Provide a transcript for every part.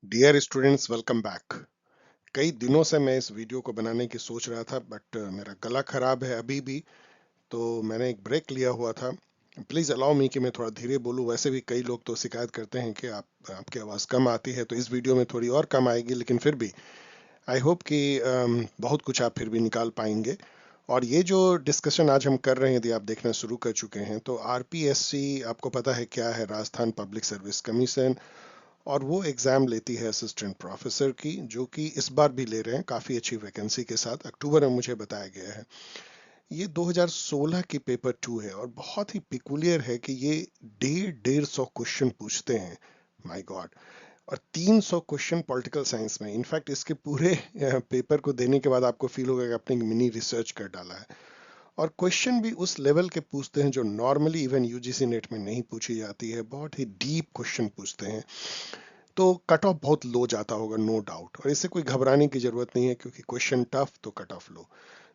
Dear students, welcome back. कई दिनों से मैं इस वीडियो को बनाने की सोच रहा था, बट मेरा गला खराब है अभी भी, तो मैंने एक ब्रेक लिया हुआ था। प्लीज अलाउ मी कि मैं थोड़ा धीरे बोलूं। वैसे भी कई लोग तो शिकायत करते हैं कि आपकी आवाज़ कम आती है, तो इस वीडियो में थोड़ी और कम आएगी, लेकिन फिर भी आई होप कि बहुत कुछ आप फिर भी निकाल पाएंगे। और ये जो डिस्कशन आज हम कर रहे हैं, यदि आप देखना शुरू कर चुके हैं, तो आरपीएससी आपको पता है क्या है? Rajasthan public service commission. और वो एग्जाम लेती है असिस्टेंट प्रोफेसर की, जो कि इस बार भी ले रहे हैं काफी अच्छी वैकेंसी के साथ। अक्टूबर में मुझे बताया गया है। ये 2016 की पेपर 2 है और बहुत ही पिकुलियर है कि ये 150 क्वेश्चन पूछते हैं। My God. और 300 क्वेश्चन पॉलिटिकल साइंस में। इनफैक्ट इसके पूरे पेपर को देने के बाद आपको फील होगा कि आपने एक मिनी रिसर्च कर डाला है। और क्वेश्चन भी उस लेवल के पूछते हैं जो नॉर्मली इवन यूजीसी नेट में नहीं पूछी जाती है। बहुत ही डीप क्वेश्चन पूछते हैं। तो कट ऑफ बहुत लो जाता होगा, नो डाउट। और इससे कोई घबराने की जरूरत नहीं है, क्योंकि क्वेश्चन टफ तो कट ऑफ लो।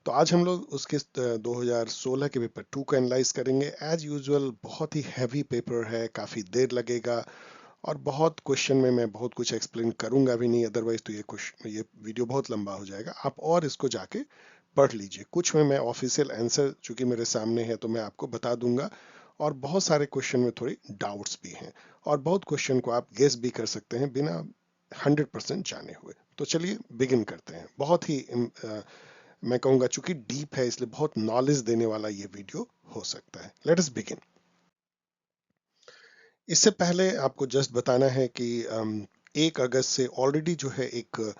तो आज हम लोग उसके 2016 के पेपर 2 को एनालाइज करेंगे। एज यूजुअल बहुत ही हैवी पेपर है, काफी देर लगेगा। और बहुत क्वेश्चन में मैं बहुत कुछ एक्सप्लेन करूंगा भी नहीं, अदरवाइज तो ये वीडियो बहुत लंबा हो जाएगा। आप और इसको जाके पढ़ लीजिए। कुछ में मैं ऑफिशियल आंसर चूंकि मेरे सामने है तो मैं आपको बता दूंगा। और बहुत सारे क्वेश्चन में थोड़ी डाउट्स भी हैं। और बहुत क्वेश्चन को आप गेस भी कर सकते हैं बिना 100% जाने हुए। तो चलिए बिगिन करते हैं। बहुत ही मैं कहूंगा चूंकि डीप है, इसलिए बहुत नॉलेज देने वाला ये वीडियो हो सकता है। Let us begin. इससे पहले आपको जस्ट बताना है कि 1 अगस्त से ऑलरेडी जो है एक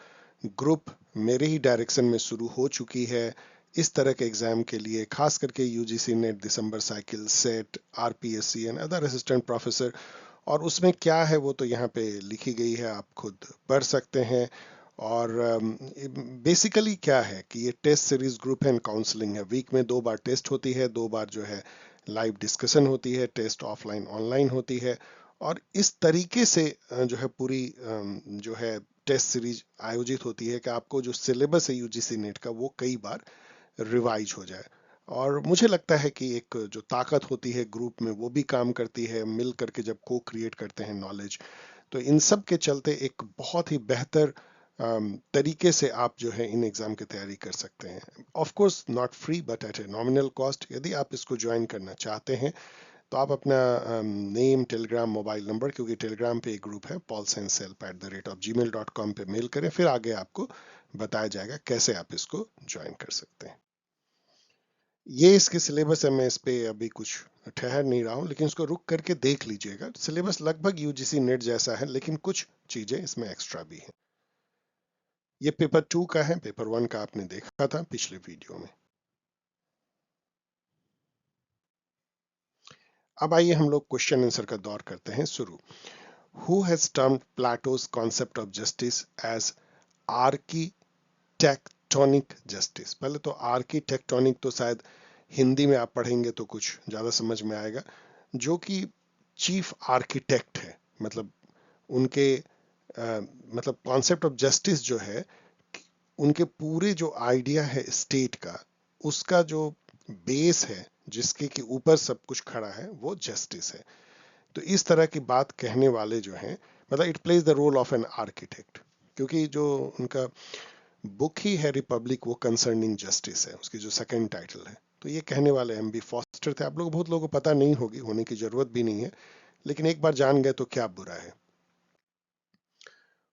ग्रुप मेरे ही डायरेक्शन में शुरू हो चुकी है इस तरह के एग्जाम के लिए, खास करके UGC net, December cycle, set, RPSC and other assistant professor. और उसमें क्या है वो तो यहाँ पे लिखी गई है, आप खुद पढ़ सकते हैं। और बेसिकली क्या है कि ये टेस्ट सीरीज ग्रुप है, काउंसलिंग है। वीक में 2 बार टेस्ट होती है, 2 बार जो है लाइव डिस्कशन होती है। टेस्ट ऑफलाइन ऑनलाइन होती है। और इस तरीके से जो है पूरी जो है टेस्ट सीरीज आयोजित होती है कि आपको जो सिलेबस है यूजीसी नेट का, वो कई बार रिवाइज हो जाए। और मुझे लगता है कि एक जो ताकत होती है ग्रुप में, वो भी काम करती है मिल करके जब को क्रिएट करते हैं नॉलेज। तो इन सब के चलते एक बहुत ही बेहतर तरीके से आप जो है इन एग्जाम की तैयारी कर सकते हैं। Of course not free, but at a nominal cost. यदि आप इसको ज्वाइन करना चाहते हैं तो आप अपना नेम, टेलीग्राम, मोबाइल नंबर, क्योंकि टेलीग्राम पे एक ग्रुप है paulsandself@gmail.com पे मेल करें। फिर आगे आपको बताया जाएगा कैसे आप इसको ज्वाइन कर सकते हैं। ये इसके सिलेबस है। मैं इस पे अभी कुछ ठहर नहीं रहा हूँ, लेकिन इसको रुक करके देख लीजिएगा। सिलेबस लगभग यूजीसी नेट जैसा है, लेकिन कुछ चीजें इसमें एक्स्ट्रा भी हैं। ये पेपर 2 का है। पेपर 1 का आपने देखा था पिछले वीडियो में। अब आइए हम लोग क्वेश्चन आंसर का दौर करते हैं शुरू। Who has termed Plato's concept of justice as architectonic justice? पहले तो आर्किटेक्टोनिक तो शायद हिंदी में आप पढ़ेंगे तो कुछ ज्यादा समझ में आएगा। जो कि चीफ आर्किटेक्ट है, मतलब उनके मतलब कॉन्सेप्ट ऑफ जस्टिस जो है, उनके पूरे जो आइडिया है स्टेट का, उसका जो बेस है, जिसके के ऊपर सब कुछ खड़ा है, वो जस्टिस है। तो इस तरह की बात कहने वाले जो हैं, मतलब it plays the role of an architect. क्योंकि जो उनका बुक ही है रिपब्लिक, वो कंसर्निंग जस्टिस है, उसकी जो सेकंड टाइटल है। तो ये कहने वाले एम बी फॉस्टर थे। आप लोग बहुत लोगों को पता नहीं होगी, होने की जरूरत भी नहीं है, लेकिन एक बार जान गए तो क्या बुरा है।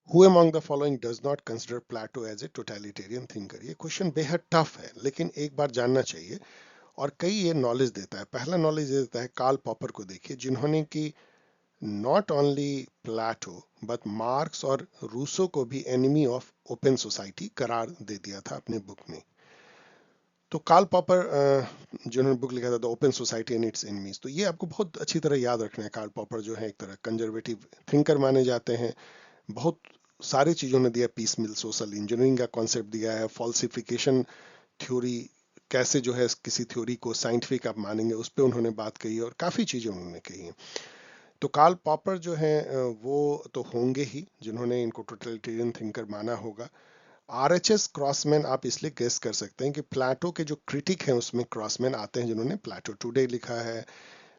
Who among the following does not consider Plato as a totalitarian thinker? ये क्वेश्चन बेहद टफ है, लेकिन एक बार जानना चाहिए। और कई ये नॉलेज देता है। पहला नॉलेज देता है कार्ल पॉपर को। देखिए, जिन्होंने कि not only Plato but marks और रूसो को भी एनिमी ऑफ ओपन सोसाइटी करार दे दिया था अपने बुक में। तो कार्ल पॉपर जिन्होंने बुक लिखा था the open society and it's enemies, तो ये आपको बहुत अच्छी तरह याद रखना है। कार्ल पॉपर जो है एक तरह कंजर्वेटिव थिंकर माने जाते हैं। बहुत सारी चीजों ने दिया। पीस मिल सोशल इंजीनियरिंग का कॉन्सेप्ट दिया है। फॉल्सिफिकेशन थ्योरी, कैसे जो है किसी थ्योरी को साइंटिफिक आप मानेंगे, उस पर उन्होंने बात कही है। और काफी चीजें उन्होंने कही हैं। तो कार्ल पॉपर जो है वो तो होंगे ही जिन्होंने इनको टोटलिटेरियन थिंकर माना होगा। आरएचएस क्रॉसमैन आप इसलिए गेस कर सकते हैं कि प्लेटो के जो क्रिटिक हैं उसमें क्रॉसमैन आते हैं, जिन्होंने प्लेटो टुडे लिखा है।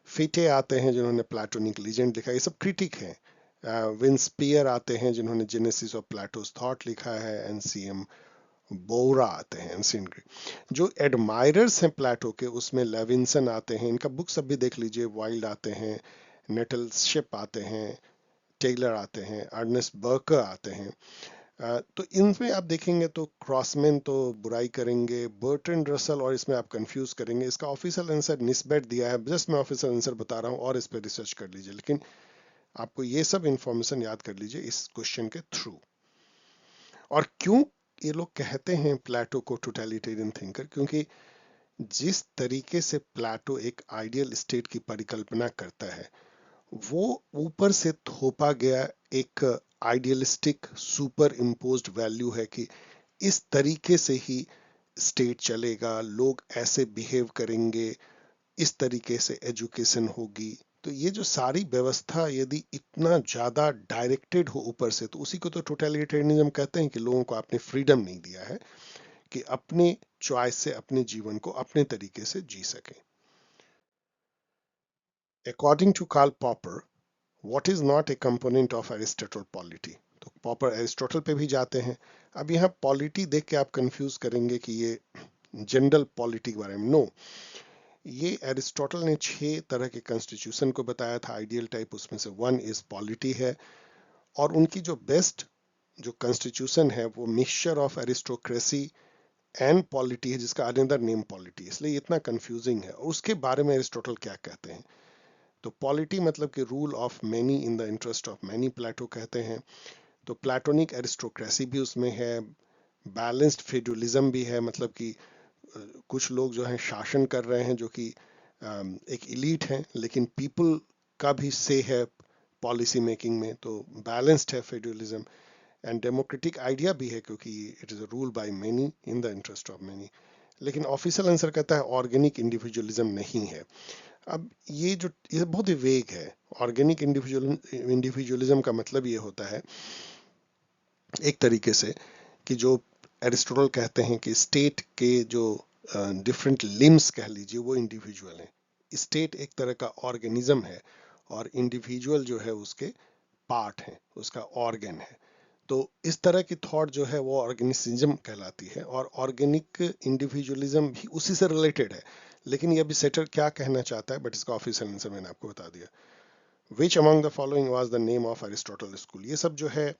फिटे आते हैं जिन्होंने प्लेटोनिक लीजेंड लिखा है। ये सब क्रिटिक हैं। विंस्पियर आते हैं जिन्होंने जेनेसिस ऑफ प्लेटोस थॉट लिखा है, एनसीएम बोरा आते हैं, एंशिएंट ग्रीक। जो एडमायरर्स हैं प्लेटो के उसमें लेविंसन आते हैं, इनका बुक्स अब भी देख लीजिए, वाइल्ड आते हैं, नेटलशिप आते हैं, टेलर आते हैं, अर्नेस्ट बर्कर आते हैं। तो इनमें आप देखेंगे तो क्रॉसमैन तो बुराई करेंगे, बर्ट्रैंड रसल, और इसमें आप कंफ्यूज करेंगे। इसका ऑफिशियल आंसर निस्बेट दिया है, जस्ट मैं ऑफिशियल आंसर बता रहा हूँ और इस पर रिसर्च कर लीजिए, लेकिन आपको ये सब इंफॉर्मेशन याद कर लीजिए इस क्वेश्चन के थ्रू। और क्यों ये लोग कहते हैं प्लेटो को टोटलिटेरियन थिंकर, क्योंकि जिस तरीके से प्लेटो एक आइडियल स्टेट की परिकल्पना करता है, वो ऊपर से थोपा गया एक आइडियलिस्टिक सुपर इम्पोज्ड वैल्यू है कि इस तरीके से ही स्टेट चलेगा, लोग ऐसे बिहेव करेंगे, इस तरीके से एजुकेशन होगी। तो ये जो सारी व्यवस्था यदि इतना ज्यादा डायरेक्टेड हो ऊपर से, तो उसी को तो टोटलिटेरियनिज्म कहते हैं कि लोगों को आपने फ्रीडम नहीं दिया है कि अपने चॉइस से अपने जीवन को अपने तरीके से जी सके। According to Karl Popper, what is not a component of Aristotle polity. तो पॉपर एरिस्टोटल पे भी जाते हैं। अब यहाँ पॉलिटी देख के आप कंफ्यूज करेंगे कि ये जनरल पॉलिटी के बारे में, नो। ये एरिस्टोटल ने 6 तरह के कॉन्स्टिट्यूशन को बताया था आइडियल टाइप, उसमें से वन इज पॉलिटी है। और उनकी जो बेस्ट जो कॉन्स्टिट्यूशन है वो mixture of aristocracy and polity है, जिसका अनदर नेम पॉलिटी, इसलिए इतना कंफ्यूजिंग है। और उसके बारे में एरिस्टोटल क्या कहते हैं, तो पॉलिटी मतलब कि rule of many in the interest of many, Plato कहते हैं। तो प्लेटोनिक एरिस्टोक्रेसी भी उसमें है, बैलेंस्ड फेडुअलिज्म भी है, मतलब कि कुछ लोग जो हैं शासन कर रहे हैं जो कि एक इलीट है, लेकिन पीपल का भी से है पॉलिसी मेकिंग में, तो बैलेंस्ड है फेडरलिज्म। एंड डेमोक्रेटिक आइडिया भी है क्योंकि it is rule by many in the interest of many. लेकिन ऑफिशियल आंसर कहता है ऑर्गेनिक इंडिविजुअलिज्म नहीं है। अब ये बहुत ही वेग है। ऑर्गेनिक इंडिविजुअलिज्म का मतलब ये होता है एक तरीके से कि जो एरिस्टोटल कहते हैं कि स्टेट के जो डिफरेंट लिम्स कह लीजिए वो इंडिविजुअल हैं। स्टेट एक तरह का ऑर्गेनिज्म है और इंडिविजुअल जो है उसके पार्ट है, उसका ऑर्गन है। तो इस तरह की थॉट जो है वो ऑर्गेनिसिज्म कहलाती है, और ऑर्गेनिक इंडिविजुअलिज्म भी उसी से रिलेटेड है। लेकिन ये अभी सेटर क्या कहना चाहता है, बट इसका ऑफिशियल आंसर मैंने आपको बता दिया। विच among the following was the name of Aristotle school. ये सब जो है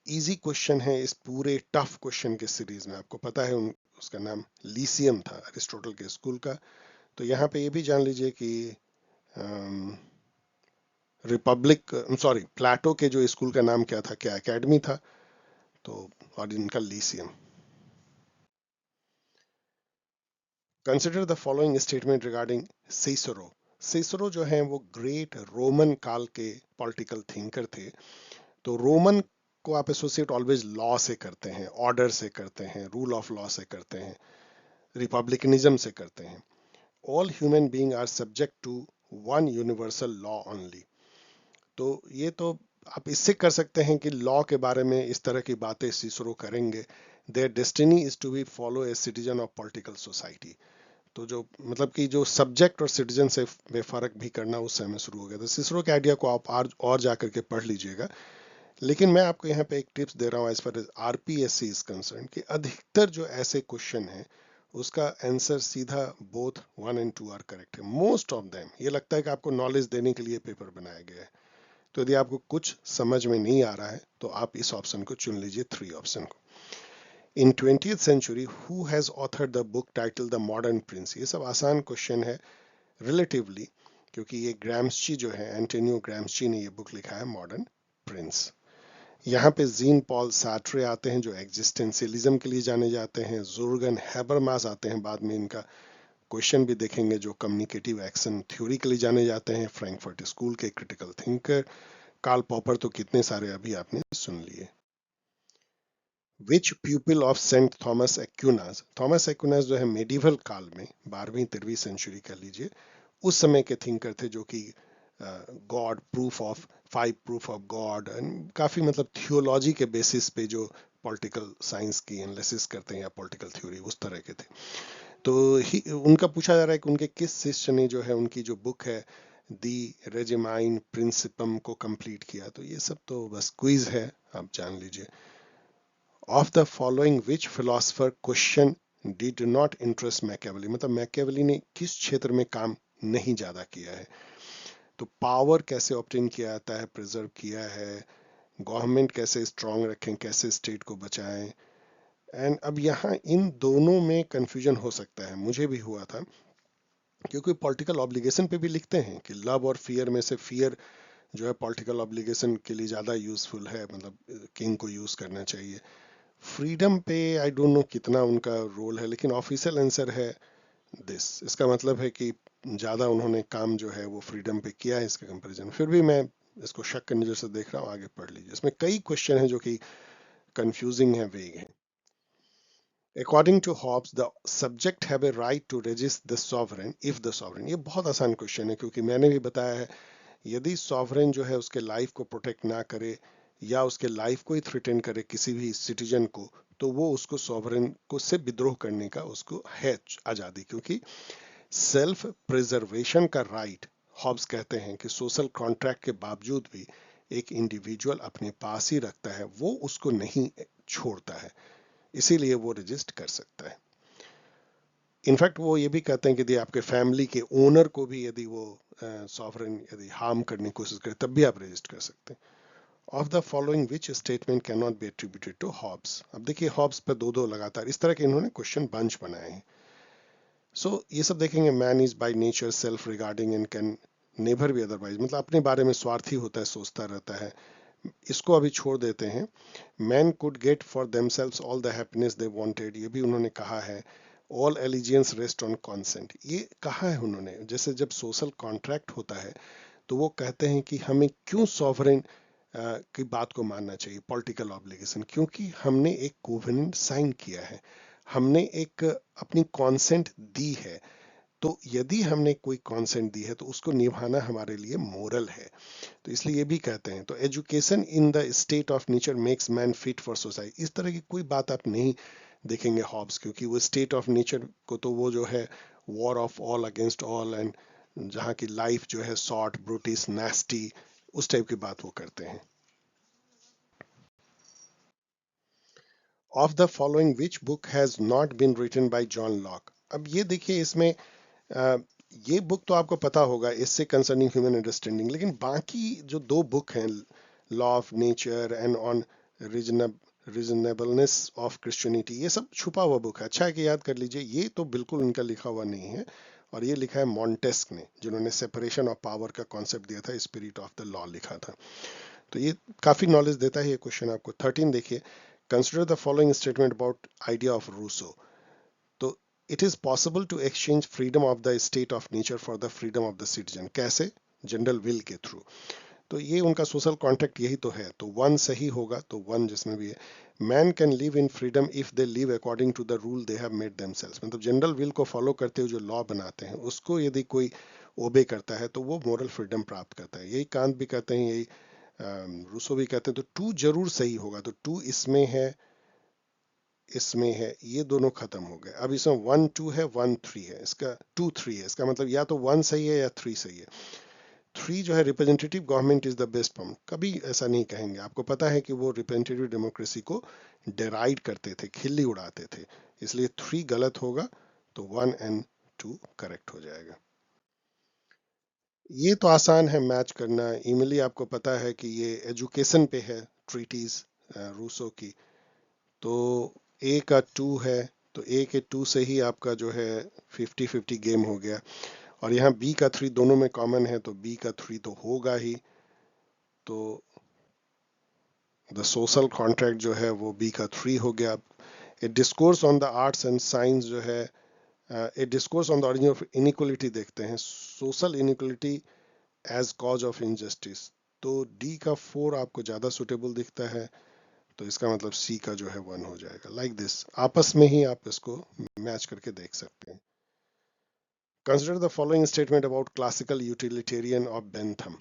इजी क्वेश्चन है इस पूरे टफ क्वेश्चन के सीरीज में। आपको पता है उसका नाम लीसियम था एरिस्टोटल के स्कूल का। तो यहाँ पे ये भी जान लीजिए कि रिपब्लिक, सॉरी, प्लेटो के जो स्कूल का नाम क्या था, क्या एकेडमी था, तो और इनका Lyceum. Consider the following statement regarding Cicero. Cicero जो है वो ग्रेट रोमन काल के पॉलिटिकल थिंकर थे। तो रोमन को आप एसोसिएट ऑलवेज लॉ से करते हैं, ऑर्डर से करते हैं, रूल ऑफ लॉ से करते हैं, रिपब्लिकनिज्म से करते हैं। All human being are subject to one universal law only. तो ये तो आप इससे कर सकते हैं कि लॉ के बारे में इस तरह की बातें सिसरो करेंगे। Their destiny is to be follow a citizen of political society. तो जो मतलब कि जो सब्जेक्ट और सिटीजन से में फर्क भी करना उस समय शुरू हो गया। तो सिसरो के आइडिया को आप और जाकर के पढ़ लीजिएगा। लेकिन मैं आपको यहाँ पे एक टिप्स दे रहा हूँ as far as RPSC is concern, कि अधिकतर जो ऐसे क्वेश्चन है उसका आंसर सीधा बोथ 1 और 2 आर करेक्ट है, मोस्ट ऑफ देम। ये लगता है कि आपको नॉलेज देने के लिए पेपर बनाया गया है। तो यदि आपको कुछ समझ में नहीं आ रहा है तो आप इस ऑप्शन को चुन लीजिए, 3 ऑप्शन को। In 20th century who has authored the book title the modern prince. ये सब आसान क्वेश्चन है रिलेटिवली, क्योंकि ये ग्राम्सची जो है, एंटोनियो ग्राम्सची ने ये बुक लिखा है मॉडर्न प्रिंस। यहाँ पे जीन पॉल सार्ट्रे आते हैं जो एग्जिस्टेंशियलिज्म के लिए जाने जाते हैं। जुर्गन हैबरमास आते हैं, बाद में इनका क्वेश्चन भी देखेंगे, जो कम्युनिकेटिव एक्शन थ्योरी के लिए जाने जाते हैं, फ्रैंकफर्ट स्कूल के क्रिटिकल थिंकर। कार्ल पॉपर तो कितने सारे अभी आपने सुन लिए। Which pupil of Saint Thomas Aquinas. Thomas Aquinas जो है मेडिवल काल में 12वीं-13वीं सेंचुरी कह लीजिए, उस समय के थिंकर थे, जो कि God proof of 5 proof of God and काफी मतलब थियोलॉजी के बेसिस पे जो पॉलिटिकल साइंस की एनालिसिस करते हैं या पॉलिटिकल थ्योरी, उस तरह के थे। तो उनका पूछा जा रहा है कि उनके किस शिष्य ने जो है उनकी जो बुक है दी रेजिमाइन प्रिंसिपम को कंप्लीट किया। तो ये सब तो बस क्विज है, आप जान लीजिए। Of the following which philosopher question did not interest Machiavelli, मतलब मैकियावेली ने किस क्षेत्र में काम नहीं ज्यादा किया है। तो पावर कैसे ऑब्टेन किया जाता है, प्रिजर्व किया है, गवर्नमेंट कैसे स्ट्रांग रखें, कैसे स्टेट को बचाएं। एंड अब यहाँ इन दोनों में कंफ्यूजन हो सकता है, मुझे भी हुआ था, क्योंकि पॉलिटिकल ऑब्लिगेशन पे भी लिखते हैं कि लव और फियर में से फियर जो है पॉलिटिकल ऑब्लिगेशन के लिए ज्यादा यूजफुल है, मतलब किंग को यूज करना चाहिए। फ्रीडम पे आई डोंट नो कितना उनका रोल है, लेकिन ऑफिशियल आंसर है दिस। इसका मतलब है कि ज्यादा उन्होंने काम जो है वो फ्रीडम पे किया है इसके कंपैरिजन। फिर भी मैं इसको शक की नजर से देख रहा हूँ, आगे पढ़ लीजिए। इसमें कई क्वेश्चन हैं जो कि कंफ्यूजिंग है, वेग है। According to Hobbes, the subject have a right to resist the sovereign if the sovereign, ये बहुत आसान क्वेश्चन है, क्योंकि मैंने भी बताया है यदि सॉवरेन जो है उसके लाइफ को प्रोटेक्ट ना करे या उसके लाइफ को ही थ्रेटन करे किसी भी सिटीजन को, तो वो उसको सॉवरेन को से विद्रोह करने का उसको है आजादी। क्योंकि सेल्फ प्रिजर्वेशन का राइट, हॉब्स कहते हैं कि सोशल कॉन्ट्रैक्ट के बावजूद भी एक इंडिविजुअल अपने पास ही रखता है, वो उसको नहीं छोड़ता है, इसीलिए वो रजिस्ट कर सकता है। इनफैक्ट वो ये भी कहते हैं कि यदि आपके फैमिली के ओनर को भी यदि वो सॉवरेन यदि हार्म करने की कोशिश करे तब भी आप रजिस्ट कर सकते हैं। Of the following which statement can not be attributed to Hobbes. अब देखिए हॉब्स पर दो दो लगातार इस तरह के इन्होंने क्वेश्चन बंच बनाए हैं। सो ये सब देखेंगे, man is by nature self regarding and can never be otherwise, मतलब अपने बारे में स्वार्थी होता है, सोचता रहता है। इसको अभी छोड़ देते हैं। Man could get for themselves all the happiness they wanted, ये भी उन्होंने कहा है। All allegiance rest on consent, ये कहा है उन्होंने। जैसे जब सोशल कॉन्ट्रैक्ट होता है तो वो कहते हैं कि हमें क्यों सॉवरेन की बात को मानना चाहिए, पॉलिटिकल ऑब्लिगेशन, क्योंकि हमने एक कोवेनेंट साइन किया है, हमने एक अपनी कॉन्सेंट दी है। तो यदि हमने कोई कॉन्सेंट दी है तो उसको निभाना हमारे लिए मोरल है। तो इसलिए ये भी कहते हैं। तो education in the state of nature makes man fit for society, इस तरह की कोई बात आप नहीं देखेंगे हॉब्स, क्योंकि वो स्टेट ऑफ नेचर को तो वो जो है war of all against all, and जहाँ की लाइफ जो है शॉर्ट ब्रूटिस नेस्टी, उस टाइप की बात वो करते हैं। Of the following which book has not been written by John Locke. अब ये देखिए इसमें ये बुक तो आपको पता होगा, इससे कंसर्निंग ह्यूमन अंडरस्टैंडिंग, लेकिन बाकी जो दो बुक हैं, law of nature and on reasonableness of Christianity, ये सब छुपा हुआ बुक है। अच्छा है कि याद कर लीजिए, ये तो बिल्कुल इनका लिखा हुआ नहीं है, और ये लिखा है मॉन्टेस्क ने, जिन्होंने सेपरेशन ऑफ पावर का कॉन्सेप्ट दिया था, स्पिरिट ऑफ द लॉ लिखा था। तो ये काफी नॉलेज देता है ये क्वेश्चन आपको। 13 देखिए, consider the following statement about idea of Rousseau. तो it is possible to exchange freedom of the state of nature for the freedom of the citizen, कैसे? जनरल विल के थ्रू। तो ये उनका सोशल कॉन्ट्रैक्ट यही तो है। तो वन सही होगा, तो वन जिसमें भी है। Man can live in freedom if they live according to the rule they have made themselves, मतलब जनरल विल को फॉलो करते हुए जो लॉ बनाते हैं उसको यदि कोई ओबे करता है तो वो मोरल फ्रीडम प्राप्त करता है। यही कांत भी कहते हैं, यही रूसो भी कहते हैं। तो टू जरूर सही होगा। तो टू इसमें है, इसमें है, ये दोनों खत्म हो गए। अब इसमें 1 2 है, 1 3 है, इसका 2 3 है, इसका मतलब या तो 1 सही है या 3 सही है। 3 जो है representative government is the best form, कभी ऐसा नहीं कहेंगे। आपको पता है कि वो रिप्रेजेंटेटिव डेमोक्रेसी को डेराइड करते थे, खिल्ली उड़ाते थे, इसलिए 3 गलत होगा। तो 1 एंड 2 करेक्ट हो जाएगा। ये तो आसान है मैच करना। इमली आपको पता है कि ये एजुकेशन पे है, ट्रीटीज रूसो की। तो ए का 2 है, तो ए के 2 से ही आपका जो है 50-50 गेम हो गया। और यहाँ बी का 3 दोनों में कॉमन है, तो बी का 3 तो होगा ही। तो द सोशल कॉन्ट्रैक्ट जो है वो बी का 3 हो गया। A discourse on the arts and science जो है, a discourse on the origin of inequality देखते हैं, social inequality as cause of injustice. तो डी का 4 आपको ज्यादा सुटेबल दिखता है, तो इसका मतलब सी का जो है 1 हो जाएगा। लाइक दिस, आपस में ही आप इसको मैच करके देख सकते हैं। Consider the following statement about classical utilitarian of Bentham.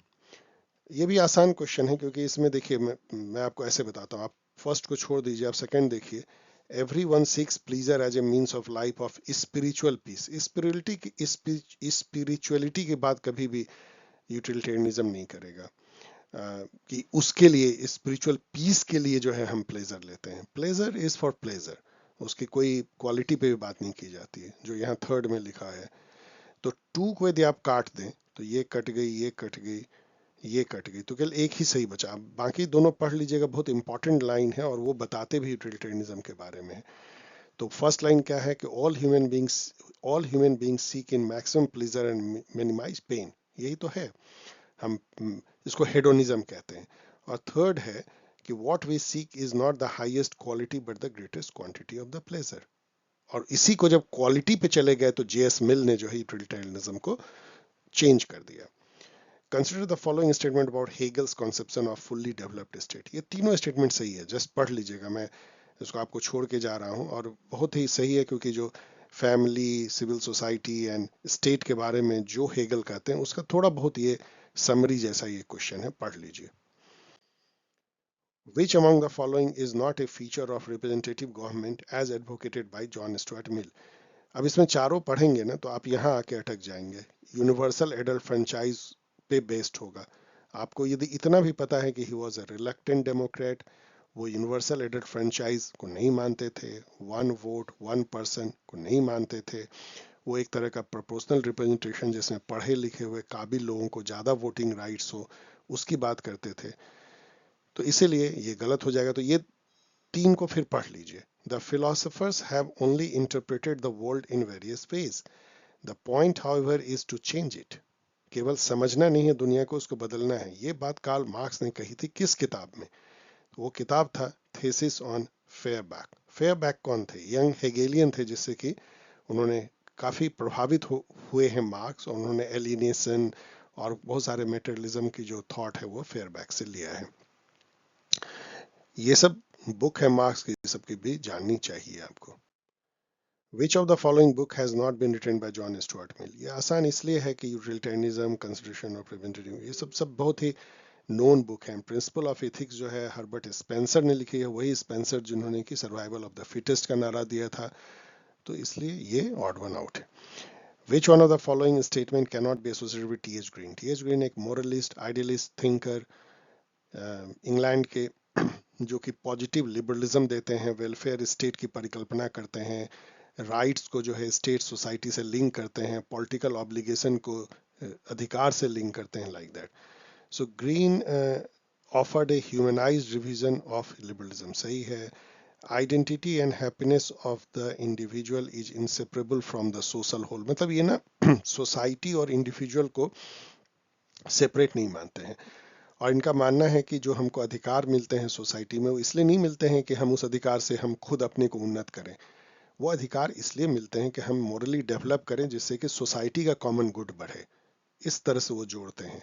ये भी आसान क्वेश्चन है, क्योंकि इसमें देखिए मैं आपको ऐसे बताता हूँ, आप फर्स्ट को छोड़ दीजिए, आप सेकंड देखिए। Every one seeks pleasure as a means of life of spiritual peace. Spirituality की स्पिरिचुअलिटी की बात कभी भी यूटिलिटेरियनिज्म नहीं करेगा कि उसके लिए स्पिरिचुअल पीस के लिए जो है हम प्लेजर लेते हैं। प्लेजर इज फॉर प्लेजर, उसकी कोई क्वालिटी पे भी बात नहीं की जाती है, जो यहाँ थर्ड में लिखा है। तो टू को यदि आप काट दें तो ये कट गई, ये कट गई, ये कट गई, तो केवल एक ही सही बचा। बाकी दोनों पढ़ लीजिएगा, बहुत इंपॉर्टेंट लाइन है और वो बताते भी यूटिलिटेरियनिज्म के बारे में है। तो फर्स्ट लाइन क्या है कि all human beings seek in maximum pleasure and minimize pain, यही तो है। हम इसको हेडोनिज्म कहते हैं। और थर्ड है कि what we seek is not the highest quality but the greatest quantity of the pleasure. और इसी को जब क्वालिटी पे चले गए तो जेएस मिल ने जो है यूटिलिटेरियनिज्म को चेंज कर दिया। Consider the following statement about Hegel's conception of fully developed state. ये तीनों स्टेटमेंट सही है, जस्ट पढ़ लीजिएगा, मैं इसको आपको छोड़ के जा रहा हूं। और बहुत ही सही है क्योंकि जो family, civil society and state के बारे में जो हेगल कहते हैं उसका थोड़ा बहुत ये समरी जैसा ये क्वेश्चन है, पढ़ लीजिए। Which among the following is not a feature of representative government as advocated by John Stuart Mill? अब इसमें चारों पढ़ेंगे ना तो आप यहाँ आके अटक जाएंगे। यूनिवर्सल एडल्ट फ्रेंचाइज पे बेस्ड होगा। आपको यदि इतना भी पता है कि he was a reluctant Democrat, वो यूनिवर्सल एडल्ट फ्रेंचाइज को नहीं मानते थे, वन वोट वन पर्सन को नहीं मानते थे, वो एक तरह का प्रोपोर्शनल रिप्रेजेंटेशन जिसमें पढ़े लिखे हुए काबिल लोगों को ज़्यादा वोटिंग राइट्स हो, उसकी बात करते थे, तो इसीलिए ये गलत हो जाएगा। तो ये तीन को फिर पढ़ लीजिए। The philosophers have only interpreted the world in various ways, the point however is to change it. केवल समझना नहीं है दुनिया को, उसको बदलना है। ये बात कार्ल मार्क्स ने कही थी किस किताब में? वो किताब था थीसिस ऑन फेयरबैक। फेयरबैक कौन थे? यंग हेगेलियन थे, जिससे कि उन्होंने काफी प्रभावित हुए हैं मार्क्स, और उन्होंने एलिनेशन और बहुत सारे मेटेरियलिज्म की जो थॉट है वो फेयरबैक से लिया है। ये सब बुक है मार्क्स की, सबकी भी जाननी चाहिए आपको। Which of the following book has not been written by John Stuart Mill? ये आसान इसलिए है कि यूटिलिटेरियनिज्म, कंसिडरेशन ऑफ प्रिवेंटिव, ये सब बहुत ही नोन बुक है। प्रिंसिपल ऑफ एथिक्स जो है हर्बर्ट स्पेंसर ने लिखी है, वही स्पेंसर जिन्होंने कि सर्वाइवल ऑफ द फिटेस्ट का नारा दिया था, तो इसलिए ये ऑड वन आउट है। Which one of the following statement cannot be associated with T.H. Green? T.H. Green एक मोरलिस्ट, आइडियलिस्ट थिंकर, इंग्लैंड के, जो कि पॉजिटिव लिबरलिज्म देते हैं, वेलफेयर स्टेट की परिकल्पना करते हैं, राइट्स को जो है स्टेट सोसाइटी से लिंक करते हैं, पॉलिटिकल ऑब्लिगेशन को अधिकार से लिंक करते हैं, like that. So Green offered a humanized revision of liberalism, सही है। Identity and happiness of the individual is inseparable from the social whole, मतलब ये ना सोसाइटी और इंडिविजुअल को सेपरेट नहीं मानते हैं। और इनका मानना है कि जो हमको अधिकार मिलते हैं सोसाइटी में, वो इसलिए नहीं मिलते हैं कि हम उस अधिकार से हम खुद अपने को उन्नत करें, वो अधिकार इसलिए मिलते हैं कि हम मोरली डेवलप करें, जिससे कि सोसाइटी का कॉमन गुड बढ़े। इस तरह से वो जोड़ते हैं।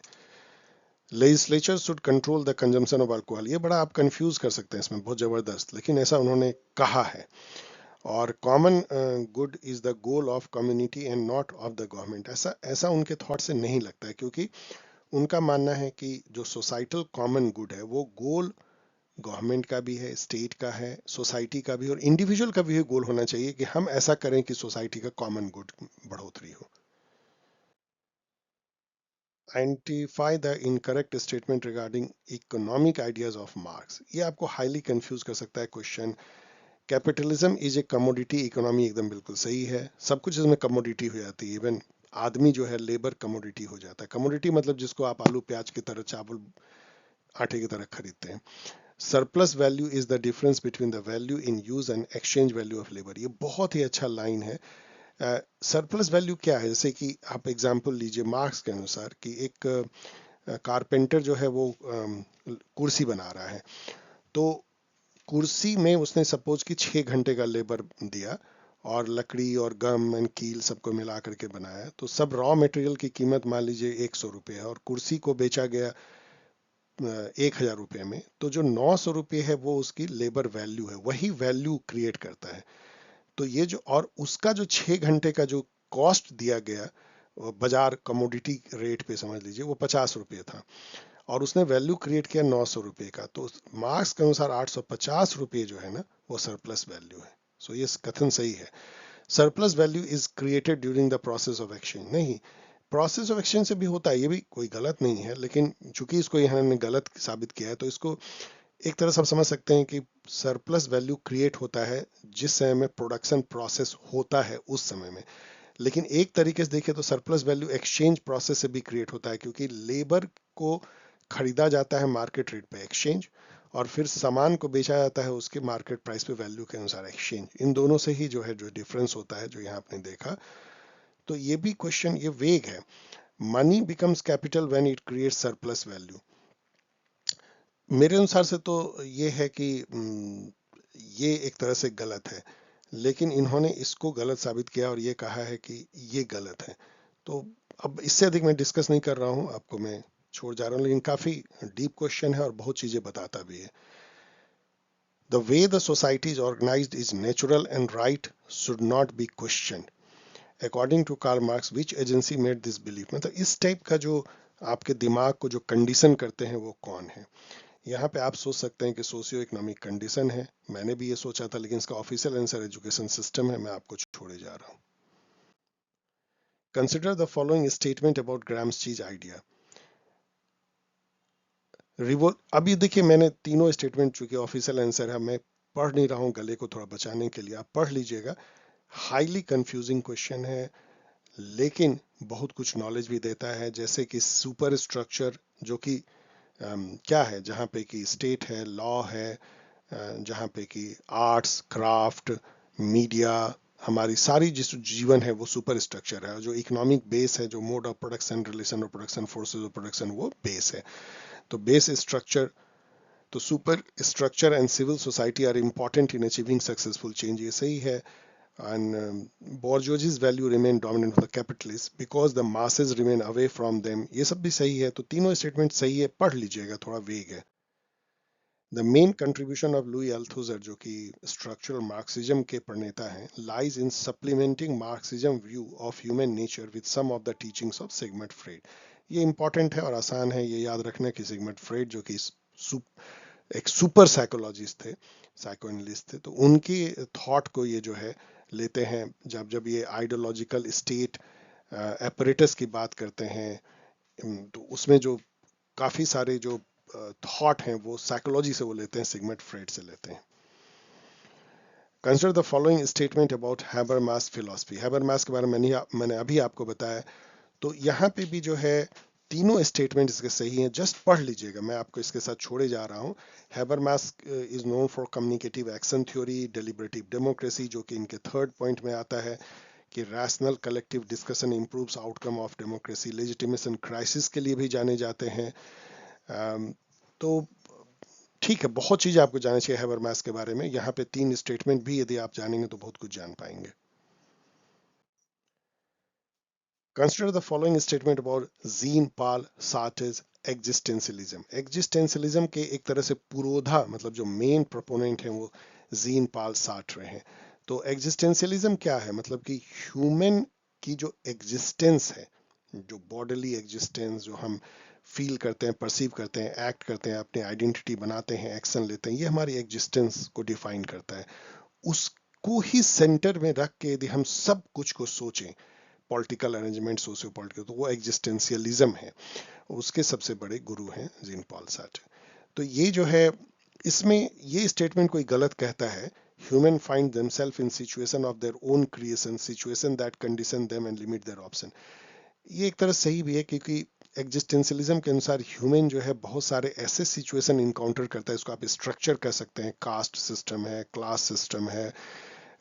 Legislature should control the consumption of alcohol, ये बड़ा आप कंफ्यूज कर सकते हैं इसमें, बहुत जबरदस्त, लेकिन ऐसा उन्होंने कहा है। और common good is the goal of community and not of the government, ऐसा उनके थॉट से नहीं लगता है, क्योंकि उनका मानना है कि जो सोसाइटल कॉमन गुड है वो गोल गवर्नमेंट का भी है, स्टेट का है, सोसाइटी का भी, और इंडिविजुअल का भी गोल होना चाहिए कि हम ऐसा करें कि सोसाइटी का कॉमन गुड बढ़ोतरी हो। Identify the incorrect statement regarding economic ideas of marks, ये आपको हाईली कंफ्यूज कर सकता है question. Capitalism is a commodity economy, एकदम बिल्कुल सही है, सब कुछ इसमें कमोडिटी हो जाती है, इवन आदमी जो है लेबर कमोडिटी हो जाता है। कमोडिटी मतलब जिसको आप आलू प्याज की तरह, चावल आटे की तरह खरीदते हैं। Surplus value is the difference between the value in use and exchange value of labour, ये बहुत ही अच्छा लाइन है। सरप्लस वैल्यू क्या है? जैसे कि आप एग्जांपल लीजिए मार्क्स के अनुसार कि एक कारपेंटर जो है वो कुर्सी बना रहा है, तो कुर्सी में उसने सपोज कि 6 घंटे का लेबर दिया, और लकड़ी और गम एंड कील सबको मिला करके बनाया, तो सब रॉ मटेरियल की कीमत मान लीजिए 100 रुपये है, और कुर्सी को बेचा गया 1000 रुपये में, तो जो 900 रुपये है वो उसकी लेबर वैल्यू है, वही वैल्यू क्रिएट करता है। तो ये जो, और उसका जो 6 घंटे का जो कॉस्ट दिया गया बाजार कमोडिटी रेट पे समझ लीजिए वो 50 रुपये था, और उसने वैल्यू क्रिएट किया 900 रुपये का, तो मार्क्स के अनुसार 850 रुपये जो है ना वो सरप्लस वैल्यू है। सो ये कथन सही है। Surplus value is created during the process of exchange, नहीं, प्रोसेस ऑफ एक्सचेंज से भी होता है, ये भी कोई गलत नहीं है, लेकिन चूंकि इसको यहाँ ने गलत साबित किया है तो इसको एक तरह से आप समझ सकते हैं कि सरप्लस वैल्यू क्रिएट होता है जिस समय में प्रोडक्शन प्रोसेस होता है उस समय में। लेकिन एक तरीके से देखें तो सरप्लस वैल्यू एक्सचेंज प्रोसेस से भी क्रिएट होता है, क्योंकि लेबर को खरीदा जाता है मार्केट रेट पे एक्सचेंज, और फिर सामान को बेचा जाता है उसके मार्केट प्राइस पे वैल्यू के अनुसार एक्सचेंज। इन दोनों से ही जो है जो डिफरेंस होता है जो यहाँ आपने देखा। तो ये भी क्वेश्चन ये वेग है। Money becomes capital when it creates surplus value. मेरे अनुसार से तो ये है कि ये एक तरह से गलत है, लेकिन इन्होंने इसको गलत साबित किया और ये कहा है कि ये गलत है। तो अब इससे अधिक मैं डिस्कस नहीं कर रहा हूँ, आपको मैं छोड़ जा रहा हूँ, लेकिन काफी डीप क्वेश्चन है और बहुत चीजें बताता भी है। The way the society is organized is natural and right should not be questioned according to Karl Marx which agency made this belief. मतलब इस टाइप का जो आपके दिमाग को जो कंडीशन करते हैं वो कौन है। यहाँ पे आप सोच सकते हैं कि सोशियो इकोनॉमिक कंडीशन है, मैंने भी ये सोचा था, लेकिन इसका ऑफिशियल आंसर एजुकेशन सिस्टम है। मैं आपको छोड़े जा रहा हूँ। Consider the following statement about Gramsci's idea. रिवो अभी देखिए मैंने तीनों स्टेटमेंट, चूंकि ऑफिशियल आंसर है, मैं पढ़ नहीं रहा हूँ गले को थोड़ा बचाने के लिए, आप पढ़ लीजिएगा। हाईली कंफ्यूजिंग क्वेश्चन है, लेकिन बहुत कुछ नॉलेज भी देता है, जैसे कि सुपर स्ट्रक्चर जो कि क्या है, जहाँ पे कि स्टेट है, लॉ है, जहाँ पे कि आर्ट्स क्राफ्ट मीडिया, हमारी सारी जिस जीवन है वो सुपर स्ट्रक्चर है, और जो इकोनॉमिक बेस है, जो mode of production relation of production forces of production, वो बेस है। तो बेस स्ट्रक्चर, तो super structure and civil society are important in achieving successful change, ये सही है। And bourgeoisie's value remain dominant for the capitalists because the masses remain away from them, ये सब भी सही है। तो तीनों स्टेटमेंट सही है, पढ़ लीजिएगा, थोड़ा वेग है। The main contribution of Louis Althusser, जो कि स्ट्रक्चरल मार्क्सिज्म के प्रणेता हैं, lies in supplementing Marxism view of human nature with some of the teachings of Sigmund Freud. ये इंपॉर्टेंट है और आसान है ये याद रखना कि सिगमंड फ्रेड जो कि एक सुपर साइकोलॉजिस्ट थे, साइकोएनालिस्ट थे, तो उनकी थॉट को ये जो है लेते हैं। जब जब ये आइडियोलॉजिकल स्टेट एपरेटस की बात करते हैं, तो उसमें जो काफी सारे जो थॉट हैं वो साइकोलॉजी से वो लेते हैं, सिगमंड फ्रेड से लेते हैं। Consider the following statement about Habermas philosophy. Habermas के बारे में मैंने अभी आपको बताया। तो यहाँ पे भी जो है तीनों स्टेटमेंट इसके सही हैं, जस्ट पढ़ लीजिएगा, मैं आपको इसके साथ छोड़े जा रहा हूँ। Habermas is known for communicative action theory, deliberative democracy, जो कि इनके थर्ड पॉइंट में आता है कि rational collective discussion improves outcome of democracy, legitimation crisis के लिए भी जाने जाते हैं। तो ठीक है, बहुत चीज आपको जानना चाहिए हैबरमास के बारे में। यहाँ पे तीन स्टेटमेंट भी यदि आप जानेंगे तो बहुत कुछ जान पाएंगे। Consider the following statement about Jean-Paul Sartre's existentialism. Existentialism के एक तरह से पुरोधा, मतलब जो मेन प्रोपोनेंट हैं वो जीन पाल सार्ट्रे हैं। तो एग्जिस्टेंशियलिज्म क्या है, मतलब कि ह्यूमन की जो एग्जिस्टेंस है, जो बॉडीली एग्जिस्टेंस, जो हम फील करते हैं, परसीव करते हैं, एक्ट करते हैं, अपनी आइडेंटिटी बनाते हैं, एक्शन लेते हैं, ये हमारी एग्जिस्टेंस को डिफाइन करता है। उसको ही सेंटर में रख के यदि हम सब कुछ को सोचें, पॉलिटिकल अरेंजमेंट, सोशियो पॉलिटिकल, तो वो एग्जिस्टेंशियलिज्म है। उसके सबसे बड़े गुरु हैं जीन पॉल सार्ट्रे। तो ये जो है, इसमें ये स्टेटमेंट कोई गलत कहता है, human find themselves in situation of their own creation, situation that condition them and limit their option. ये एक तरह सही भी है, क्योंकि एग्जिस्टेंशियलिज्म के अनुसार ह्यूमन जो है बहुत सारे ऐसे सिचुएशन इनकाउंटर करता है, इसको आप स्ट्रक्चर कह सकते हैं, कास्ट सिस्टम है, क्लास सिस्टम है,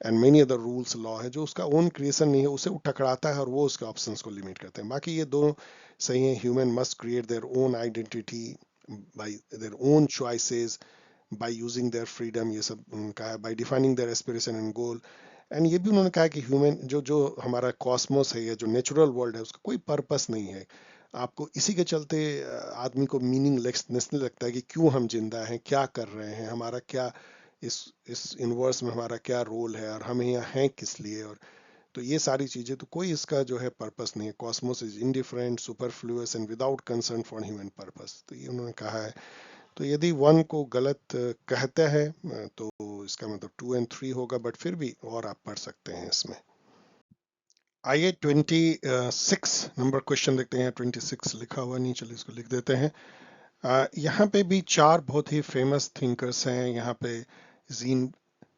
and many other rules law है, जो उसका ओन क्रिएशन नहीं है, उसे वो टकराता है और वो उसके ऑप्शंस को लिमिट करते हैं। बाकी ये दोनों सही है। Human must create their own identity by their own choices, by using their freedom, ये सब उनका है, by defining their aspiration and goal. And ये भी उन्होंने कहा कि ह्यूमन जो जो हमारा कॉस्मोस है या जो नेचुरल वर्ल्ड है, उसका कोई पर्पस नहीं है। आपको इसी के चलते आदमी को मीनिंगलेसनेस लगता है कि क्यों हम जिंदा हैं, क्या कर रहे हैं, हमारा क्या इस यूनिवर्स में हमारा क्या रोल है, और हम यहाँ हैं किस लिए। और तो ये सारी चीजें, तो कोई इसका जो है पर्पस नहीं है। Cosmos is indifferent, superfluous and without concern for human purpose, तो ये उन्होंने कहा है। तो यदि वन को गलत कहते हैं तो इसका मतलब 2 और 3 होगा, बट फिर भी और आप पढ़ सकते हैं इसमें। आइए 26 नंबर क्वेश्चन देखते हैं। 26 लिखा हुआ नहीं, चलिए इसको लिख देते हैं। यहाँ पे भी चार बहुत ही फेमस थिंकर्स हैं। यहाँ पे जीन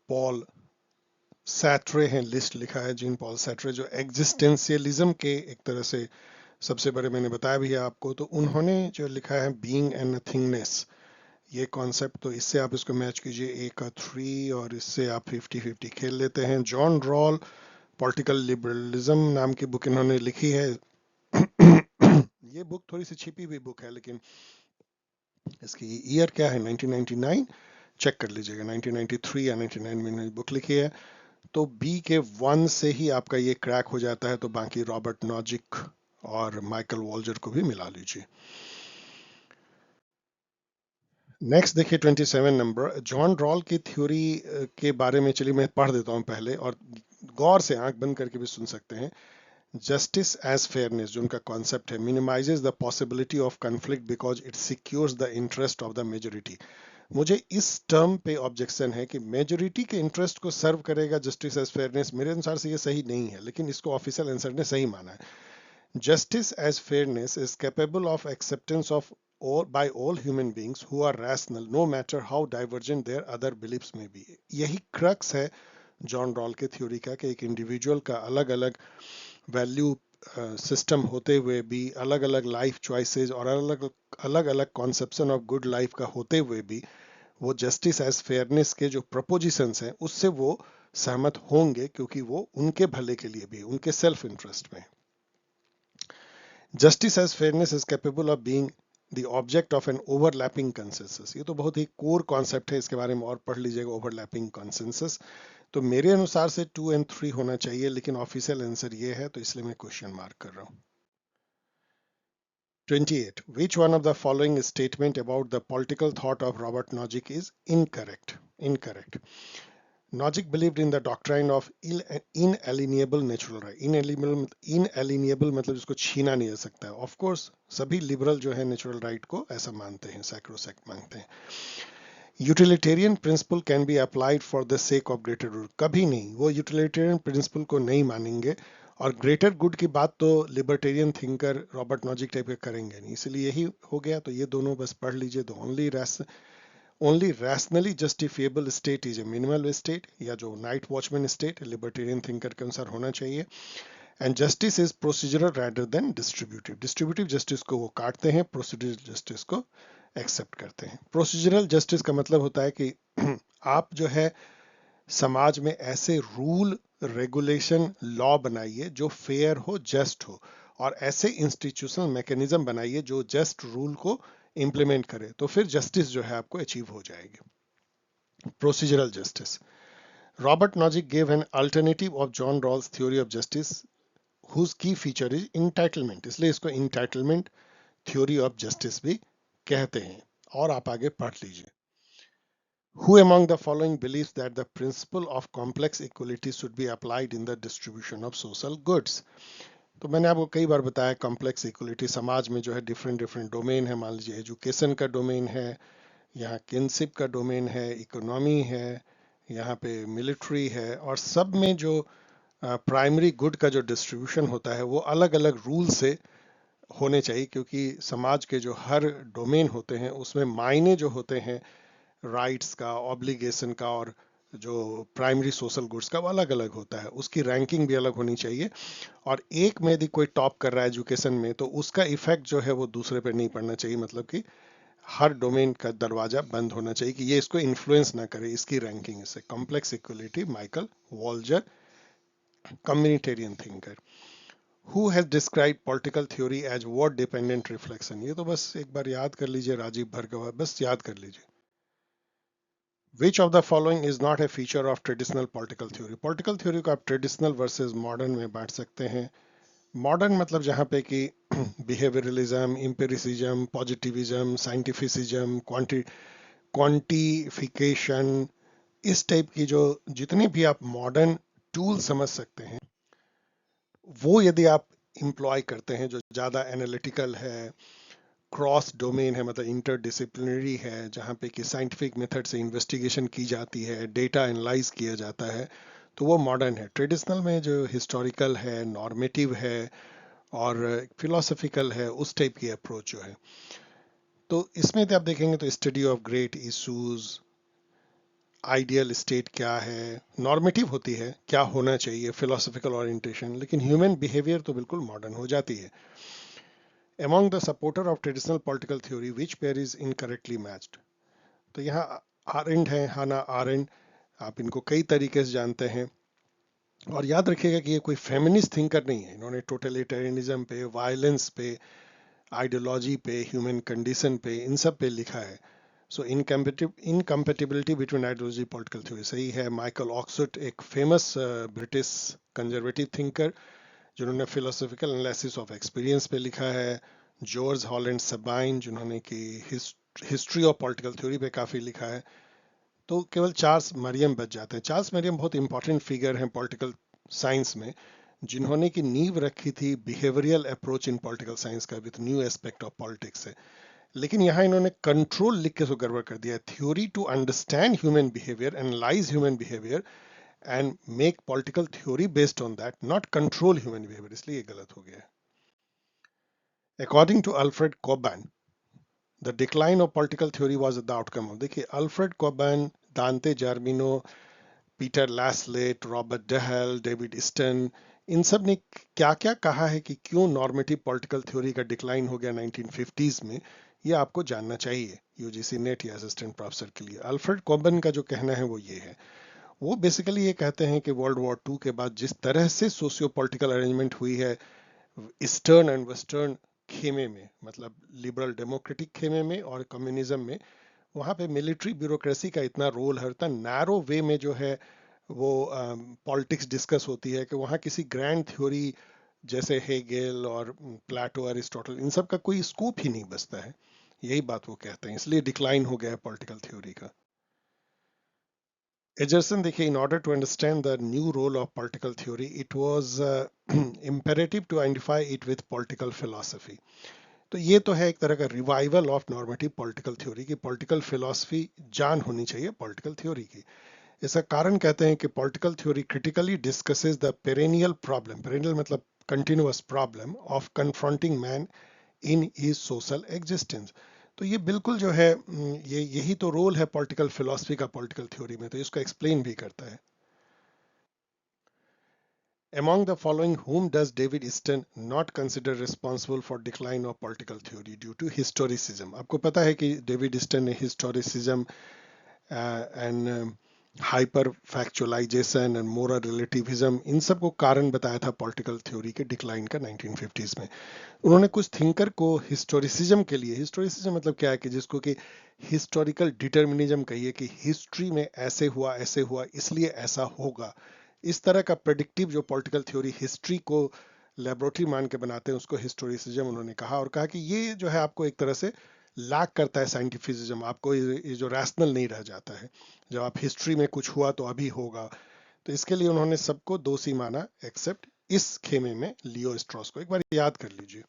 पॉल सैट्रे हैं, लिस्ट लिखा है जीन पॉल सैट्रे, जो एग्जिस्टेंशियलिज्म के एक तरह से सबसे बड़े, मैंने बताया भी है आपको। तो उन्होंने जो लिखा है बीइंग एंड नथिंगनेस, ये कॉन्सेप्ट, तो इससे आप इसको मैच कीजिए ए का 3 और इससे आप 50-50 खेल लेते हैं। जॉन रॉल पॉलिटिकल लिबरलिज्म नाम की बुक इन्होंने लिखी है। ये बुक थोड़ी सी छिपी हुई बुक है, लेकिन इसकी ईयर क्या है, 1999, चेक कर लीजिएगा, 1993 या 99 में इन्होंने बुक लिखी है। तो बी के 1 से ही आपका ये क्रैक हो जाता है, तो बाकी रॉबर्ट नॉजिक और माइकल वॉल्जर को भी मिला लीजिए। नेक्स्ट देखिए 27 नंबर, जॉन रॉल की थ्योरी के बारे में चलिए मैं पढ़ देता हूँ पहले, और गौर से आंख बंद करके भी सुन सकते हैं। जस्टिस एज फेयरनेस, जो उनका कॉन्सेप्ट है, minimises the possibility of conflict because it secures the interest of the majority. मुझे इस टर्म पे ऑब्जेक्शन है कि मेजोरिटी के इंटरेस्ट को सर्व करेगा जस्टिस एज फेयरनेस। मेरे अनुसार से ये सही नहीं है, लेकिन इसको ऑफिशियल आंसर ने सही माना है। Justice as fairness is capable of acceptance of all by all human beings who are rational, no matter how divergent their other beliefs may be. यही क्रक्स है जॉन रॉल के थ्योरी का, कि एक इंडिविजुअल का अलग अलग वैल्यू सिस्टम होते हुए भी, अलग अलग लाइफ चॉइसेस और अलग अलग अलग कॉन्सेप्शन ऑफ गुड लाइफ का होते हुए भी, वो जस्टिस एज फेयरनेस के जो प्रपोजिशंस हैं उससे वो सहमत होंगे, क्योंकि वो उनके भले के लिए भी, उनके सेल्फ इंटरेस्ट में। Justice as fairness is capable of being the object of an overlapping consensus. ये तो बहुत ही कोर कॉन्सेप्ट है, इसके बारे में और पढ़ लीजिएगा, ओवरलैपिंग कंसेंसस। तो मेरे अनुसार से 2 और 3 होना चाहिए, लेकिन ऑफिशियल आंसर ये है, तो इसलिए मैं क्वेश्चन मार्क कर रहा हूँ। 28. Which one of the following statement about the political thought of Robert Nozick is incorrect? Incorrect. Nozick believed in the doctrine of inalienable natural right. Inalienable मतलब जिसको छीना नहीं जा सकता है। Of course, सभी लिबरल जो है नेचुरल राइट को ऐसा मानते हैं, सैक्रोसैक्ट मानते हैं। Utilitarian principle can be applied for the sake of greater good, कभी नहीं, वो यूटिलिटेरियन प्रिंसिपल को नहीं मानेंगे। और ग्रेटर गुड की बात तो libertarian thinker Robert Nozick type के करेंगे नहीं, इसलिए यही हो गया। तो ये दोनों बस पढ़ लीजिए। तो only rationally justifiable state is a minimal state, या जो night watchman state libertarian thinker के अनुसार होना चाहिए। And justice is procedural rather than distributive. Distributive justice को वो काटते हैं, प्रोसीजरल जस्टिस को एक्सेप्ट करते हैं। प्रोसीजरल जस्टिस का मतलब होता है कि आप जो है समाज में ऐसे रूल रेगुलेशन लॉ बनाइए जो फेयर हो, जस्ट हो, और ऐसे इंस्टीट्यूशनल मैकेनिज्म बनाइए जो जस्ट रूल को इंप्लीमेंट करे, तो फिर जस्टिस जो है आपको अचीव हो जाएगी। Procedural justice. Robert Nozick gave an alternative of John Rawls theory of justice whose key feature is entitlement, इसलिए इसको entitlement theory of justice भी कहते हैं। और आप आगे पढ़ लीजिए। Who among the following believes that the principle of complex equality should be applied in the distribution of social goods? तो मैंने आपको कई बार बताया, कॉम्प्लेक्स इक्वलिटी समाज में जो है डिफरेंट डिफरेंट डोमेन है। मान लीजिए एजुकेशन का डोमेन है, यहाँ किनशिप का डोमेन है, इकोनॉमी है, यहाँ पे मिलिट्री है, और सब में जो प्राइमरी गुड का जो डिस्ट्रीब्यूशन होता है वो अलग अलग रूल से होने चाहिए, क्योंकि समाज के जो हर डोमेन होते हैं उसमें मायने जो होते हैं राइट्स का, ऑब्लिगेशन का, और जो प्राइमरी सोशल गुड्स का, वो अलग अलग होता है, उसकी रैंकिंग भी अलग होनी चाहिए। और एक में यदि कोई टॉप कर रहा है एजुकेशन में, तो उसका इफेक्ट जो है वो दूसरे पे नहीं पड़ना चाहिए, मतलब कि हर डोमेन का दरवाजा बंद होना चाहिए कि ये इसको इन्फ्लुएंस ना करे, इसकी रैंकिंग से। Complex equality, Michael Walzer, communitarian thinker. Who has described political theory as word dependent reflection? ये तो बस एक बार याद कर लीजिए, राजीव भार्गव, बस याद कर लीजिए। Which of the following is not a feature of traditional political theory? Political theory को आप ट्रेडिशनल वर्सेस मॉडर्न में बांट सकते हैं। मॉडर्न मतलब जहाँ पे कि बिहेवियरलिज्म, इंपेरिसिज्म, पॉजिटिविज्म, साइंटिफिसिज्म, क्वांटिफिकेशन, इस टाइप की जो जितने भी आप मॉडर्न टूल समझ सकते हैं, वो यदि आप इम्प्लॉय करते हैं, जो ज़्यादा एनालिटिकल है, क्रॉस डोमेन है, मतलब इंटरडिसिप्लिनरी है, जहाँ पे कि साइंटिफिक मेथड से इन्वेस्टिगेशन की जाती है, डेटा एनालाइज किया जाता है, तो वो मॉडर्न है। ट्रेडिशनल में जो हिस्टोरिकल है, नॉर्मेटिव है और फिलोसफिकल है, उस टाइप की अप्रोच जो है। तो इसमें तो आप देखेंगे तो study of great issues, ideal state क्या है, नॉर्मेटिव होती है क्या होना चाहिए, फिलोसफिकल ओरिएंटेशन, लेकिन ह्यूमन बिहेवियर तो बिल्कुल मॉडर्न हो जाती है। Among the supporter of traditional political theory, which pair is incorrectly matched? तो यहाँ आरेंड है, हाना आरेंड, आप इनको कई तरीके से जानते हैं। और याद रखिएगा कि ये कोई फेमिनिस्ट थिंकर नहीं है। इन्होंने टोटलिटेरियनिज्म पे, वायलेंस पे, आइडियोलॉजी पे, ह्यूमन कंडीशन पे, इन सब पे लिखा है। So incompatibility between ideology political theory सही है। माइकल ऑक्सफोर्ड एक फेमस ब्रिटिश कंजर्वेटिव थिंकर जिन्होंने फिलोसॉफिकल एनालिसिस ऑफ एक्सपीरियंस पे लिखा है। जॉर्ज हॉलैंड सबाइन जिन्होंने कि हिस्ट्री ऑफ पॉलिटिकल थ्योरी पे काफ़ी लिखा है। तो केवल चार्ल्स मरियम बच जाते हैं। चार्ल्स मरियम बहुत इंपॉर्टेंट फिगर हैं पॉलिटिकल साइंस में, जिन्होंने की नींव रखी थी behavioural approach in political science का with new aspect of politics से। लेकिन यहाँ इन्होंने कंट्रोल लिख के तो गड़बड़ कर दिया। Theory to understand human behaviour, analyse human behaviour and make political theory based on that, not control human behaviour, इसलिए ये गलत हो गया है। According to Alfred Cobban, the decline of political theory was the outcome of, देखिए Alfred Cobban, Dante Germino, Peter Laslett, Robert Dahl, David Easton, इन सब ने क्या क्या कहा है कि क्यों नॉर्मेटिव पॉलिटिकल थ्योरी का डिक्लाइन हो गया 1950s में, ये आपको जानना चाहिए यूजीसी नेट या असिस्टेंट प्रोफेसर के लिए। अल्फ्रेड कोबन का जो कहना है वो ये है, वो बेसिकली ये कहते हैं कि वर्ल्ड वॉर टू के बाद जिस तरह से सोशियो पॉलिटिकल अरेंजमेंट हुई है ईस्टर्न एंड वेस्टर्न खेमे में, मतलब लिबरल डेमोक्रेटिक खेमे में और कम्युनिज्म में, वहाँ पे मिलिट्री ब्यूरोक्रेसी का इतना रोल है, इतना नैरो वे में जो है वो पॉलिटिक्स डिस्कस होती है कि वहाँ किसी ग्रैंड थ्योरी जैसे हेगेल और प्लेटो, अरिस्टोटल, इन सब का कोई स्कोप ही नहीं बचता है। यही बात वो कहते हैं, इसलिए डिक्लाइन हो गया है पॉलिटिकल थ्योरी का। Egerton देखिए, in order to understand the new role of political theory, it was imperative to identify it with political philosophy. तो ये तो है एक तरह का revival of normative political theory की, पॉलिटिकल फिलॉसफी जान होनी चाहिए पॉलिटिकल थ्योरी की। इसका कारण कहते हैं कि political theory critically discusses the perennial problem, perennial मतलब continuous problem of confronting man in his social existence. तो ये बिल्कुल जो है ये यही तो रोल है पॉलिटिकल फिलॉसफी का पॉलिटिकल थ्योरी में, तो इसको एक्सप्लेन भी करता है। Among the following, whom does David Easton not consider responsible for decline of political theory due to historicism? आपको पता है कि डेविड ईस्टन ने historicism and hyper factualisation and moral relativism, इन सब को कारण बताया था पॉलिटिकल थ्योरी के डिक्लाइन का 1950s में। उन्होंने कुछ थिंकर को हिस्टोरिसिज्म के लिए, हिस्टोरिसिज्म मतलब क्या है कि जिसको कि हिस्टोरिकल डिटर्मिनिज्म कहिए, कि हिस्ट्री में ऐसे हुआ इसलिए ऐसा होगा, इस तरह का प्रेडिक्टिव जो पॉलिटिकल थ्योरी हिस्ट्री को लेबोरेटरी मान के बनाते हैं, उसको हिस्टोरिसिज्म उन्होंने कहा। और कहा कि ये जो है आपको एक तरह से लैक करता है साइंटिफिसिज्म, आपको ये जो रैशनल नहीं रह जाता है, जब आप हिस्ट्री में कुछ हुआ तो अभी होगा। तो इसके लिए उन्होंने सबको दोषी माना एक्सेप्ट इस खेमे में लियो स्ट्रॉस को। एक बार याद कर लीजिए।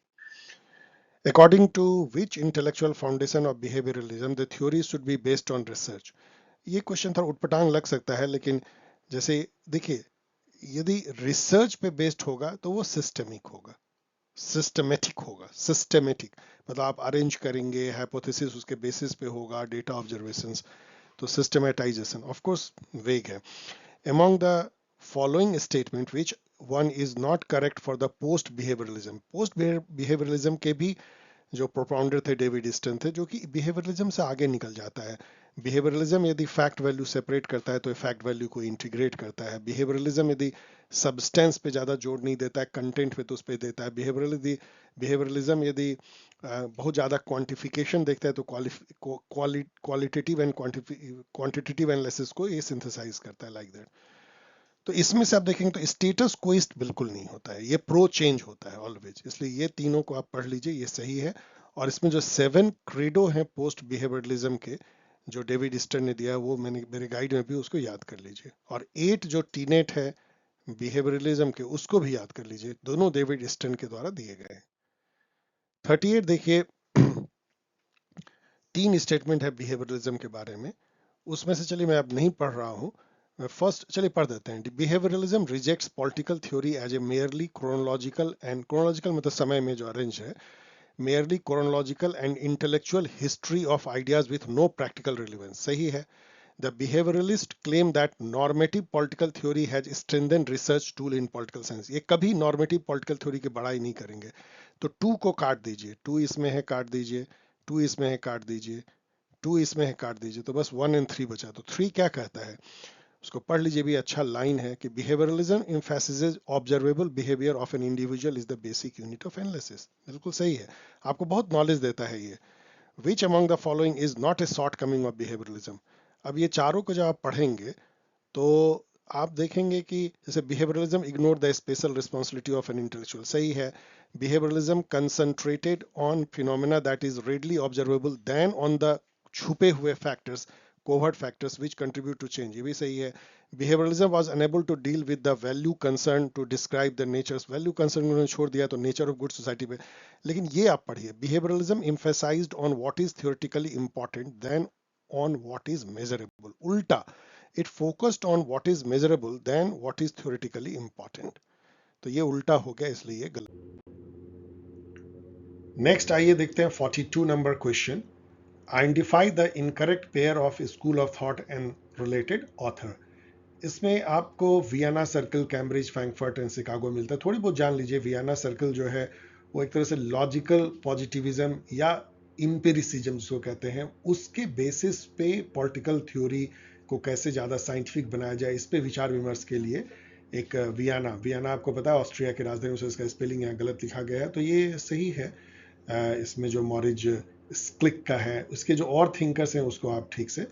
According to which intellectual foundation of behavioralism the theory should be based on research? ये क्वेश्चन थोड़ा उटपटांग लग सकता है, लेकिन जैसे देखिए, यदि रिसर्च पे बेस्ड होगा तो वो सिस्टमिक होगा, सिस्टमेटिक होगा। सिस्टमेटिक मतलब आप अरेंज करेंगे, हाइपोथेसिस उसके बेसिस पे होगा, डेटा ऑब्जर्वेशंस, तो सिस्टमेटाइजेशन ऑफ कोर्स वेग है। Among the following statement which one is not correct for the post behavioralism? Post behaviourism के भी जो प्रोपाउंडर थे डेविड ईस्टन थे, जो कि बिहेवियरलिज्म से आगे निकल जाता है। बिहेवियरलिज्म यदि फैक्ट वैल्यू सेपरेट करता है तो फैक्ट वैल्यू को इंटीग्रेट करता है। बिहेवियरलिज्म यदि सब्सटेंस पे ज़्यादा जोर नहीं देता है, कंटेंट पे तो उस पर देता है। बिहेवियरलिज्म यदि बहुत ज़्यादा क्वांटिफिकेशन देखता है तो क्वालिटेटिव एंड क्वांटिटेटिव एनालिसिस को ये सिंथेसाइज करता है, लाइक दैट। तो इसमें से आप देखेंगे तो स्टेटस क्वेस्ट बिल्कुल नहीं होता है, ये प्रो चेंज होता है ऑलवेज, इसलिए ये तीनों को आप पढ़ लीजिए, ये सही है। और इसमें जो 7 क्रीडो हैं पोस्ट बिहेवियरलिज्म के जो डेविड ईस्टन ने दिया, वो मैंने मेरे गाइड में भी, उसको याद कर लीजिए। और 8 जो टीनेट है बिहेवियरलिज्म के, उसको भी याद कर लीजिए, दोनों डेविड ईस्टन के द्वारा दिए गए। 38 देखिए, 3 स्टेटमेंट है बिहेवियरलिज्म के बारे में, उसमें से चलिए मैं अब नहीं पढ़ रहा हूँ, फर्स्ट चलिए पढ़ देते हैं। Behaviouralism rejects political theory as a merely chronological, and chronological मतलब समय में जो अरेंज है, merely chronological and intellectual history of ideas with no practical relevance। सही है। The behavioralist claim that normative political theory has strengthened research tool in political science। ये कभी normative political theory की बड़ाई नहीं करेंगे। तो 2 को काट दीजिए, 2 इसमें है काट दीजिए, 2 इसमें है काट दीजिए, 2 इसमें है काट दीजिए, तो बस 1 and 3 बचा। तो 3 क्या कहता है उसको पढ़ लीजिए, भी अच्छा लाइन है कि behaviourism emphasizes observable behavior of an individual is the basic unit of analysis। बिल्कुल सही है, आपको बहुत नॉलेज देता है ये। Which among the following is not a shortcoming of behavioralism। अब ये चारों को जब आप पढ़ेंगे तो आप देखेंगे कि जैसे behaviouralism ignore the special responsibility of an intellectual, सही है। Behaviouralism concentrated on phenomena that is readily observable than on the छुपे हुए factors, covert factors which contribute to change, ये भी सही है। Behaviouralism was unable to deal with the value concern to describe the natures, value concern उन्होंने छोड़ दिया तो नेचर ऑफ गुड सोसाइटी पे। लेकिन ये आप पढ़िए, behaviouralism emphasized on what is theoretically important than on what is measurable, उल्टा it focused on what is measurable than what is theoretically important। तो ये उल्टा हो गया, इसलिए ये गलत। नेक्स्ट आइए देखते हैं 42 number question. Identify the incorrect pair of school of thought and related author. इसमें आपको Vienna circle, Cambridge, Frankfurt and Chicago मिलता है। थोड़ी बहुत जान लीजिए। वियना सर्कल जो है वो एक तरह से लॉजिकल पॉजिटिविज्म या इम्पेरिसिज्म जिसको कहते हैं, उसके बेसिस पे पॉलिटिकल थ्योरी को कैसे ज़्यादा साइंटिफिक बनाया जाए, इस पे विचार विमर्श के लिए एक वियना आपको पता है ऑस्ट्रिया की राजधानी, उसे इसका स्पेलिंग यहाँ गलत लिखा गया है, तो ये सही है। इसमें जो मॉरिज स्क्लिक का है, उसके जो और थिंकर्स हैं उसको आप ठीक से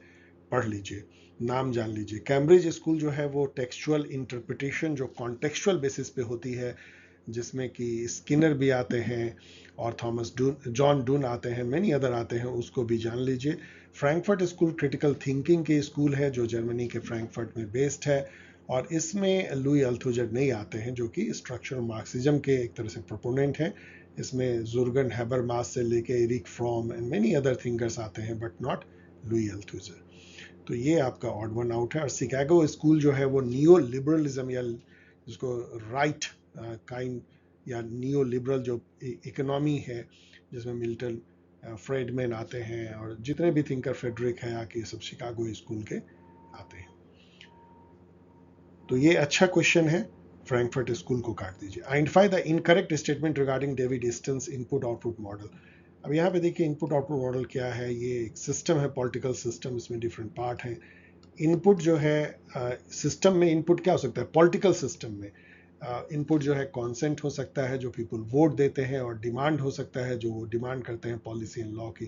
पढ़ लीजिए, नाम जान लीजिए। कैम्ब्रिज स्कूल जो है वो टेक्सचुअल इंटरप्रिटेशन जो कॉन्टेक्चुअल बेसिस पे होती है, जिसमें कि स्किनर भी आते हैं और थॉमस डून, जॉन डून आते हैं, मैनी अदर आते हैं, उसको भी जान लीजिए। फ्रैंकफर्ट स्कूल क्रिटिकल थिंकिंग के स्कूल है जो जर्मनी के फ्रैंकफर्ट में बेस्ड है, और इसमें लुई अल्थुजर नहीं आते हैं जो कि स्ट्रक्चरल मार्क्सिज्म के एक तरह से प्रोपोनेंट हैं। इसमें जुर्गन हैबरमास से लेके Erich Fromm and many other thinkers आते हैं, बट नॉट लुई अल्थुजर। तो ये आपका ऑड वन आउट है। और शिकागो स्कूल जो है वो नियो लिबरलिज्म या जिसको राइट काइंड या नियो लिबरल जो इकोनॉमी है, जिसमें मिल्टन फ्रेडमैन आते हैं और जितने भी थिंकर, फ्रेडरिक हयाक, ये सब शिकागो स्कूल के आते हैं। तो ये अच्छा क्वेश्चन है, फ्रैंकफर्ट स्कूल को काट दीजिए। Identify the incorrect statement regarding David Easton's input output model. अब यहाँ पे देखिए इनपुट आउटपुट मॉडल क्या है। ये एक सिस्टम है, पॉलिटिकल सिस्टम, इसमें डिफरेंट पार्ट हैं। इनपुट जो है सिस्टम में इनपुट क्या हो सकता है, पॉलिटिकल सिस्टम में इनपुट जो है कॉन्सेंट हो सकता है जो पीपल वोट देते हैं, और डिमांड हो सकता है जो डिमांड करते हैं पॉलिसी एंड लॉ की।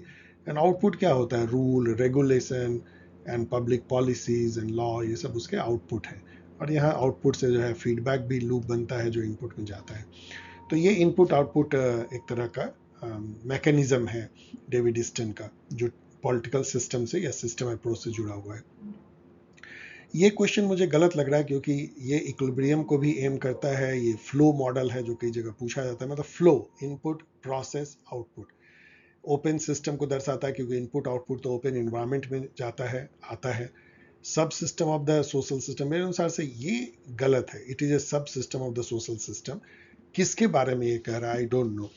एंड आउटपुट क्या होता है, rule, regulation and public policies and law, ये सब उसके आउटपुट है। और यहाँ आउटपुट से जो है फीडबैक भी लूप बनता है जो इनपुट में जाता है। तो ये इनपुट आउटपुट एक तरह का मैकेनिज्म है डेविड ईस्टन का, जो पॉलिटिकल सिस्टम से या सिस्टम अप्रोच से जुड़ा हुआ है। ये क्वेश्चन मुझे गलत लग रहा है क्योंकि ये इक्विलिब्रियम को भी एम करता है। ये फ्लो मॉडल है जो कई जगह पूछा जाता है, मतलब flow, input, process, output. Open system को दर्शाता है क्योंकि इनपुट आउटपुट तो ओपन एनवायरनमेंट में जाता है, आता है। सब system of the social system, मेरे अनुसार से ये गलत है। इट इज ए सब system of the social system. किसके बारे में ये कह रहा है आई डोंट नो।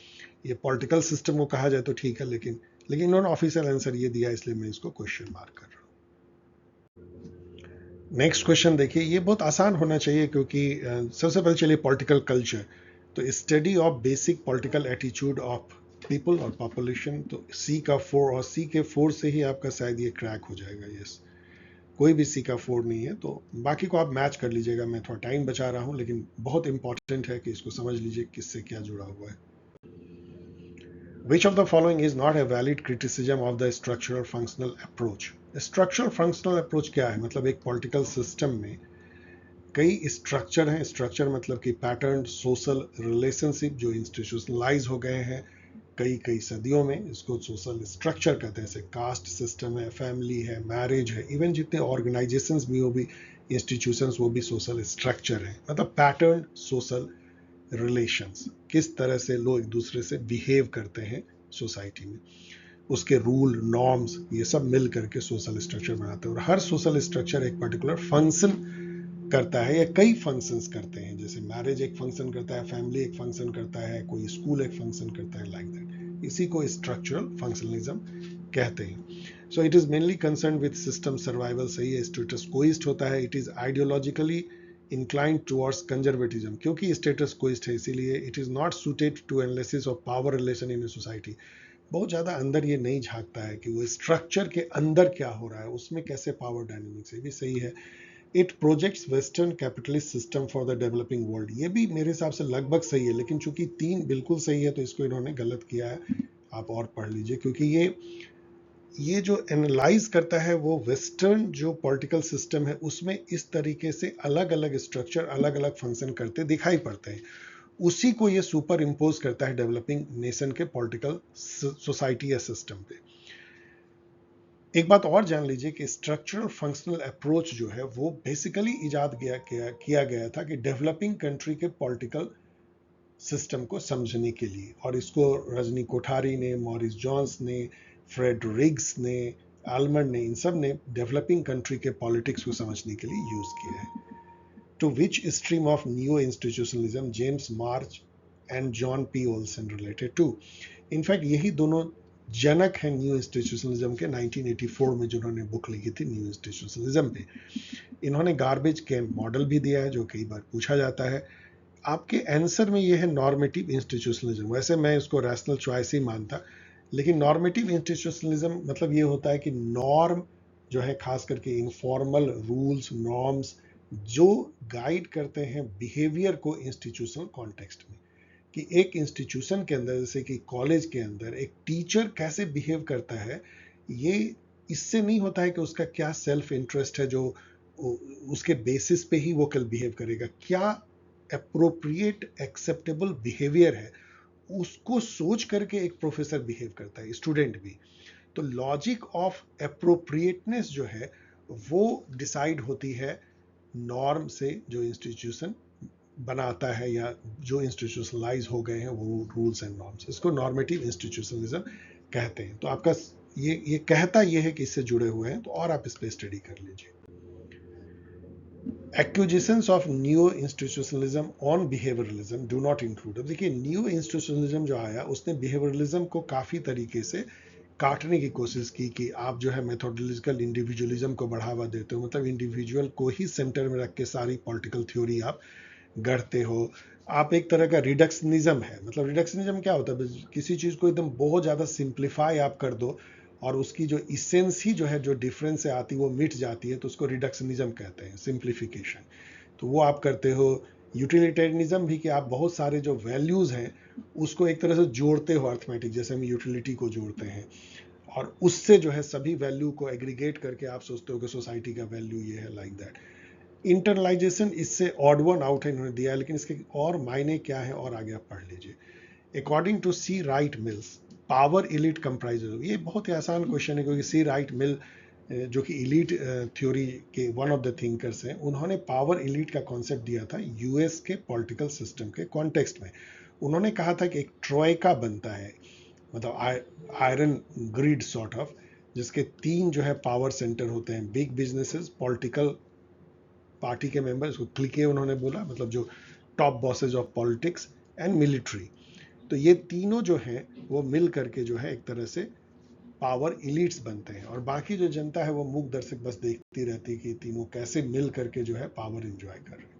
ये पॉलिटिकल सिस्टम को कहा जाए तो ठीक है, लेकिन इन्होंने ऑफिशियल आंसर ये दिया, इसलिए मैं इसको क्वेश्चन मार्क कर रहा हूँ। नेक्स्ट क्वेश्चन देखिए, ये बहुत आसान होना चाहिए क्योंकि सबसे पहले चलिए पॉलिटिकल कल्चर, तो study of basic political attitude of people और पॉपुलेशन, तो सी का 4, और सी के 4 से ही आपका शायद ये क्रैक हो जाएगा। यस, कोई भी सी का 4 नहीं है, तो बाकी को आप मैच कर लीजिएगा। मैं थोड़ा टाइम बचा रहा हूँ, लेकिन बहुत इंपॉर्टेंट है कि इसको समझ लीजिए किससे क्या जुड़ा हुआ है। Which of the following is not a valid criticism of the structural functional approach? Structural functional approach क्या है, मतलब एक पॉलिटिकल सिस्टम में कई स्ट्रक्चर हैं। स्ट्रक्चर मतलब कि पैटर्न, सोशल रिलेशनशिप जो इंस्टीट्यूशनलाइज हो गए हैं कई सदियों में, इसको सोशल स्ट्रक्चर कहते हैं। जैसे कास्ट सिस्टम है, फैमिली है, मैरिज है, इवन जितने ऑर्गेनाइजेशंस भी, वो भी इंस्टीट्यूशंस, वो भी सोशल स्ट्रक्चर है। मतलब पैटर्न, सोशल रिलेशंस, किस तरह से लोग एक दूसरे से बिहेव करते हैं सोसाइटी में। उसके रूल नॉर्म्स ये सब मिल करके सोशल स्ट्रक्चर बनाते हैं। और हर सोशल स्ट्रक्चर एक पर्टिकुलर फंक्शन करता है या कई फंक्शंस करते हैं, जैसे मैरिज एक फंक्शन करता है, फैमिली एक फंक्शन करता है, कोई स्कूल एक फंक्शन करता है, लाइक दैट। इसी को स्ट्रक्चरल फंक्शनलिज्म कहते हैं। So it is mainly concern with system survival. सही है, स्टेटस कोइस्ट होता है। It is ideologically inclined towards conservatism, क्योंकि स्टेटस कोइस्ट है इसीलिए it is not suited to analysis of power relation in a society. बहुत ज़्यादा अंदर ये नहीं झांकता है कि वो स्ट्रक्चर के अंदर क्या हो रहा है, उसमें कैसे पावर डायनेमिक्स है, भी सही है। It projects western capitalist system for the developing world, ये भी मेरे हिसाब से लगभग सही है, लेकिन चूंकि 3 बिल्कुल सही है तो इसको इन्होंने गलत किया है। आप और पढ़ लीजिए, क्योंकि ये जो एनालाइज करता है वो वेस्टर्न जो पॉलिटिकल सिस्टम है उसमें इस तरीके से अलग अलग स्ट्रक्चर अलग अलग फंक्शन करते दिखाई पड़ते हैं, उसी को ये सुपर इम्पोज करता है डेवलपिंग नेशन के पॉलिटिकल सोसाइटी या सिस्टम पे। एक बात और जान लीजिए कि स्ट्रक्चरल फंक्शनल अप्रोच जो है वो बेसिकली इजाद किया गया था कि डेवलपिंग कंट्री के पॉलिटिकल सिस्टम को समझने के लिए, और इसको रजनी कोठारी ने, मॉरिस जॉन्स ने, फ्रेड रिग्स ने, आलमंड ने, इन सब ने डेवलपिंग कंट्री के पॉलिटिक्स को समझने के लिए यूज किया है। To which stream of new institutionalism James March and John P Olsen related to. In fact यही दोनों जनक हैं न्यू इंस्टीट्यूशनलिज्म के, 1984 में जिन्होंने बुक लिखी थी न्यू इंस्टीट्यूशनलिज्म पे। इन्होंने गार्बेज कैंप मॉडल भी दिया है जो कई बार पूछा जाता है। आपके आंसर में ये है नॉर्मेटिव इंस्टीट्यूशनलिज्म। वैसे मैं इसको रैशनल चॉइस ही मानता, लेकिन नॉर्मेटिव इंस्टीट्यूशनलिज्म मतलब ये होता है कि नॉर्म जो है, खास करके इनफॉर्मल रूल्स नॉर्म्स जो गाइड करते हैं बिहेवियर को इंस्टीट्यूशनल कॉन्टेक्स्ट में, कि एक इंस्टीट्यूशन के अंदर जैसे कि कॉलेज के अंदर एक टीचर कैसे बिहेव करता है, ये इससे नहीं होता है कि उसका क्या सेल्फ इंटरेस्ट है जो उसके बेसिस पे ही वो कल बिहेव करेगा, क्या अप्रोप्रिएट एक्सेप्टेबल बिहेवियर है उसको सोच करके एक प्रोफेसर बिहेव करता है, स्टूडेंट भी। तो लॉजिक ऑफ अप्रोप्रिएटनेस जो है वो डिसाइड होती है नॉर्म से, जो इंस्टीट्यूशन बनाता है या जो इंस्टीट्यूशनलाइज हो गए हैं वो रूल्स एंड नॉर्म्स, इसको नॉर्मेटिव इंस्टीट्यूशनलिज्म कहते हैं। तो आपका ये कहता ये है कि इससे जुड़े हुए हैं, तो और आप इस पर स्टडी कर लीजिए। Accusations of new institutionalism on behaviourism do not include. अब देखिए, न्यू इंस्टीट्यूशनलिज्म जो आया उसने बिहेवियरलिज्म को काफी तरीके से काटने की कोशिश की कि आप जो है मेथोडोलॉजिकल इंडिविजुअलिज्म को बढ़ावा देते हो, मतलब इंडिविजुअल को ही सेंटर में रख के सारी पॉलिटिकल थ्योरी आप गढ़ते हो। आप एक तरह का रिडक्शनिज्म है, मतलब रिडक्शनिज्म क्या होता है, किसी चीज को एकदम बहुत ज्यादा सिंप्लीफाई आप कर दो और उसकी जो इसेंस ही जो है, जो डिफरेंस से आती है वो मिट जाती है, तो उसको रिडक्शनिज्म कहते हैं, सिंप्लीफिकेशन। तो वो आप करते हो। यूटिलिटेरियनिज्म भी, कि आप बहुत सारे जो वैल्यूज हैं उसको एक तरह से जोड़ते हो, अर्थमेटिक जैसे हम यूटिलिटी को जोड़ते हैं, और उससे जो है सभी वैल्यू को एग्रीगेट करके आप सोचते हो कि सोसाइटी का वैल्यू ये है, लाइक दैट। इंटरनलाइजेशन इससे ऑड वन आउट है इन्होंने दिया है, लेकिन इसके और मायने क्या है और आगे आप पढ़ लीजिए। According to C Wright Mills, power elite comprises, ये बहुत ही आसान क्वेश्चन है क्योंकि सी राइट मिल जो कि इलीट थ्योरी के वन ऑफ द थिंकर्स हैं, उन्होंने पावर इलीट का कॉन्सेप्ट दिया था यूएस के पॉलिटिकल सिस्टम के कॉन्टेक्स्ट में। उन्होंने कहा था कि एक ट्रॉयका बनता है, मतलब आयरन ग्रिड सॉर्ट ऑफ, जिसके 3 जो है पावर सेंटर होते हैं, बिग बिजनेसेस, पॉलिटिकल पार्टी के मेंबर, इसको क्लिके उन्होंने बोला, मतलब जो top bosses of politics and military. तो ये तीनों जो हैं वो मिल करके जो है एक तरह से पावर इलीट्स बनते हैं, और बाकी जो जनता है वो मूक दर्शक बस देखती रहती है कि तीनों कैसे मिल करके जो है पावर एंजॉय कर रहे हैं।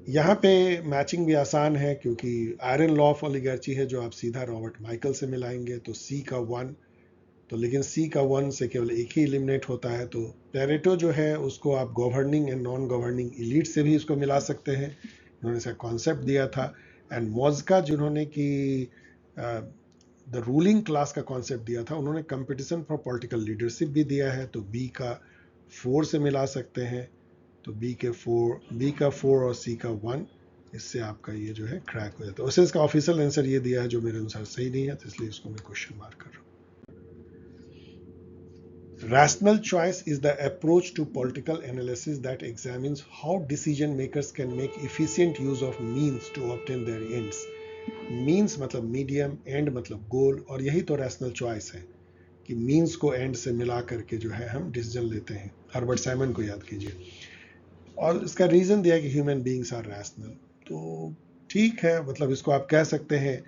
यहाँ पे मैचिंग भी आसान है क्योंकि आयरन लॉ ऑफ ओलिगार्ची है जो आप सीधा रॉबर्ट माइकल से मिलाएंगे, तो सी का 1, तो लेकिन सी का 1 से केवल एक ही एलिमिनेट होता है। तो पेरेटो जो है उसको आप governing and non governing elite से भी इसको मिला सकते हैं, इन्होंने इसका कॉन्सेप्ट दिया था। एंड मोज़का जिन्होंने कि द रूलिंग क्लास का कॉन्सेप्ट दिया था, उन्होंने कंपटीशन फॉर पॉलिटिकल लीडरशिप भी दिया है, तो बी का 4 से मिला सकते हैं। तो बी का 4 और सी का 1, इससे आपका ये जो है क्रैक हो जाता है। वैसे इसका ऑफिशियल आंसर ये दिया है जो मेरे अनुसार सही नहीं है, तो इसलिए इसको मैं क्वेश्चन मार्क कर रहा हूँ। Rational choice is the approach to political analysis that examines how decision makers can make efficient use of means to obtain their ends. Means मतलब मीडियम, एंड मतलब गोल, और यही तो रैशनल चॉइस है कि मीन्स को एंड से मिला करके जो है हम डिसीजन लेते हैं। हर्बर्ट साइमन को याद कीजिए। और इसका रीजन दिया कि ह्यूमन बीइंग्स आर रैशनल। तो ठीक है, मतलब इसको आप कह सकते हैं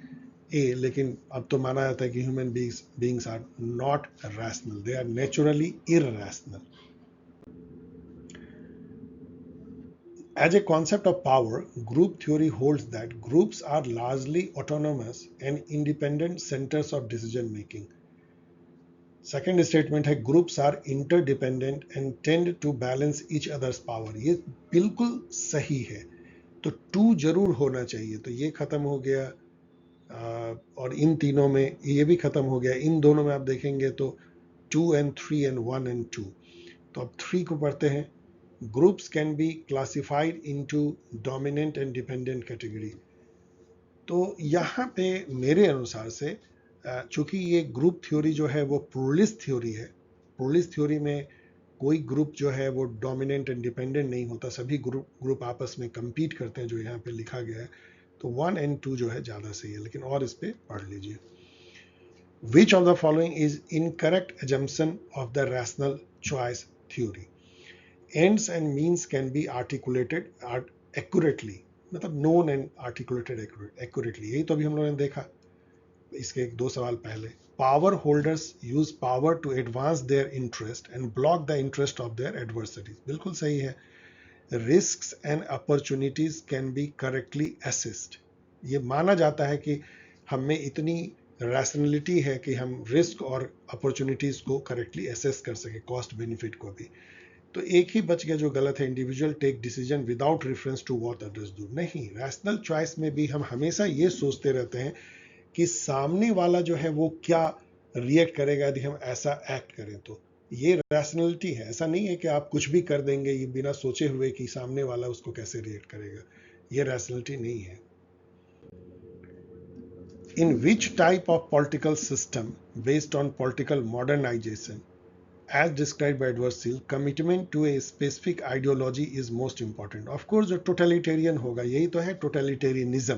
ए, लेकिन अब तो माना जाता है कि human beings are not rational, they are naturally irrational. As a concept of power, group theory holds that groups are largely autonomous and independent centers of decision making. Second statement है groups are interdependent and tend to balance each others power. ये बिल्कुल सही है। तो to जरूर होना चाहिए। तो ये खत्म हो गया, और इन तीनों में ये भी खत्म हो गया। इन दोनों में आप देखेंगे तो 2 and 3 and 1 and 2। तो अब 3 को पढ़ते हैं। Groups can be classified into dominant and dependent category. तो यहाँ पे मेरे अनुसार से चूंकि ये ग्रुप थ्योरी जो है वो प्लूरलिस्ट थ्योरी है, प्लूरलिस्ट थ्योरी में कोई ग्रुप जो है वो डोमिनेंट एंड डिपेंडेंट नहीं होता, सभी ग्रुप आपस में compete करते हैं, जो यहाँ पे लिखा गया है। तो 1 and 2 जो है ज़्यादा सही है, लेकिन और इस पे पढ़ लीजिए। Which of the following is incorrect assumption of the rational choice theory? Ends and means can be articulated accurately, मतलब known and articulated accurately। यही तो अभी हम लोगों ने देखा इसके 2 सवाल पहले। Power holders use power to advance their interest and block the interest of their adversaries. बिल्कुल सही है। Risks and opportunities can be correctly assessed. ये माना जाता है कि हम में इतनी रैशनलिटी है कि हम रिस्क और अपॉर्चुनिटीज को करेक्टली असेस कर सके, कॉस्ट बेनिफिट को भी। तो एक ही बच गया जो गलत है, individual take decision without reference to what others do. नहीं, रैशनल चॉइस में भी हम हमेशा ये सोचते रहते हैं कि सामने वाला जो है वो क्या रिएक्ट करेगा यदि हम ऐसा एक्ट करें। तो ये रैशनलिटी है। ऐसा नहीं है कि आप कुछ भी कर देंगे ये बिना सोचे हुए कि सामने वाला उसको कैसे रिएक्ट करेगा, ये रैशनलिटी नहीं है। In which type of political system based on political modernisation as described by Edward Seal, commitment to a specific ideology is most important। Of course जो टोटलिटेरियन होगा, यही तो है टोटलिटेरियनिज्म।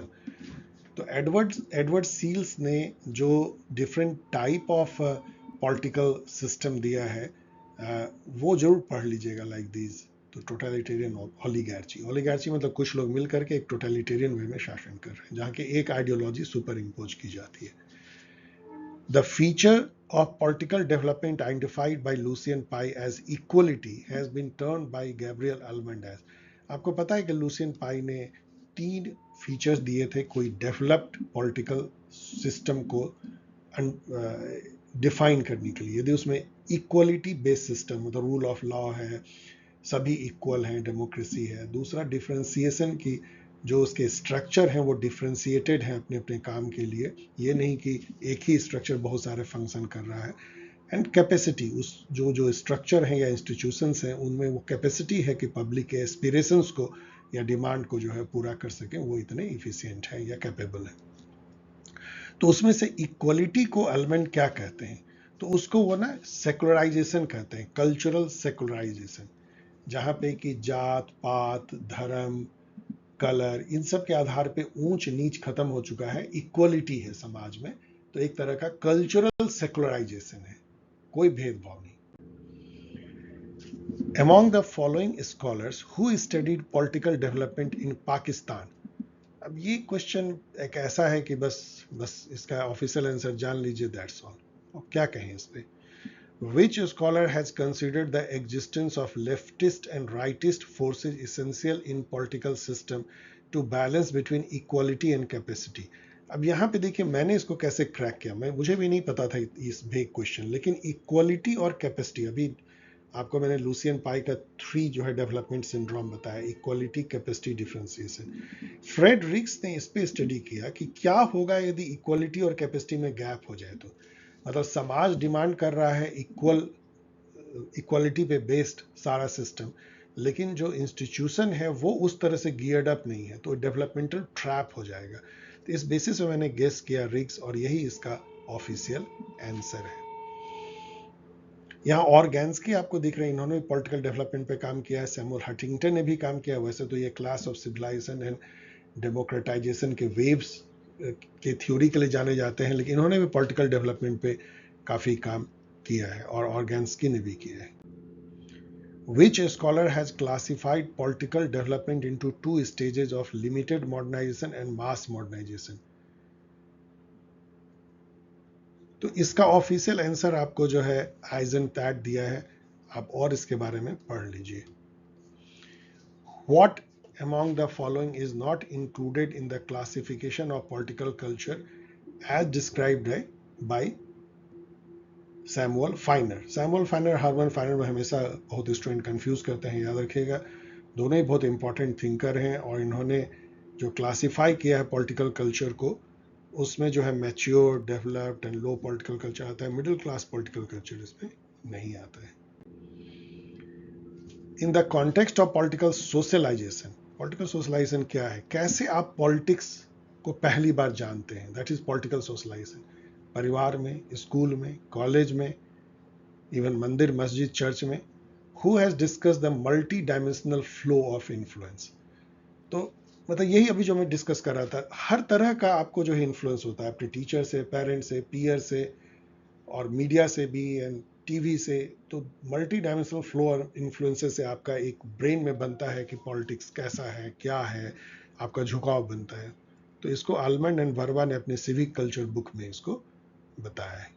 तो एडवर्ड सील्स ने जो different type of political system दिया है वो जरूर पढ़ लीजिएगा, लाइक दीज। तो टोटलिटेरियन ओलिगार्ची, ओलिगार्ची मतलब कुछ लोग मिलकर के एक टोटलिटेरियन वे में शासन कर रहे हैं, जहाँ के एक आइडियोलॉजी सुपर इम्पोज की जाती है। The feature of political development identified by Lucien Pai as equality has been termed by Gabriel Almond as। आपको पता है कि लूसियन पाई ने 3 फीचर्स दिए थे कोई डेवलप्ड पॉलिटिकल सिस्टम को डिफाइन करने के लिए। यदि उसमें इक्वलिटी बेस्ड सिस्टम, मतलब रूल ऑफ लॉ है, सभी इक्वल हैं, डेमोक्रेसी है। दूसरा डिफरेंशिएशन की जो उसके स्ट्रक्चर हैं वो डिफरेंशिएटेड हैं अपने अपने काम के लिए, ये नहीं कि एक ही स्ट्रक्चर बहुत सारे फंक्शन कर रहा है। एंड कैपेसिटी, उस जो स्ट्रक्चर हैं या इंस्टीट्यूशंस हैं उनमें वो कैपेसिटी है कि पब्लिक के एस्पिरेशंस को या डिमांड को जो है पूरा कर सकें, वो इतने इफिशिएंट है या कैपेबल है। तो उसमें से इक्वलिटी को एलिमेंट क्या कहते हैं? तो उसको वो ना सेकुलराइजेशन कहते हैं, कल्चरल सेकुलराइजेशन, जहाँ पे कि जात पात धर्म कलर इन सब के आधार पे ऊंच नीच खत्म हो चुका है, इक्वलिटी है समाज में। तो एक तरह का कल्चरल सेकुलराइजेशन है, कोई भेदभाव नहीं। Among the following scholars who studied political development in Pakistan। अब ये क्वेश्चन एक ऐसा है कि बस इसका ऑफिशियल आंसर जान लीजिए, दैट्स ऑल। और क्या कहें इस पे। Which scholar has considered the existence of leftist and rightist forces essential in political system to balance between equality and capacity। अब यहाँ पे देखिए मैंने इसको कैसे क्रैक किया, मुझे भी नहीं पता था इस भेग क्वेश्चन, लेकिन इक्वालिटी और कैपेसिटी, अभी आपको मैंने लूसियन पाई का 3 जो है डेवलपमेंट सिंड्रोम बताया, इक्वालिटी कैपेसिटी डिफरेंशिएशन। फ्रेडरिक्स ने इस पे स्टडी किया कि क्या होगा यदि इक्वालिटी और कैपेसिटी में गैप हो जाए। तो मतलब समाज डिमांड कर रहा है इक्वालिटी पे बेस्ड सारा सिस्टम, लेकिन जो इंस्टीट्यूशन है वो उस तरह से गियर्ड अप नहीं है, तो डेवलपमेंटल ट्रैप हो जाएगा। तो इस बेसिस पे मैंने गेस किया रिक्स, और यही इसका ऑफिशियल आंसर है। यहाँ ऑर्गेन्स्की आपको दिख रहे हैं, इन्होंने भी पॉलिटिकल डेवलपमेंट पे काम किया है, सैमुअल हंटिंगटन ने भी काम किया। वैसे तो ये clash of civilization and democratization के वेव्स के थ्योरी के लिए जाने जाते हैं, लेकिन इन्होंने भी पॉलिटिकल डेवलपमेंट पे काफ़ी काम किया है, और ऑर्गेन्स्की ने भी किया है. Which scholar has classified political development into two stages of limited modernization and mass modernization? तो इसका ऑफिशियल आंसर आपको जो है आइजनपैट दिया है, आप और इसके बारे में पढ़ लीजिए. What among the following is not included in the classification of political culture as described by Samuel Finer? Samuel Finer, Herman Finer में हमेशा बहुत स्टूडेंट कंफ्यूज करते हैं, याद रखिएगा. दोनों ही बहुत इंपॉर्टेंट थिंकर हैं, और इन्होंने जो क्लासिफाई किया है पॉलिटिकल कल्चर को, उसमें जो है mature, developed and low political culture आता है, मिडिल क्लास पॉलिटिकल कल्चर इसमें नहीं आता है. In the context of political socialization, political socialization क्या है, कैसे आप पॉलिटिक्स को पहली बार जानते हैं, दैट इज पॉलिटिकल सोशलाइजेशन. परिवार में, स्कूल में, कॉलेज में, इवन मंदिर, मस्जिद, चर्च में. Who has discuss the multi dimensional flow of influence? तो मतलब यही अभी जो मैं डिस्कस कर रहा था, हर तरह का आपको जो है इन्फ्लुएंस होता है, अपने टीचर से, पेरेंट्स से, पीयर से, और मीडिया से भी, एंड टीवी से. तो मल्टी डायमेंशनल फ्लो और इन्फ्लुएंसेस से आपका एक ब्रेन में बनता है कि पॉलिटिक्स कैसा है, क्या है, आपका झुकाव बनता है. तो इसको आलमंड एंड वर्मा ने अपने सिविक कल्चर बुक में इसको बताया है.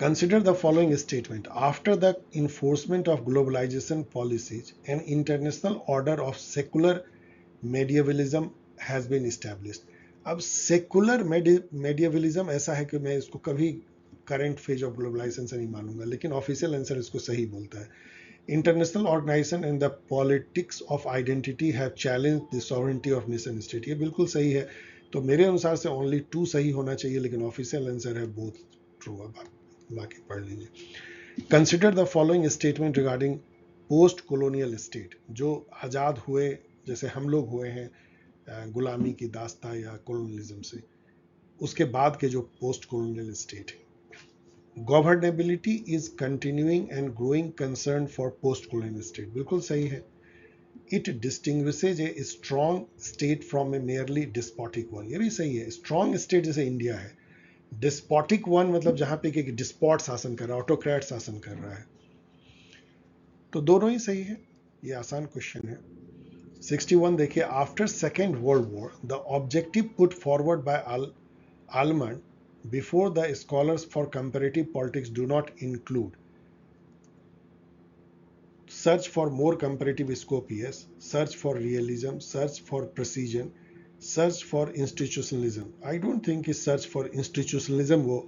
Consider the following statement. After the enforcement of globalization policies, an international order of secular medievalism has been established. अब सेकुलर मेडिएवलिज्म ऐसा है कि मैं इसको कभी करंट फेज ऑफ ग्लोबलाइजेशन से नहीं मानूंगा, लेकिन ऑफिशियल आंसर इसको सही बोलता है. International organization and the politics of identity have challenge the sovereignty of nation state. ये बिल्कुल सही है. तो मेरे अनुसार से ओनली 2 सही होना चाहिए, लेकिन ऑफिशियल आंसर है बोथ ट्रू. अब बाकी पढ़ लीजिए. Consider the following statement regarding post colonial state. जो आज़ाद हुए, जैसे हम लोग हुए हैं गुलामी की दास्ता या कोलोनियलिज्म से, उसके बाद के जो पोस्ट कोलोनियल स्टेट है. Governability is continuing and growing concern for post colonial state. बिल्कुल सही है. It distinguishes a strong state from a merely despotic one. ये भी सही है. स्ट्रॉन्ग स्टेट जैसे इंडिया है, डिस्पोटिक वन मतलब जहां पे कि डिस्पॉट शासन कर रहा है, ऑटोक्रेट शासन कर रहा है. तो दोनों ही सही है. ये आसान क्वेश्चन है. 61 देखिए. After second world war the objective put forward bye almond before the scholars for comparative politics do not include search for more comparative scope, yes, search for realism, search for precision, search for institutionalism. I don't think is search for institutionalism वो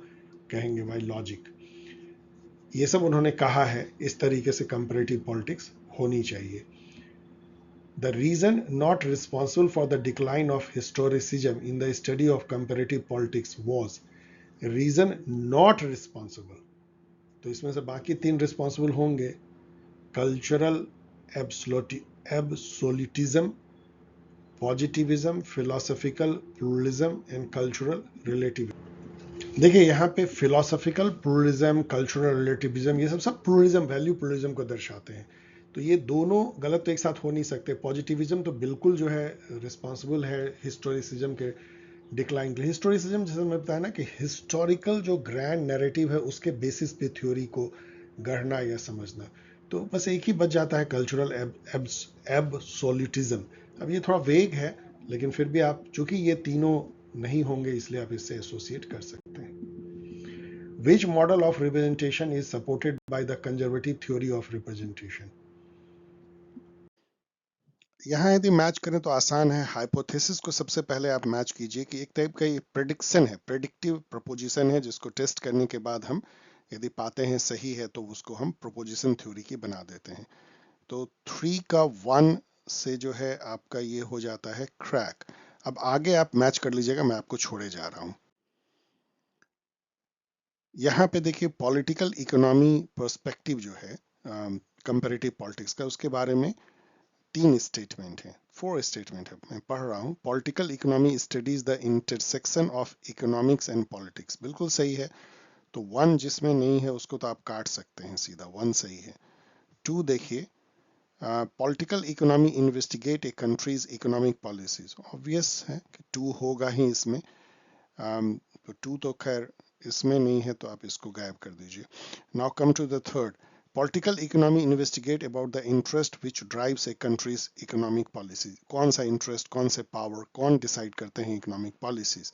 कहेंगे भाई logic. ये सब उन्होंने कहा है, इस तरीके से कंपैरेटिव पॉलिटिक्स होनी चाहिए. The reason not responsible for the decline of historicism in the study of comparative politics was reason not responsible. तो इसमें से बाकी 3 रिस्पॉन्सिबल होंगे. Cultural absolutism, positivism, philosophical pluralism and cultural relativism. देखिए यहाँ पे फिलोसॉफिकल प्लूरलिज्म, कल्चरल रिलेटिविज्म, ये सब प्लूरलिज्म, वैल्यू प्लूरलिज्म को दर्शाते हैं. तो ये दोनों गलत तो एक साथ हो नहीं सकते. पॉजिटिविज्म तो बिल्कुल जो है रिस्पॉन्सिबल है हिस्टोरिसिज्म के डिक्लाइन. हिस्टोरिसिज्म जैसे मैं बताया ना कि हिस्टोरिकल जो ग्रैंड नैरेटिव है उसके बेसिस पे थ्योरी को गढ़ना या समझना. तो बस एक ही बच जाता है कल्चरल एब्सोल्यूटिज्म. अब ये थोड़ा वेग है, लेकिन फिर भी आप चूंकि ये तीनों नहीं होंगे इसलिए आप इससे एसोसिएट कर सकते हैं. Which model of representation is supported by the conservative theory of representation? यहाँ यदि मैच करें तो आसान है. हाइपोथेसिस को सबसे पहले आप मैच कीजिए कि एक टाइप का ये प्रेडिक्शन है, प्रेडिक्टिव प्रोपोजिशन है, जिसको टेस्ट करने के बाद हम यदि पाते हैं सही है तो उसको हम प्रोपोजिशन थ्योरी की बना देते हैं. तो 3 का 1 से जो है आपका ये हो जाता है क्रैक. अब आगे आप मैच कर लीजिएगा, मैं आपको छोड़े जा रहा हूं. यहाँ पे देखिए पॉलिटिकल इकोनॉमी पर्सपेक्टिव जो है कंपैरेटिव पॉलिटिक्स का, उसके बारे में 3 स्टेटमेंट है, 4 स्टेटमेंट है. मैं पढ़ रहा हूँ. Political economy studies the intersection of economics and politics. बिल्कुल सही है. तो 1 जिसमें नहीं है उसको तो आप काट सकते हैं सीधा, 1 सही है. 2 देखिए पॉलिटिकल इकोनॉमी इन्वेस्टिगेट ए कंट्रीज इकोनॉमिक पॉलिसीज, ऑब्वियस है कि टू होगा ही इसमें। तो टू तो खैर इसमें नहीं है, तो आप इसको गायब कर दीजिए। Now come to the third, political economy investigate about the interest which drives a country's economic policy. कौन सा इंटरेस्ट, कौन से पावर, कौन डिसाइड करते हैं इकोनॉमिक पॉलिसीज।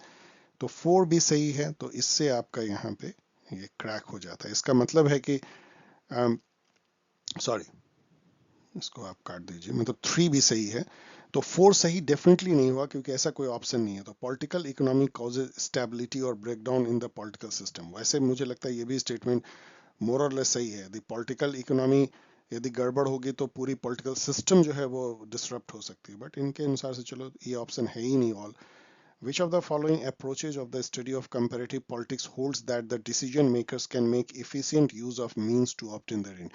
तो 4 भी सही है, तो इससे आपका यहाँ पे ये क्रैक हो जाता है। इसका मतलब है कि सॉरी, इसको आप काट दीजिए, मतलब 3 भी सही है। तो 4 सही डेफिनेटली नहीं हुआ, क्योंकि ऐसा कोई ऑप्शन नहीं है। तो पॉलिटिकल इकोनॉमी कॉजेज स्टेबिलिटी और breakdown in the political system. वैसे मुझे लगता है ये भी स्टेटमेंट मोर और लेस सही है। द पॉलिटिकल इकोनॉमी यदि गड़बड़ होगी तो पूरी पॉलिटिकल सिस्टम जो है वो डिसरप्ट हो सकती है, बट इनके अनुसार से चलो ये ऑप्शन है ही नहीं all. Which of the following approaches of the study of comparative politics holds that the decision makers can make efficient use of means to obtain their end?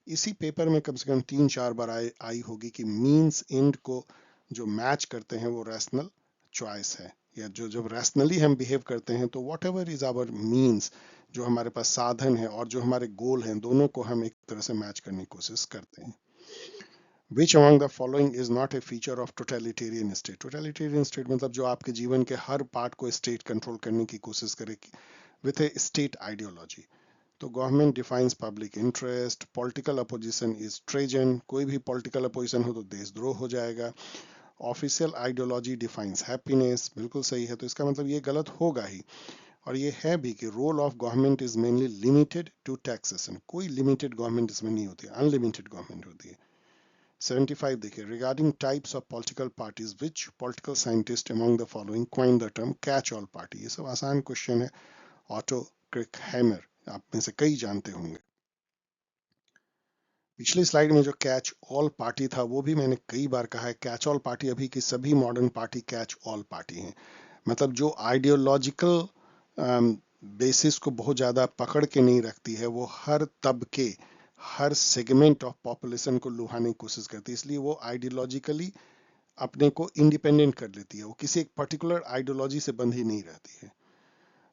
इसी पेपर में कम से कम 3-4 बार आई होगी कि मीन्स एंड को जो match करते हैं वो रैशनल चॉइस है, या जो जब रैशनली हम बिहेव करते हैं तो whatever is our means, जो हमारे पास साधन है और जो हमारे गोल हैं, दोनों को हम एक तरह से मैच करने की कोशिश करते हैं। Which among the following is not a feature of totalitarian state? Totalitarian state मतलब जो आपके जीवन के हर पार्ट को स्टेट कंट्रोल करने की कोशिश करेगी with a state ideology। तो government defines public interest, political opposition is treason, कोई भी पॉलिटिकल अपोजिशन हो तो देशद्रोह हो जाएगा। ऑफिशियल आइडियोलॉजी डिफाइंस हैप्पीनेस, बिल्कुल सही है, तो इसका मतलब ये गलत होगा ही। और ये है भी कि role of government is mainly limited to taxation, कोई लिमिटेड गवर्नमेंट इसमें नहीं होती, अनलिमिटेड गवर्नमेंट होती है। 75 देखिए, regarding types of political parties which political scientist among the following coin the term catch all party. ये सब आसान क्वेश्चन है, ऑटो क्रिकहैमर आप में से कई जानते होंगे। पिछली स्लाइड में जो कैच ऑल पार्टी था वो भी मैंने कई बार कहा है, कैच ऑल पार्टी अभी की सभी modern party catch all party हैं। मतलब जो आइडियोलॉजिकल बेसिस को बहुत ज्यादा पकड़ के नहीं रखती है, वो हर तबके, हर सेगमेंट ऑफ पॉपुलेशन को लुभाने की कोशिश करती है, इसलिए वो आइडियोलॉजिकली अपने को इंडिपेंडेंट कर लेती है, वो किसी एक पर्टिकुलर आइडियोलॉजी से बंधी नहीं रहती है।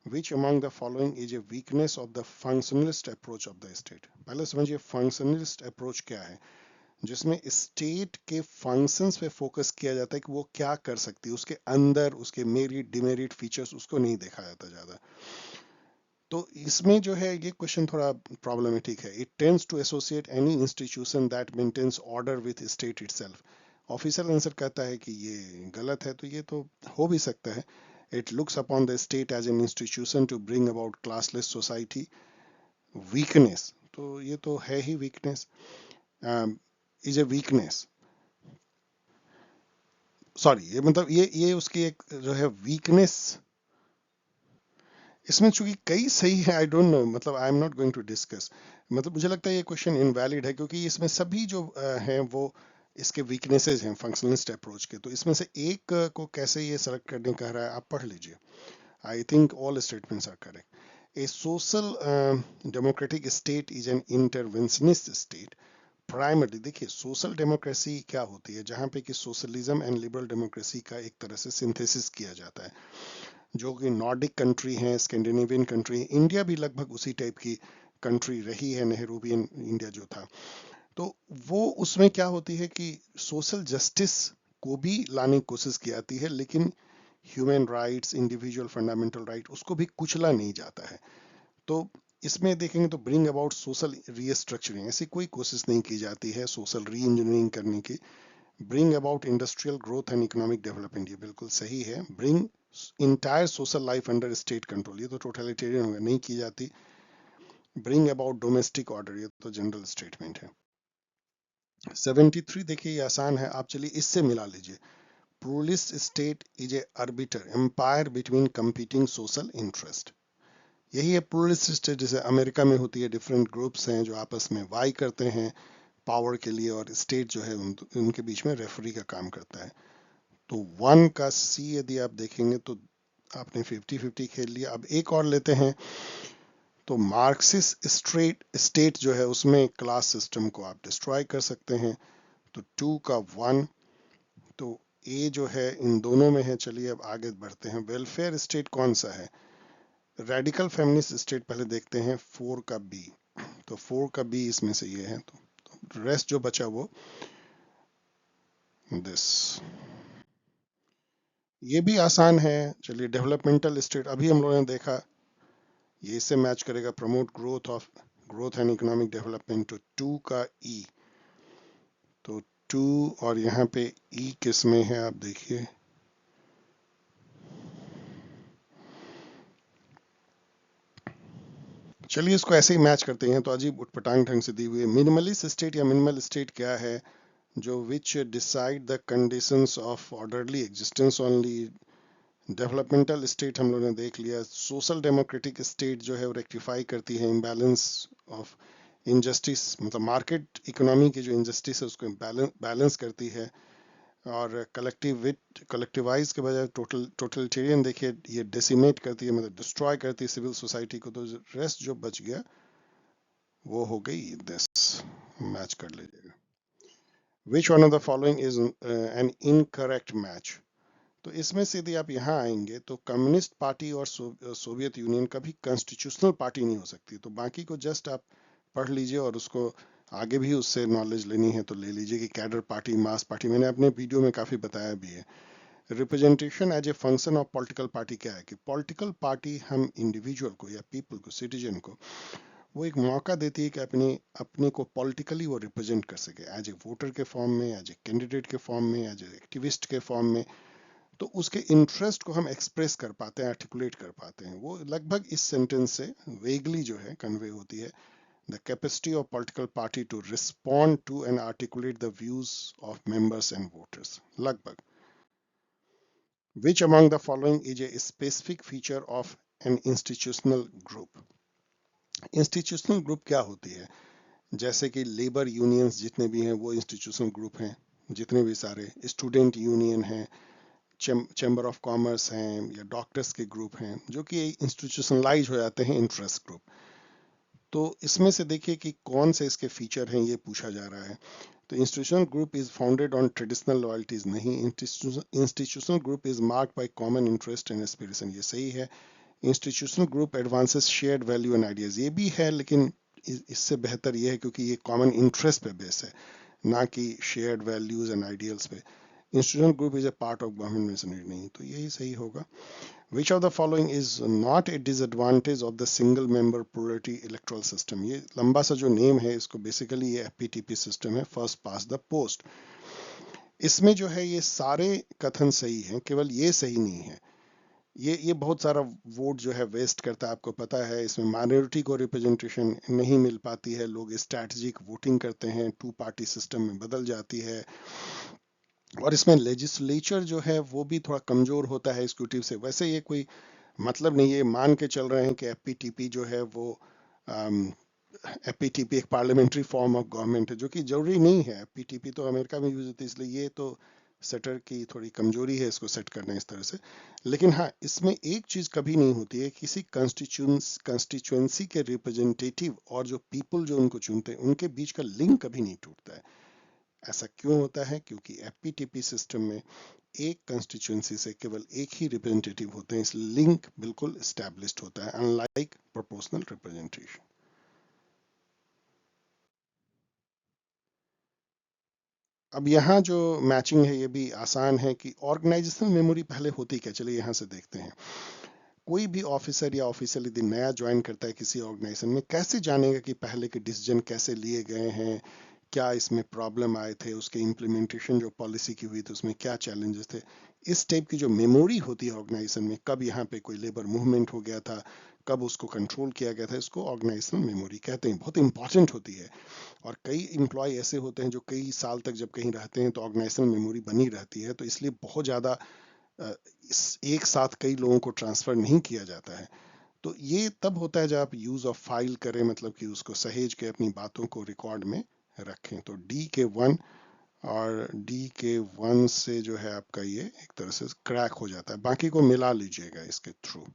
Which among the following is a weakness of the functionalist approach of the state? पहले समझिए functionalist approach क्या है, जिसमें स्टेट के फंक्शंस पे फोकस किया जाता है कि वो क्या कर सकती है, उसके अंदर उसके मेरिट डिमेरिट फीचर्स उसको नहीं देखा जाता ज्यादा। तो इसमें जो है ये क्वेश्चन थोड़ा प्रॉब्लमेटिक है। It tends to associate any institution that maintains order with state itself. Official answer कहता है कि ये गलत है, तो ये तो हो भी सकता है। It looks upon the state as an institution to bring about classless society. Weakness, तो ये तो है ही weakness, is a weakness। Sorry, ये मतलब ये उसकी एक जो है weakness, इसमें चूंकि कई सही है, आई डोंट नो, मतलब I am not going to discuss. मतलब मुझे लगता है ये क्वेश्चन इनवैलिड है, क्योंकि इसमें सभी जो हैं वो इसके वीकनेसेस हैं फंक्शनलिस्ट अप्रोच के। तो इसमें से एक को कैसे ये सेलेक्ट करने कह रहा है, आप पढ़ लीजिए। I think all statements are correct. A social democratic state is an interventionist state. Primarily, देखिए सोशल डेमोक्रेसी क्या होती है, जहां पे कि सोशलिज्म एंड लिबरल डेमोक्रेसी का एक तरह से सिंथेसिस किया जाता है, जो कि नॉर्डिक कंट्री है, स्कैंडिनेवियन कंट्री है, इंडिया भी लगभग उसी टाइप की कंट्री रही है, नेहरूवियन इंडिया जो था। तो वो उसमें क्या होती है कि सोशल जस्टिस को भी लाने की कोशिश की जाती है, लेकिन human rights, individual fundamental right, उसको भी कुचला नहीं जाता है। तो इसमें देखेंगे तो ब्रिंग अबाउट सोशल रीस्ट्रक्चरिंग, ऐसी कोई कोशिश नहीं की जाती है सोशल री इंजीनियरिंग करने की। Bring about industrial growth and economic development, ये बिल्कुल सही है। Bring entire social life under state control, ये तो टोटलिटेरियन होगा, नहीं की जाती। ब्रिंग अबाउट डोमेस्टिक ऑर्डर, ये तो जनरल स्टेटमेंट है। 73 देखिए, ये आसान है, आप चलिए इससे मिला लीजिए। Pluralist state is a arbiter empire between competing social interest। यही है प्लूरलिस्ट स्टेट, जैसे अमेरिका में होती है, डिफरेंट ग्रुप्स हैं जो आपस में वाई करते हैं पावर के लिए, और स्टेट जो है उनके बीच में रेफरी का काम करता है। तो 1 का सी यदि आप देखेंगे तो आपने 50-50 खेल लिया। अब एक और लेते हैं, तो मार्क्सिस्ट स्टेट जो है उसमें क्लास सिस्टम को आप डिस्ट्रॉय कर सकते हैं। तो 2 का 1, तो ए जो है इन दोनों में है। चलिए अब आगे बढ़ते हैं। वेलफेयर स्टेट कौन सा है, रेडिकल फेमिनिस्ट स्टेट पहले देखते हैं। 4 का बी, तो 4 का बी इसमें से ये है, तो रेस्ट जो बचा वो दिस। ये भी आसान है। चलिए, डेवलपमेंटल स्टेट अभी हम लोगों ने देखा, ये इससे मैच करेगा, promote growth and economic development, तो टू का ई, तो टू और यहाँ पे ई किस में है आप देखिए, चलिए इसको ऐसे ही मैच करते हैं। तो अजीब उटपटांग ढंग से दी हुई है। मिनिमलिस्ट स्टेट या मिनिमल स्टेट क्या है? जो which decide the conditions of orderly existence only. Developmental state हम लोगों ने देख लिया। सोशल डेमोक्रेटिक स्टेट जो है वो रेक्टिफाई करती है इम्बैलेंस ऑफ इनजस्टिस, मतलब मार्केट इकोनॉमी की जो इनजस्टिस है उसको बैलेंस करती है। और कलेक्टिवाइज के बजाय टोटलिटेरियन देखिए, ये डेसिमेट करती है, मतलब डिस्ट्रॉय करती है सिविल सोसाइटी को। तो रेस्ट जो बच गया वो हो गई दिस, मैच कर लीजिएगा। Which one of the following is an incorrect match? तो इसमें से यदि आप यहाँ आएंगे तो कम्युनिस्ट पार्टी और सोवियत यूनियन कभी कॉन्स्टिट्यूशनल पार्टी नहीं हो सकती। तो बाकी को जस्ट आप पढ़ लीजिए और उसको आगे भी उससे नॉलेज लेनी है तो ले लीजिए कि कैडर पार्टी, मास पार्टी, मैंने अपने वीडियो में काफी बताया भी है। Representation as a function of political party क्या है कि पॉलिटिकल पार्टी हम इंडिविजुअल को या पीपल को, सिटीजन को, वो एक मौका देती है कि अपने अपने को पॉलिटिकली वो रिप्रेजेंट कर सके, एज ए वोटर के फॉर्म में, एज ए कैंडिडेट के फॉर्म में, एज ए एक्टिविस्ट के फॉर्म में। तो उसके इंटरेस्ट को हम एक्सप्रेस कर पाते हैं, आर्टिकुलेट कर पाते हैं। वो लगभग इस सेंटेंस से वेगली जो है कन्वे होती है, the capacity of political party to respond to and articulate the views of members and voters, लगभग। Which among the following is a specific feature of an institutional group? Institutional group क्या होती है? जैसे कि labour unions जितने भी हैं वो इंस्टीट्यूशनल ग्रुप हैं, जितने भी सारे स्टूडेंट यूनियन हैं, चैम्बर ऑफ कॉमर्स हैं, या डॉक्टर्स के ग्रुप हैं, जो कि इंस्टीट्यूशनलाइज हो जाते हैं इंटरेस्ट ग्रुप। तो इसमें से देखिए कि कौन से इसके फीचर हैं, ये पूछा जा रहा है। तो institutional group is founded on traditional loyalties, नहीं। Institutional group is marked by common interest and aspiration, ये सही है। Institutional group advances shared value and ideas, ये भी है, लेकिन इससे बेहतर ये है क्योंकि ये कॉमन इंटरेस्ट पे बेस है, ना कि शेयर्ड वैल्यूज एंड आइडियल्स पे। Institutional group is a part of government missionary, नहीं, तो यही सही होगा। Which of the following is not a disadvantage of the single member plurality electoral system? ये लंबा सा जो नेम है इसको बेसिकली ये एफपीटीपी सिस्टम है, फर्स्ट पास द पोस्ट। इसमें जो है ये सारे कथन सही हैं, केवल ये सही नहीं है। ये बहुत सारा वोट जो है वेस्ट करता है, आपको पता है। इसमें माइनॉरिटी को रिप्रेजेंटेशन नहीं मिल पाती है, लोग स्ट्रैटेजिक वोटिंग करते हैं, टू पार्टी सिस्टम में बदल जाती है। और इसमें लेजिस्लेचर जो है वो भी थोड़ा कमजोर होता है एग्जीक्यूटिव से। वैसे ये कोई मतलब नहीं, ये मान के चल रहे हैं कि एफपीटीपी जो है वो एफपीटीपी एक पार्लियामेंट्री फॉर्म ऑफ गवर्नमेंट है, जो कि जरूरी नहीं है। एफपीटीपी तो अमेरिका में यूज होती है, इसलिए ये तो सेटर की थोड़ी कमजोरी है इसको सेट करना इस तरह से। लेकिन हाँ, इसमें एक चीज कभी नहीं होती है, किसी कंस्टिट्यूंसी के रिप्रेजेंटेटिव और जो पीपल जो उनको चुनते हैं उनके बीच का लिंक कभी नहीं टूटता है। ऐसा क्यों होता है? क्योंकि एफपीटीपी सिस्टम में एक कंस्टिट्यूंसी से केवल एक ही रिप्रेजेंटेटिव होते हैं, इसलिए लिंक बिल्कुल एस्टैब्लिश्ड होता है, अनलाइक प्रोपोर्शनल रिप्रेजेंटेशन। अब यहाँ जो मैचिंग है ये भी आसान है कि ऑर्गेनाइजेशनल मेमोरी पहले होती क्या, चलिए यहाँ से देखते हैं। कोई भी ऑफिसर या ऑफिसर यदि नया ज्वाइन करता है किसी ऑर्गेनाइजेशन में, कैसे जानेगा कि पहले के डिसीजन कैसे लिए गए हैं, क्या इसमें प्रॉब्लम आए थे, उसके इम्प्लीमेंटेशन जो पॉलिसी की हुई थी उसमें क्या चैलेंजेस थे। इस टाइप की जो मेमोरी होती है ऑर्गेनाइजेशन में, कब यहाँ पे कोई लेबर मूवमेंट हो गया था, कब उसको कंट्रोल किया गया था, इसको ऑर्गेनाइजेशनल मेमोरी कहते हैं, बहुत इंपॉर्टेंट होती है। और कई एम्प्लॉय ऐसे होते हैं जो कई साल तक जब कहीं रहते हैं तो ऑर्गेनाइजेशनल मेमोरी बनी रहती है, तो इसलिए बहुत ज़्यादा एक साथ कई लोगों को ट्रांसफर नहीं किया जाता है। तो ये तब होता है जब आप यूज ऑफ फाइल करें, मतलब कि उसको सहेज के अपनी बातों को रिकॉर्ड में रखें। तो डी के वन, और डी के वन से जो है आपका ये एक तरह से क्रैक हो जाता है, बाकी को मिला लीजिएगा इसके थ्रू।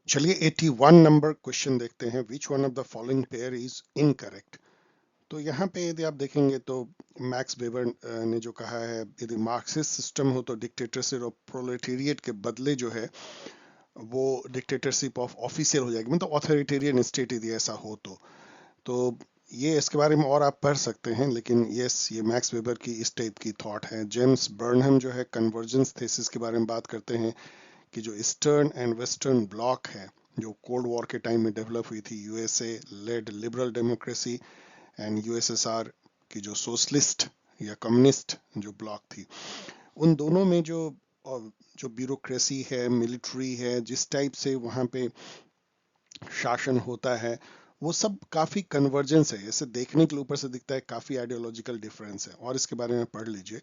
चलिए 81 नंबर क्वेश्चन देखते हैं, which one of the following pair is incorrect. तो यहाँ पे यदि आप देखेंगे तो मैक्स वेबर ने जो कहा है, यदि मार्क्सिस्ट सिस्टम हो तो डिक्टेटरशिप ऑफ प्रोलेटेरिएट के बदले जो है वो डिक्टेटरशिप ऑफ ऑफिशियल हो जाएगी, मतलब ऑथोरिटेरियन स्टेट यदि ऐसा हो तो ये इसके बारे में और आप पढ़ सकते हैं, लेकिन यस ये मैक्स वेबर की इस टाइप की थॉट है। जेम्स बर्नहम जो है कन्वर्जेंस थीसिस के बारे में बात करते हैं कि जो ईस्टर्न एंड वेस्टर्न ब्लॉक है जो कोल्ड वॉर के टाइम में डेवलप हुई थी, USA led liberal democracy and USSR की जो सोशलिस्ट या कम्युनिस्ट जो ब्लॉक थी, उन दोनों में जो ब्यूरोक्रेसी है, मिलिट्री है, जिस टाइप से वहाँ पे शासन होता है, वो सब काफी कन्वर्जेंस है। ऐसे देखने के लिए ऊपर से दिखता है काफी आइडियोलॉजिकल डिफरेंस है, और इसके बारे में पढ़ लीजिए।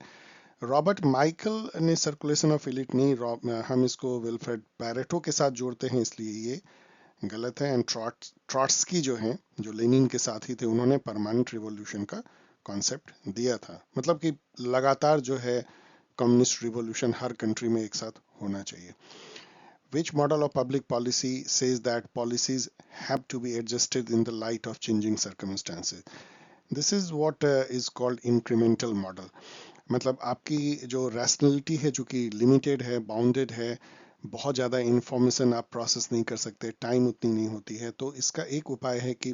रॉबर्ट माइकल ने सर्कुलेशन ऑफ एलिट नहीं, हम इसको विल्फ्रेड पैरेटो के साथ जोड़ते हैं, इसलिए ये गलत है। एंड ट्रॉट्स्की जो हैं, जो लेनिन के साथी थे, उन्होंने परमानेंट रिवॉल्यूशन का कॉन्सेप्ट दिया था, मतलब कि लगातार जो है कम्युनिस्ट रिवॉल्यूशन हर कंट्री में एक साथ होना चाहिए। Which model of public policy says that policies have to be adjusted in the light of changing circumstances? This is what is called incremental model. मतलब आपकी जो रैशनलिटी है जो कि लिमिटेड है, बाउंडेड है, बहुत ज़्यादा इंफॉर्मेशन आप प्रोसेस नहीं कर सकते, टाइम उतनी नहीं होती है, तो इसका एक उपाय है कि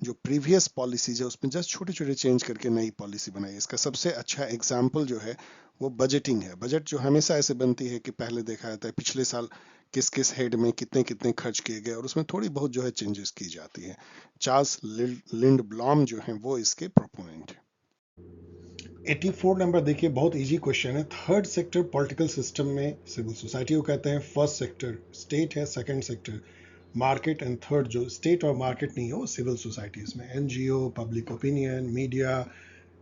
जो प्रीवियस पॉलिसीज है उसमें जस्ट छोटे छोटे चेंज करके नई पॉलिसी बनाई। इसका सबसे अच्छा एग्जाम्पल जो है वो बजटिंग है। बजट जो हमेशा ऐसे बनती है कि पहले देखा जाता है पिछले साल किस किस हेड में कितने कितने खर्च किए गए, और उसमें थोड़ी बहुत जो है चेंजेस की जाती है। चार्ल्स लिंड ब्लॉम जो है वो इसके प्रोपोनेंट है। 84 नंबर देखिए, बहुत इजी क्वेश्चन है। थर्ड सेक्टर पॉलिटिकल सिस्टम में सिविल सोसाइटी को कहते हैं, फर्स्ट सेक्टर स्टेट है, second sector market, and third जो स्टेट और मार्केट नहीं हो सिविल सोसाइटीज में NGO, public opinion, media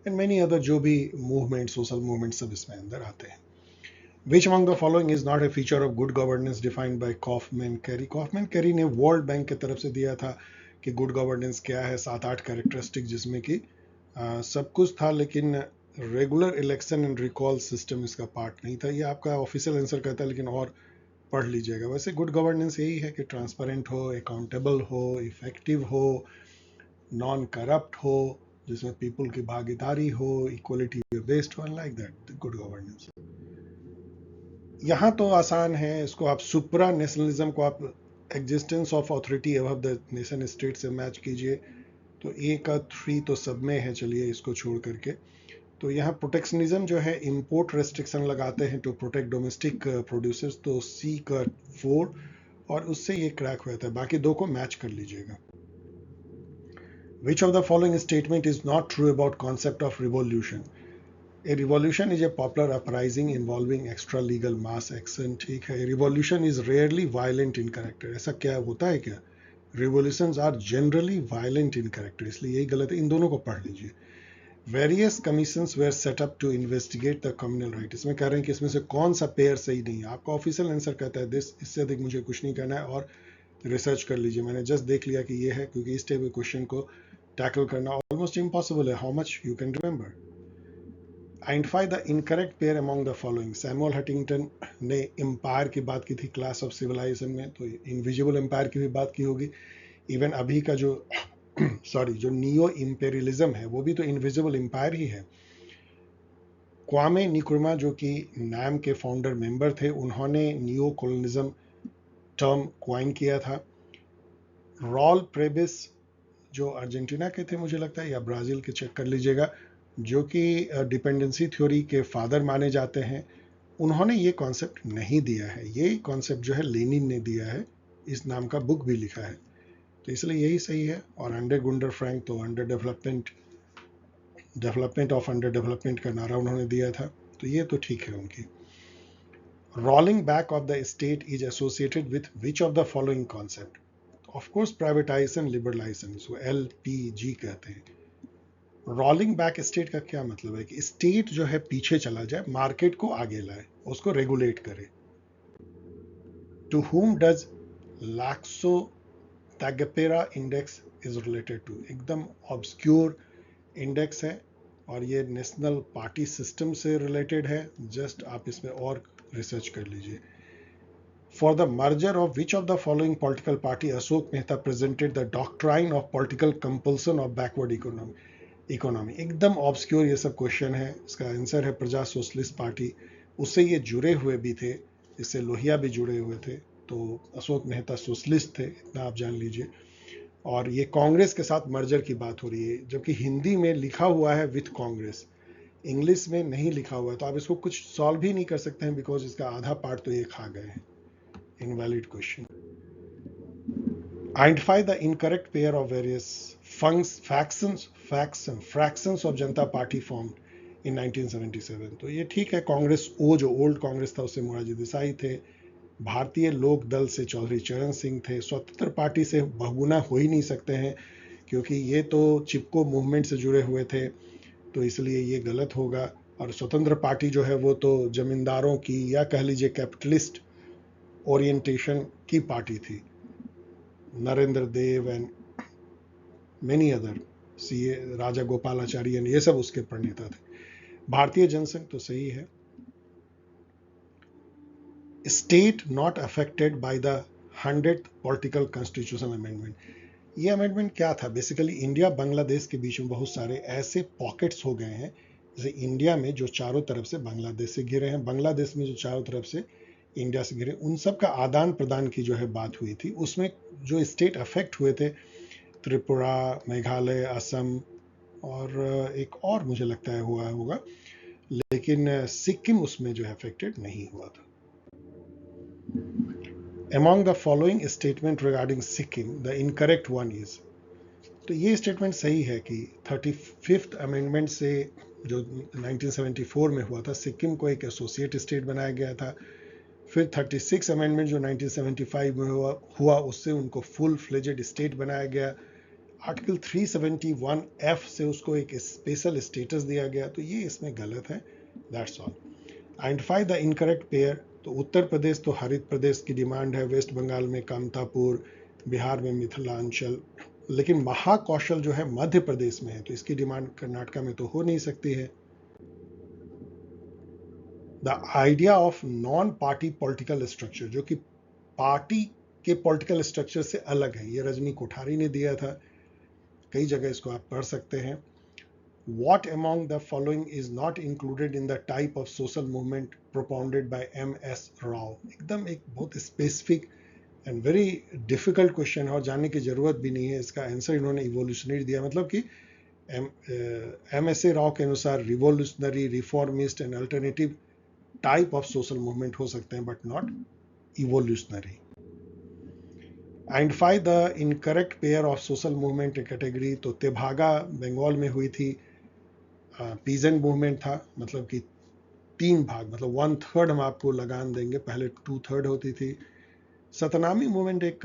and many other जो भी मूवमेंट, सोशल मूवमेंट, सब इसमें अंदर आते हैं। Which among the following is not a feature of good governance defined by Kaufman Carey? Kaufman Carey ने वर्ल्ड बैंक की तरफ से दिया था कि गुड गवर्नेंस क्या है, 7-8 कैरेक्टरिस्टिक, जिसमें कि सब कुछ था, लेकिन regular election and recall system इसका पार्ट नहीं था। ये आपका ऑफिशियल आंसर कहता है, लेकिन और पढ़ लीजिएगा। वैसे गुड गवर्नेंस यही है कि ट्रांसपेरेंट हो, अकाउंटेबल हो, इफेक्टिव हो, नॉन करप्ट हो, जिसमें पीपल की भागीदारी हो, इक्वलिटी बेस्ड हो, लाइक दैट गुड गवर्नेंस। यहाँ तो आसान है, इसको आप सुप्रा नेशनलिज्म को आप existence of authority above the nation state से मैच कीजिए, तो ए का 3 तो सब में है, चलिए इसको छोड़ करके। तो यहाँ प्रोटेक्शनिज्म जो है, इंपोर्ट रेस्ट्रिक्शन लगाते हैं टू प्रोटेक्ट डोमेस्टिक प्रोड्यूसर्स, तो सी का 4, और उससे ये क्रैक होता है, बाकी दो को मैच कर लीजिएगा। Which of the following statement is not true about concept of revolution? A revolution is a popular uprising involving extra legal mass action, ठीक है। revolution is rarely violent in character, ऐसा क्या होता है क्या? revolutions are generally violent in character, इसलिए यही गलत है, इन दोनों को पढ़ लीजिए। various commissions were set up to investigate the communal right, इसमें कह रहे हैं कि इसमें से कौन सा पेयर सही नहीं है। आपका ऑफिशियल आंसर कहता है दिस, इससे अधिक मुझे कुछ नहीं कहना है, और रिसर्च कर लीजिए। मैंने जस्ट देख लिया कि ये है, क्योंकि इस टाइप के क्वेश्चन को टैकल करना ऑलमोस्ट इम्पॉसिबल है, how much you can remember. Identify the incorrect pair among the following. Samuel Huntington ने एम्पायर की बात की थी क्लास ऑफ सिविलाइजेशन में, तो इनविजिबल एम्पायर की भी बात की होगी। इवन अभी का जो सॉरी जो नियो इंपेरियलिज्म है, वो भी तो इनविजिबल एम्पायर ही है। क्वामे निक्रुमा जो कि नाम के फाउंडर मेंबर थे, उन्होंने नियो कॉलोनिज्म टर्म क्वाइन किया था। रॉल प्रेबिस जो अर्जेंटीना के थे मुझे लगता है, या ब्राज़ील के, चेक कर लीजिएगा, जो कि डिपेंडेंसी थ्योरी के फादर माने जाते हैं, उन्होंने ये कॉन्सेप्ट नहीं दिया है। ये कॉन्सेप्ट जो है लेनिन ने दिया है, इस नाम का बुक भी लिखा है, तो इसलिए यही सही है। और अंडर गुंडर फ्रैंक तो under development of under development का नारा उन्होंने दिया था, तो ये तो ठीक है उनकी। Rolling back of the state is associated with which of the following concept? Of course privatization, liberalization, इसको LPG कहते हैं। रोलिंग बैक स्टेट का क्या मतलब है कि स्टेट जो है पीछे चला जाए, मार्केट को आगे लाए, उसको रेगुलेट करे। To whom does Laakso Taagepera index is related to? एकदम ऑब्सक्योर इंडेक्स है, और ये नेशनल पार्टी सिस्टम से रिलेटेड है, जस्ट आप इसमें और रिसर्च कर लीजिए। For the merger of which of the following political party Ashok Mehta presented the doctrine of political compulsion of backward economy? एकदम ऑब्सक्योर ये सब क्वेश्चन है. इसका आंसर है प्रजा सोशलिस्ट पार्टी. उससे ये जुड़े हुए भी थे, इससे लोहिया भी जुड़े हुए थे, तो अशोक मेहता सोशलिस्ट थे, इतना आप जान लीजिए. और ये कांग्रेस के साथ मर्जर की बात हो रही है, जबकि हिंदी में लिखा हुआ है विथ कांग्रेस, इंग्लिश में नहीं लिखा हुआ है, तो आप इसको कुछ सॉल्व भी नहीं कर सकते हैं, बिकॉज इसका आधा पार्ट तो ये खा गए हैं. Invalid question. Identify the incorrect pair of various fractions of Janata party formed in 1977. तो ये ठीक है, कांग्रेस ओ जो ओल्ड कांग्रेस था उससे मोरारजी देसाई थे, भारतीय लोक दल से चौधरी चरण सिंह थे, स्वतंत्र पार्टी से बहुगुना हो ही नहीं सकते हैं क्योंकि ये तो चिपको मूवमेंट से जुड़े हुए थे, तो इसलिए ये गलत होगा. और स्वतंत्र पार्टी जो है वो तो जमींदारों की या कह लीजिए कैपिटलिस्ट ओरिएंटेशन की पार्टी थी. नरेंद्र देव एंड मेनी अदर सीए राजा गोपालाचारी ये सब उसके प्रणेता थे. भारतीय जनसंघ तो सही है. State not affected by the 100th political constitution amendment. ये अमेंडमेंट क्या था? बेसिकली इंडिया बांग्लादेश के बीच में बहुत सारे ऐसे पॉकेट्स हो गए हैं, जैसे इंडिया में जो चारों तरफ से बांग्लादेश से घिरे हैं, बांग्लादेश में जो चारों तरफ से इंडिया से घिरे, उन सब का आदान प्रदान की जो है बात हुई थी. उसमें जो स्टेट अफेक्ट हुए थे त्रिपुरा, मेघालय, असम और एक और मुझे लगता है हुआ होगा, लेकिन सिक्किम उसमें जो है अफेक्टेड नहीं हुआ था. Among the following statement regarding Sikkim, the incorrect one is. तो ये स्टेटमेंट सही है कि 35th अमेंडमेंट से जो 1974 में हुआ था, सिक्किम को एक एसोसिएट स्टेट बनाया गया था. फिर 36 अमेंडमेंट जो 1975 में हुआ उससे उनको फुल फ्लेजेड स्टेट बनाया गया. आर्टिकल 371F से उसको एक स्पेशल स्टेटस दिया गया, तो ये इसमें गलत है. That's all. Identify the incorrect pair. तो उत्तर प्रदेश तो हरित प्रदेश की डिमांड है, वेस्ट बंगाल में कामतापुर, बिहार में मिथिलांचल, लेकिन महाकौशल जो है मध्य प्रदेश में है, तो इसकी डिमांड कर्नाटका में तो हो नहीं सकती है. The idea of non party political structure, जो कि पार्टी के पॉलिटिकल स्ट्रक्चर से अलग है, ये रजनी कोठारी ने दिया था, कई जगह इसको आप पढ़ सकते हैं. What among the following is not included in the type of social movement propounded by M.S. Rao? एकदम एक बहुत specific and very difficult question है और जानने की जरूरत भी नहीं है. इसका आंसर इन्होंने इवोल्यूशनरी दिया, मतलब कि M.S. राव के अनुसार revolutionary, reformist and alternative type of social movement हो सकते हैं, but not evolutionary. Identify the incorrect pair of social movement category. तो तेभागा बंगाल में हुई थी, पीजेंट मूवमेंट था, मतलब कि 3 भाग, मतलब 1/3 हम आपको लगान देंगे, पहले 2/3 होती थी. सतनामी मूवमेंट एक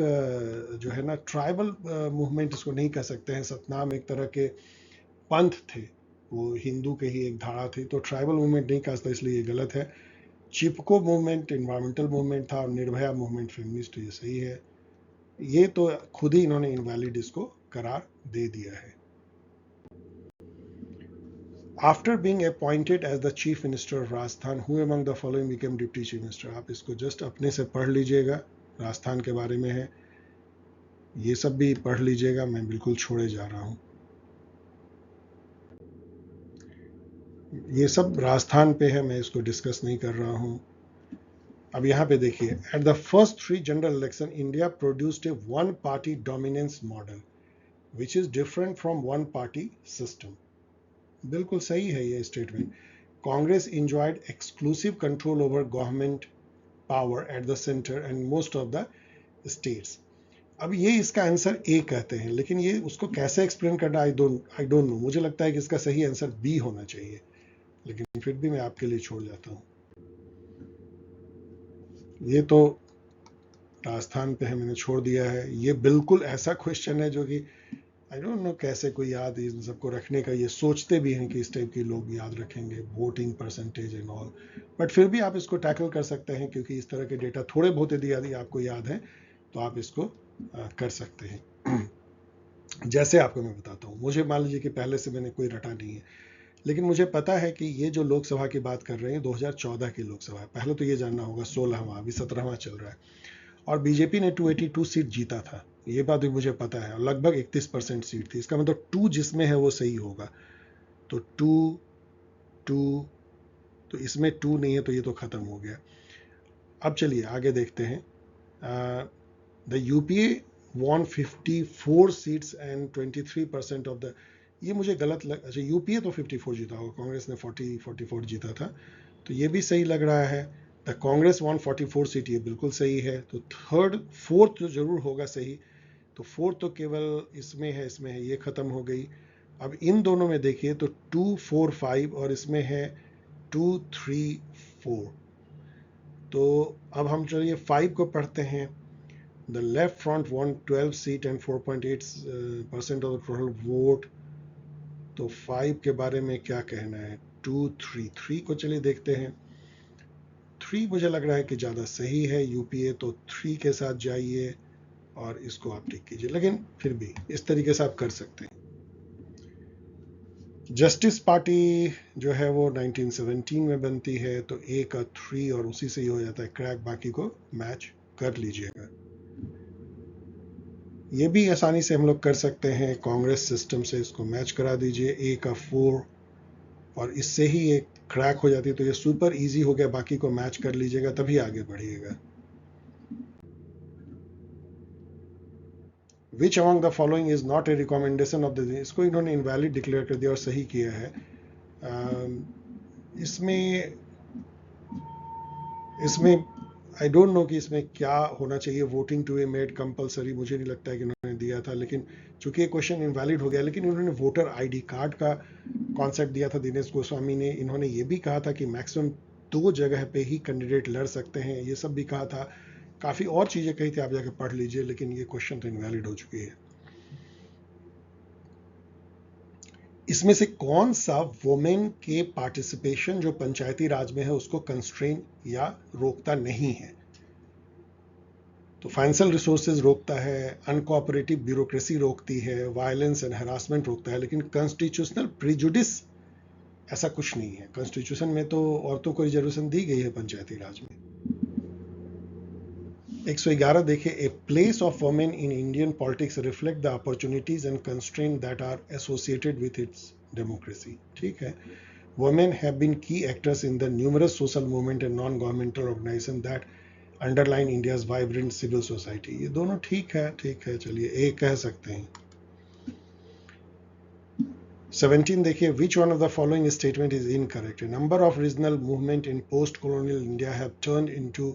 जो है ना ट्राइबल मूवमेंट इसको नहीं कह सकते हैं. सतनाम एक तरह के पंथ थे, वो हिंदू के ही एक धारा थी, तो ट्राइबल मूवमेंट नहीं कह सकता, इसलिए ये गलत है. चिपको मूवमेंट इन्वायरमेंटल मूवमेंट था और निर्भया मूवमेंट फेमिनिस्ट, ये सही है. ये तो खुद ही इन्होंने इनवैलिड इसको करार दे दिया है. After being appointed as the Chief Minister of Rajasthan, who among the following became Deputy Chief Minister? आप इसको जस्ट अपने से पढ़ लीजिएगा, राजस्थान के बारे में है, ये सब भी पढ़ लीजिएगा, मैं बिल्कुल छोड़े जा रहा हूँ. ये सब राजस्थान पे है, मैं इसको डिस्कस नहीं कर रहा हूँ. अब यहाँ पे देखिए, at the first 3 general election India produced a 1 party dominance model which is different from 1 party system. बिल्कुल सही है ये statement. Congress enjoyed exclusive control over government power at the center and most of the states. अब ये इसका answer A कहते हैं, लेकिन ये उसको कैसे एक्सप्लेन करना आई डोंट नो. मुझे लगता है कि इसका सही आंसर बी होना चाहिए, लेकिन फिर भी मैं आपके लिए छोड़ जाता हूँ. ये तो राजस्थान पे है, मैंने छोड़ दिया है. ये बिल्कुल ऐसा क्वेश्चन है जो कि आई डोंट नो कैसे कोई याद इन सबको रखने का, ये सोचते भी हैं कि इस टाइप के लोग याद रखेंगे voting percentage and all, but फिर भी आप इसको टैकल कर सकते हैं क्योंकि इस तरह के डेटा थोड़े बहुत यदि आपको याद है तो आप इसको कर सकते हैं. जैसे आपको मैं बताता हूँ, मुझे मान लीजिए कि पहले से मैंने कोई रटा नहीं है. लेकिन मुझे पता है कि ये जो लोकसभा की बात कर रहे हैं 2014 की लोकसभा है। पहले तो ये जानना होगा 16वां, अभी 17वां चल रहा है, और बीजेपी ने 282 सीट जीता था, ये बात भी मुझे पता है, और लगभग 31% सीट थी। इसका मतलब 2 जिसमें है वो सही होगा। तो 2 2, तो इसमें 2 नहीं है, तो ये तो खत्म हो गया। अब चलिए आगे देखते हैं। The UPA won 54 seats and 23% of the, ये मुझे गलत अच्छा, यूपीए तो 54 जीता होगा, कांग्रेस ने 44 जीता था, तो ये भी सही लग रहा है। द कांग्रेस वॉन 44 सीट, ये बिल्कुल सही है। तो फोर्थ तो जरूर होगा सही। तो फोर्थ तो केवल इसमें है, इसमें है, ये खत्म हो गई। अब इन दोनों में देखिए तो 2 4 5 और इसमें है 2 3 4। तो अब हम चलिए 5 को पढ़ते हैं। The left front won 12 seat and 4.8% of the total vote. तो 5 के बारे में क्या कहना है? 2 3 3 को चलिए देखते हैं। 3 मुझे लग रहा है कि ज़्यादा सही है यूपीए, तो 3 के साथ जाइए और इसको आप टिक कीजिए, लेकिन फिर भी इस तरीके से आप कर सकते हैं। जस्टिस पार्टी जो है वो 1917 में बनती है, तो ए का 3 और उसी से ही हो जाता है क्रैक, बाकी को मैच कर लीजिएगा। ये भी आसानी से हम लोग कर सकते हैं, कांग्रेस सिस्टम से इसको मैच करा दीजिए, ए का 4 और इससे ही एक क्रैक हो जाती है, तो ये सुपर इजी हो गया। बाकी को मैच कर लीजिएगा तभी आगे बढ़िएगा। Which among the following is not a recommendation of the, इसको इन्होंने इनवैलिड डिक्लेयर कर दिया और सही किया है। इसमें इसमें आई डोंट नो कि इसमें क्या होना चाहिए। Voting to a made compulsory, मुझे नहीं लगता है कि उन्होंने दिया था, लेकिन चूंकि ये क्वेश्चन इनवैलिड हो गया। लेकिन इन्होंने वोटर आईडी कार्ड का कॉन्सेप्ट दिया था दिनेश गोस्वामी ने। इन्होंने ये भी कहा था कि मैक्सिमम 2 जगह पे ही कैंडिडेट लड़ सकते हैं, ये सब भी कहा था। काफ़ी और चीज़ें कही थी, आप जाके पढ़ लीजिए, लेकिन ये क्वेश्चन तो इनवैलिड हो चुकी है। इसमें से कौन सा वुमेन के पार्टिसिपेशन जो पंचायती राज में है उसको कंस्ट्रेन या रोकता नहीं है? तो फाइनेंशियल रिसोर्सेज रोकता है, अनकोऑपरेटिव ब्यूरोक्रेसी रोकती है, वायलेंस एंड हरासमेंट रोकता है, लेकिन कॉन्स्टिट्यूशनल प्रिजुडिस ऐसा कुछ नहीं है। कॉन्स्टिट्यूशन में तो औरतों को रिजर्वेशन दी गई है पंचायती राज में। 111 देखिए, a place of women in Indian politics reflect the opportunities and constraint that are associated with its democracy. ठीक है, women have been key actors in the numerous social movement and non-governmental organizations that underline India's vibrant civil society। ये दोनों ठीक है, चलिए ए कह सकते हैं। 17 देखिए, which one of the following statement is incorrect? A number of regional movement in post-colonial India have turned into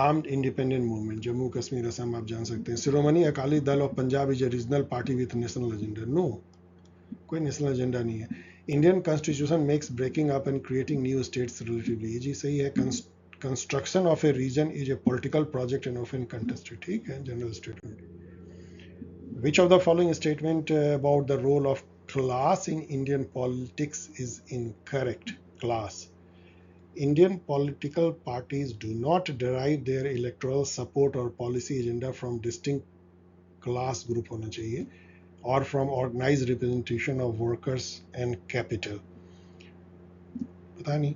armed independent movement। Jammu Kashmir, Assam आप जान सकते हैं। Shiromani Akali Dal of Punjab is a regional party with national agenda। No, कोई national agenda नहीं है। Indian constitution makes breaking up and creating new states relatively, ये जी सही है। Construction of a region is a political project and often contested, ठीक है, general statement. Which of the following statement about the role of class in Indian politics is incorrect? Class, Indian political parties do not derive their electoral support or policy agenda from distinct class group होना चाहिए, or from organized representation of workers and capital। पता नहीं,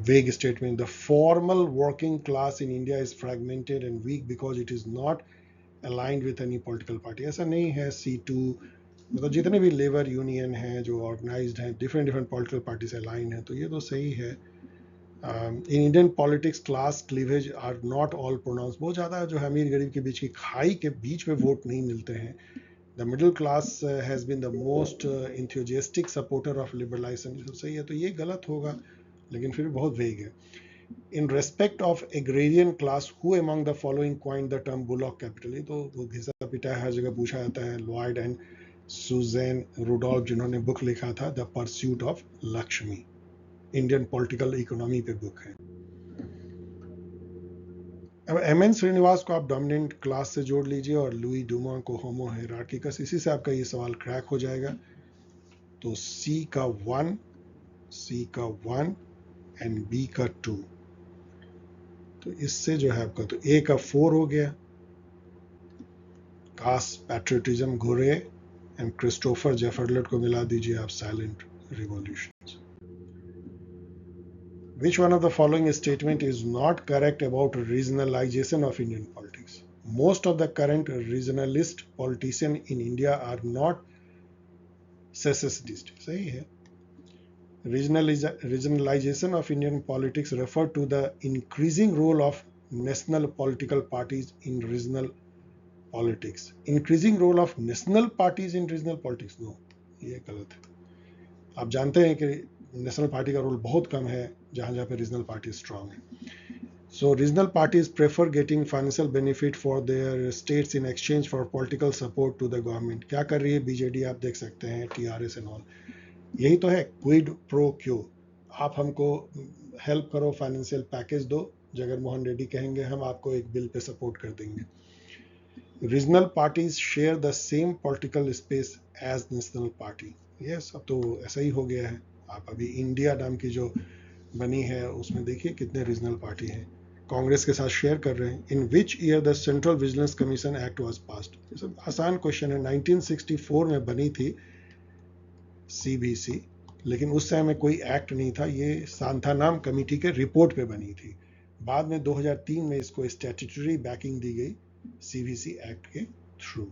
vague statement। The formal working class in India is fragmented and weak because it is not aligned with any political party। ऐसा नहीं है। C2 मतलब जितने भी लेबर यूनियन हैं जो ऑर्गेनाइज्ड हैं, डिफरेंट पॉलिटिकल पार्टी से अलाइन है, तो ये तो सही है। In Indian politics class cleavage are not all pronounce, बहुत ज़्यादा जो है अमीर गरीब के बीच की खाई के बीच में वोट नहीं मिलते हैं। The middle class has been the most enthusiastic supporter of liberalization। सही है, तो ये गलत होगा, लेकिन फिर भी बहुत वेग है। In respect of agrarian class, who among the following coined the term bullock capital? ये तो घिसा पिटा हर जगह पूछा जाता है। लॉयड एंड सुजैन रुडोल्फ, जिन्होंने बुक लिखा था the pursuit of Lakshmi, Indian political economy पे बुक है। अब एम.एन. श्रीनिवास को आप डोमिनेंट क्लास से जोड़ लीजिए और लुई डुमा को होमो हायरार्किकस, इसी से आपका ये सवाल क्रैक हो जाएगा। तो C का 1 एंड B का 2, तो इससे जो है आपका तो A का 4 हो गया। कास्ट पैट्रियटिज्म, घुरे एंड क्रिस्टोफर जेफरलेट को मिला दीजिए आप, silent revolutions. Which one of the following statement is not correct about regionalization of Indian politics? Most of the current regionalist politicians in India are not secessionists. सही है. Regionalization of Indian politics refer to the increasing role of national political parties in regional politics. Increasing role of national parties in regional politics? No, ये गलत है. आप जानते हैं कि national party का रोल बहुत कम है जहां जहां पे रीजनल पार्टी स्ट्रांग है. So regional parties prefer getting financial benefit for their states in exchange for political support to the government. क्या कर रही है बीजेडी? आप देख सकते हैं TRS एंड ऑल. यही तो है क्विड प्रो क्यो. आप हमको हेल्प करो, फाइनेंशियल पैकेज दो, जगन मोहन रेड्डी कहेंगे हम आपको एक बिल पे सपोर्ट कर देंगे. Regional parties share the same political space as national party. Yes, अब तो ऐसा ही हो गया है. आप अभी इंडिया नाम की जो बनी है उसमें देखिए कितने रीजनल पार्टी हैं. कांग्रेस के साथ शेयर कर रहे हैं. In which year the Central Vigilance Commission Act was passed? ये सब आसान क्वेश्चन है. 1964 में बनी थी CVC, लेकिन उस समय में कोई एक्ट नहीं था. ये सांथानाम कमेटी के रिपोर्ट पे बनी थी. बाद में 2003 में इसको स्टैट्यूटरी बैकिंग दी गई CVC एक्ट के थ्रू.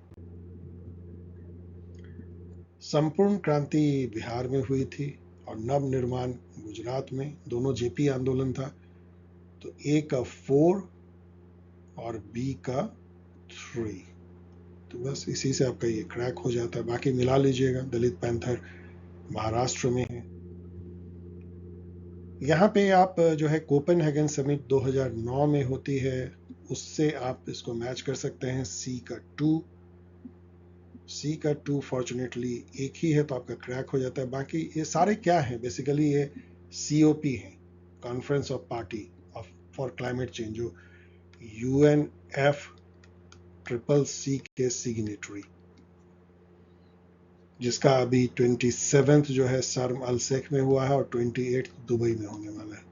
संपूर्ण क्रांति बिहार में हुई थी और नव निर्माण गुजरात में. दोनों JP आंदोलन था. तो A का 4 और B का 3. तो बस इसी से आपका ये क्रैक हो जाता है. बाकी मिला लीजिएगा. दलित पैंथर महाराष्ट्र में है. यहाँ पे आप जो है कोपेनहेगन समिट 2009 में होती है, उससे आप इसको मैच कर सकते हैं. C का 2 फॉर्चुनेटली एक ही है तो आपका क्रैक हो जाता है. बाकी ये सारे क्या है? बेसिकली ये COP है, conference of party for climate change, जो UNFCCC के सिग्नेटरी, जिसका अभी 27th जो है शर्म अल शेख में हुआ है और 28th दुबई में होने वाला है.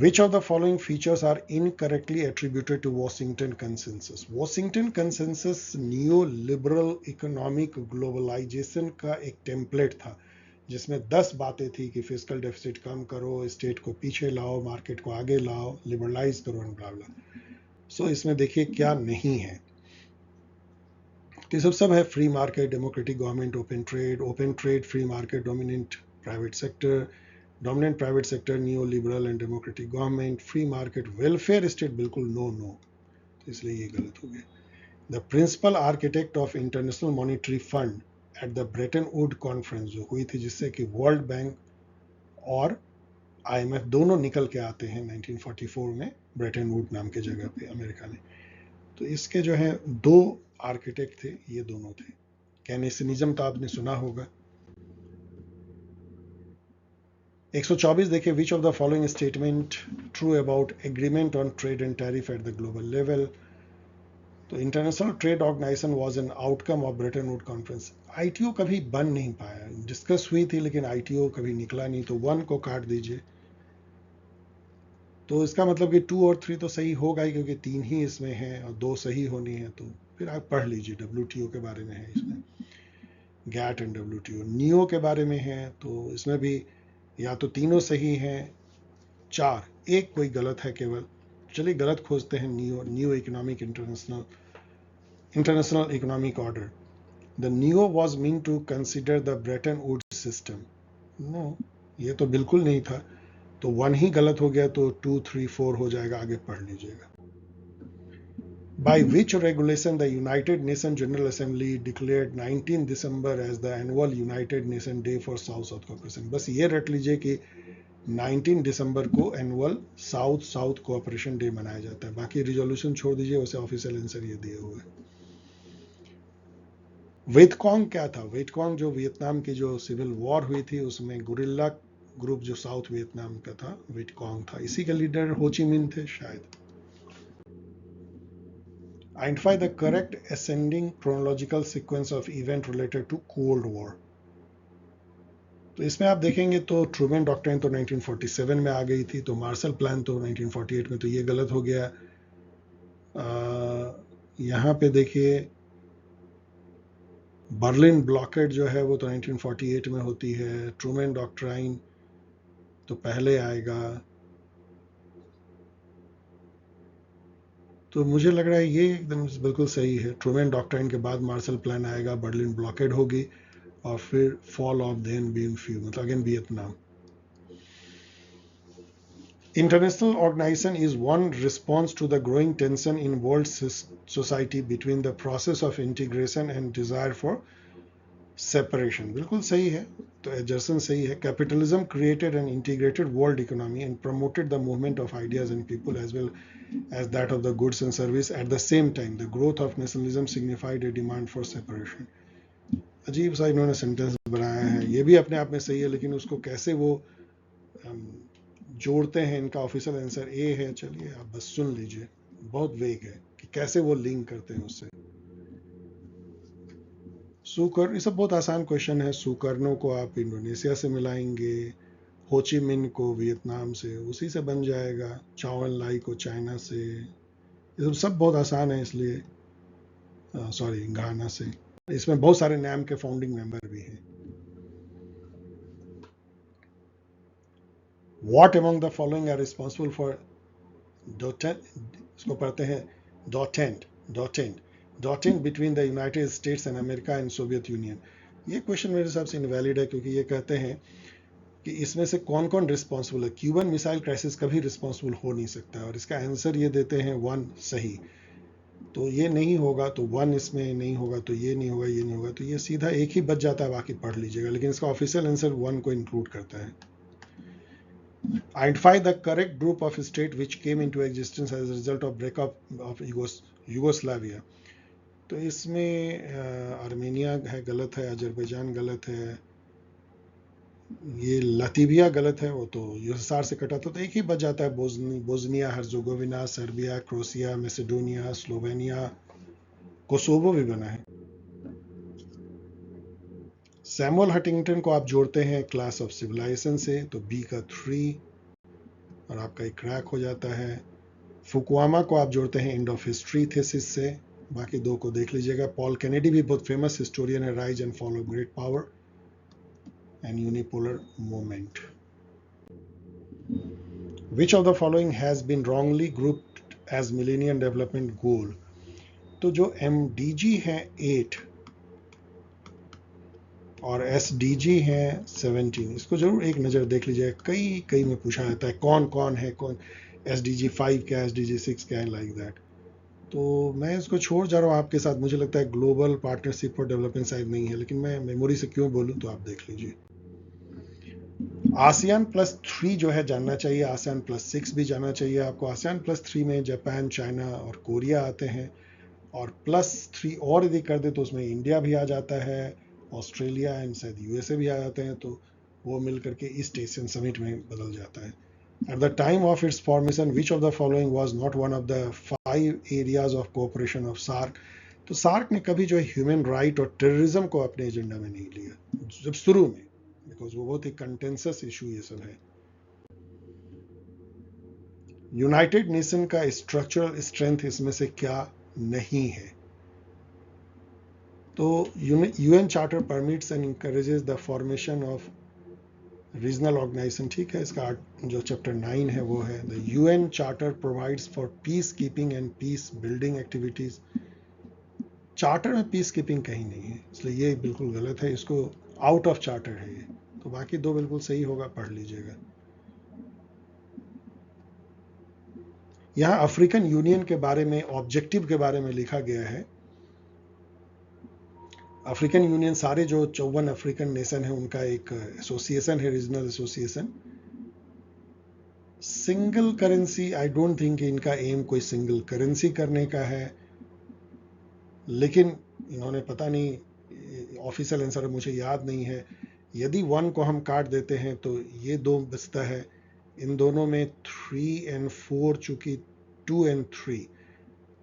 Which of the following features are incorrectly attributed to Washington Consensus? Washington Consensus neoliberal economic globalisation का एक टेम्पलेट था जिसमें 10 बातें थी कि फिस्कल डेफिसिट कम करो, स्टेट को पीछे लाओ, मार्केट को आगे लाओ, लिबरलाइज करो एंड ब्ला ब्ला. सो इसमें देखिए क्या नहीं है. तो सब है free market, democratic government, open trade, free market, dominant private sector, new liberal and democratic government, free market, welfare state बिल्कुल नो. तो इसलिए ये गलत हो गया. The principal architect of International Monetary Fund at the Bretton Wood conference जो हुई थी, जिससे कि वर्ल्ड बैंक और IMF दोनों निकल के आते हैं 1944 में ब्रेटन वुड नाम के जगह पे अमेरिका में. तो इसके जो है 2 आर्किटेक्ट थे, ये दोनों थे. केनेसिनिज्म तो आपने सुना होगा. 124 देखिए. Which of the following statement true about agreement on trade and tariff at the global level? तो international trade organisation was an outcome of Bretton Wood conference. ITO कभी बन नहीं पाया. डिस्कस हुई थी लेकिन ITO कभी निकला नहीं. तो 1 को काट दीजिए. तो इसका मतलब कि 2 और 3 तो सही होगा ही, क्योंकि 3 ही इसमें है और 2 सही होनी है. तो फिर आप पढ़ लीजिए. WTO के बारे में है इसमें, गैट एंड WTO. नियो के बारे में है तो इसमें भी या तो तीनों सही हैं, 4, एक कोई गलत है केवल. चलिए गलत खोजते हैं. New economic international economic order. The new was meant to consider the Bretton Woods system. No, ये तो बिल्कुल नहीं था. तो 1 ही गलत हो गया. तो 2, 3, 4 हो जाएगा. आगे पढ़ लीजिएगा. By which regulation the United Nations General Assembly declared 19 December as the annual United Nations Day for South-South Cooperation? बस ये रट लीजिए कि 19 दिसंबर को एनुअल साउथ कोऑपरेशन डे मनाया जाता है. बाकी रिजोल्यूशन छोड़ दीजिए, उसे ऑफिशियल आंसर ये दिए हुए. वियतकॉन्ग क्या था? वियतकॉन्ग जो वियतनाम की जो सिविल वॉर हुई थी उसमें गुरिल्ला ग्रुप जो साउथ वियतनाम का था, वियतकॉन्ग था. इसी के लीडर हो ची मिन थे शायद. Identify the correct ascending chronological sequence of event related to Cold War. तो इसमें आप देखेंगे तो ट्रूमैन डॉक्ट्रिन तो 1947 में आ गई थी. तो मार्शल प्लान तो 1948 में. तो ये गलत हो गया. यहाँ पे देखिए बर्लिन ब्लॉकेड जो है वो तो 1948 में होती है। ट्रूमैन डॉक्ट्राइन तो पहले आएगा। तो मुझे लग रहा है ये एकदम बिल्कुल सही है। ट्रूमैन डॉक्ट्राइन के बाद मार्शल प्लान आएगा, बर्लिन ब्लॉकेड होगी, और फिर fall of Dien Bien Phu, मतलब again Vietnam. International organization is one response to the growing tension in world society between the process of integration and desire for separation. बिल्कुल सही है, तो एजर्सन सही है। Capitalism created an integrated world economy and promoted the movement of ideas and people as well as that of the goods and service. At the same time, the growth of nationalism signified a demand for separation. अजीब सा इन्होंने sentence बनाया है, ये भी अपने आप में सही है, लेकिन उसको कैसे वो जोड़ते हैं, इनका ऑफिशियल आंसर ए है। चलिए आप बस सुन लीजिए, बहुत वेग है कि कैसे वो लिंक करते हैं उससे। सुकर, ये सब बहुत आसान क्वेश्चन है। सुकर्नो को आप इंडोनेशिया से मिलाएंगे, होचिमिन को वियतनाम से, उसी से बन जाएगा। चावन लाई को चाइना से, ये सब बहुत आसान है, इसलिए सॉरी घाना से। इसमें बहुत सारे नाम के फाउंडिंग मेंबर भी हैं। What among the following are responsible for इसको पढ़ते हैं detente between the United States and America and Soviet Union. ये क्वेश्चन मेरे हिसाब से इनवैलिड है, क्योंकि ये कहते हैं कि इसमें से कौन कौन रिस्पॉन्सिबल है। क्यूबन मिसाइल क्राइसिस कभी रिस्पॉन्सिबल हो नहीं सकता, और इसका आंसर ये देते हैं वन सही। तो ये नहीं होगा, तो वन इसमें नहीं होगा, तो ये नहीं होगा, ये नहीं होगा, तो ये सीधा एक ही बच जाता है, बाकी पढ़ लीजिएगा। लेकिन इसका ऑफिशियल आंसर वन को इंक्लूड करता है। Identify the correct group of states which came into existence as a result of breakup of Yugoslavia. तो इसमें आर्मेनिया है, गलत है। अजरबैजान गलत है। ये लातिविया गलत है, वो तो यूएसएसआर से कटा था, तो एक ही बच जाता है। Bosnia Herzegovina, Serbia, Croatia, Macedonia, Slovenia, Kosovo भी बना है। सैमुअल हंटिंगटन को आप जोड़ते हैं क्लास ऑफ सिविलाइजेशन से, तो बी का 3 और आपका एक क्रैक हो जाता है। फुकुआमा को आप जोड़ते हैं एंड ऑफ हिस्ट्री थेसिस से, बाकी दो को देख लीजिएगा। पॉल कैनेडी भी बहुत फेमस हिस्टोरियन है, rise and fall of great power and unipolar movement. Which of the following has been wrongly grouped as millennium development goal. तो जो MDG है 8 और SDG है 17, इसको जरूर एक नज़र देख लीजिए। कई में पूछा जाता है कौन कौन है, कौन SDG 5 क्या, SDG 6 क्या है, लाइक दैट। तो मैं इसको छोड़ जा रहा हूँ आपके साथ। मुझे लगता है ग्लोबल पार्टनरशिप फॉर डेवलपमेंट शायद नहीं है, लेकिन मैं मेमोरी से क्यों बोलूँ, तो आप देख लीजिए। ASEAN+3 जो है जानना चाहिए, ASEAN+6 भी जानना चाहिए आपको। ASEAN+3 में जापान, चाइना और कोरिया आते हैं, और +3 और यदि कर दे तो उसमें इंडिया भी आ जाता है, ऑस्ट्रेलिया एंड शायद USA भी आ जाते हैं, तो वो मिल करके ईस्ट एशियन समिट में बदल जाता है। At the time of its formation, which of the following was not one of the 5 areas of cooperation of SARC? तो सार्क ने कभी जो है ह्यूमन राइट और टेररिज्म को अपने एजेंडा में नहीं लिया, जब शुरू में, बिकॉज वो बहुत ही कंटेंसस इशू ये सब है। यूनाइटेड नेशन का स्ट्रक्चरल स्ट्रेंथ इसमें से क्या नहीं है। तो UN charter permits and encourages the formation of regional organization, ठीक है। इसका जो चैप्टर 9 है वो है the UN charter provides for peace keeping and peace building activities. Charter में पीस कीपिंग कहीं नहीं है, इसलिए ये बिल्कुल गलत है, इसको आउट ऑफ चार्टर है ये। तो बाकी दो बिल्कुल सही होगा, पढ़ लीजिएगा। यहाँ अफ्रीकन यूनियन के बारे में, ऑब्जेक्टिव के बारे में लिखा गया है। अफ्रीकन यूनियन सारे जो 54 अफ्रीकन नेशन है उनका एक एसोसिएशन है, regional association. Single currency, I don't think इनका एम कोई सिंगल करेंसी करने का है, लेकिन इन्होंने पता नहीं, ऑफिशियल आंसर मुझे याद नहीं है। यदि 1 को हम काट देते हैं तो ये 2 बचता है। इन दोनों में 3 और 4, चूंकि 2 और 3,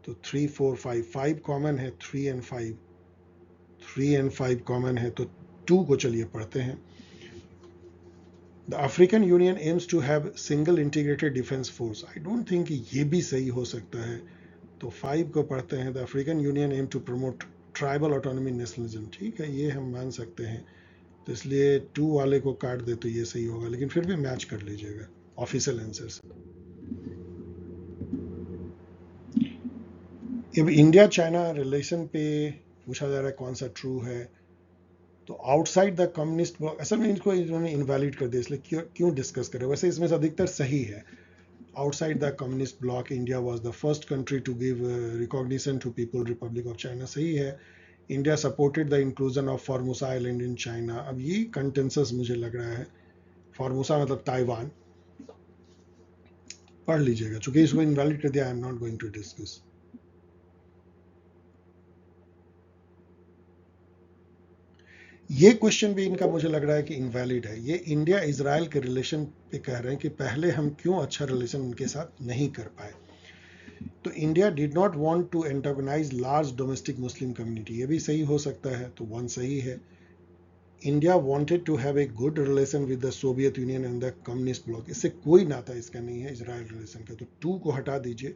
तो 3 4 5 कॉमन है, 3 और 5 कॉमन है, तो 2 को चलिए पढ़ते हैं। The African Union aims to have single integrated defence force, I don't think ये भी सही हो सकता है, तो 5 को पढ़ते हैं। The African Union aim to promote tribal autonomy nationalism, ठीक है, ये हम मान सकते हैं, तो इसलिए 2 वाले को काट दे तो ये सही होगा, लेकिन फिर भी मैच कर लीजिएगा ऑफिशियल आंसर से। अब इंडिया चाइना रिलेशन पे पूछा जा रहा है कौन सा ट्रू है, तो आउटसाइड द कम्युनिस्ट ब्लॉक, असल में इनको इन्होंने इनवैलिड कर दिया, इसलिए क्यों डिस्कस करें, वैसे इसमें से अधिकतर सही है। Outside the communist bloc India was the first country to give recognition to people republic of China, सही है। India supported the inclusion of Formosa island in China, अब ये कंटेंसस मुझे लग रहा है, फॉर्मोसा मतलब ताइवान, पढ़ लीजिएगा, चूंकि इसको इनवैलिड कर दिया, I am not going to discuss. ये क्वेश्चन भी इनका मुझे लग रहा है कि इनवैलिड है, ये इंडिया इजराइल के रिलेशन पे कह रहे हैं कि पहले हम क्यों अच्छा रिलेशन उनके साथ नहीं कर पाए, तो India did not want to antagonise large domestic Muslim community, ये भी सही हो सकता है, तो 1 सही है। India wanted to have a good relation with the Soviet Union and the communist bloc, इससे कोई नाता इसका नहीं है इजराइल रिलेशन का, तो 2 को हटा दीजिए,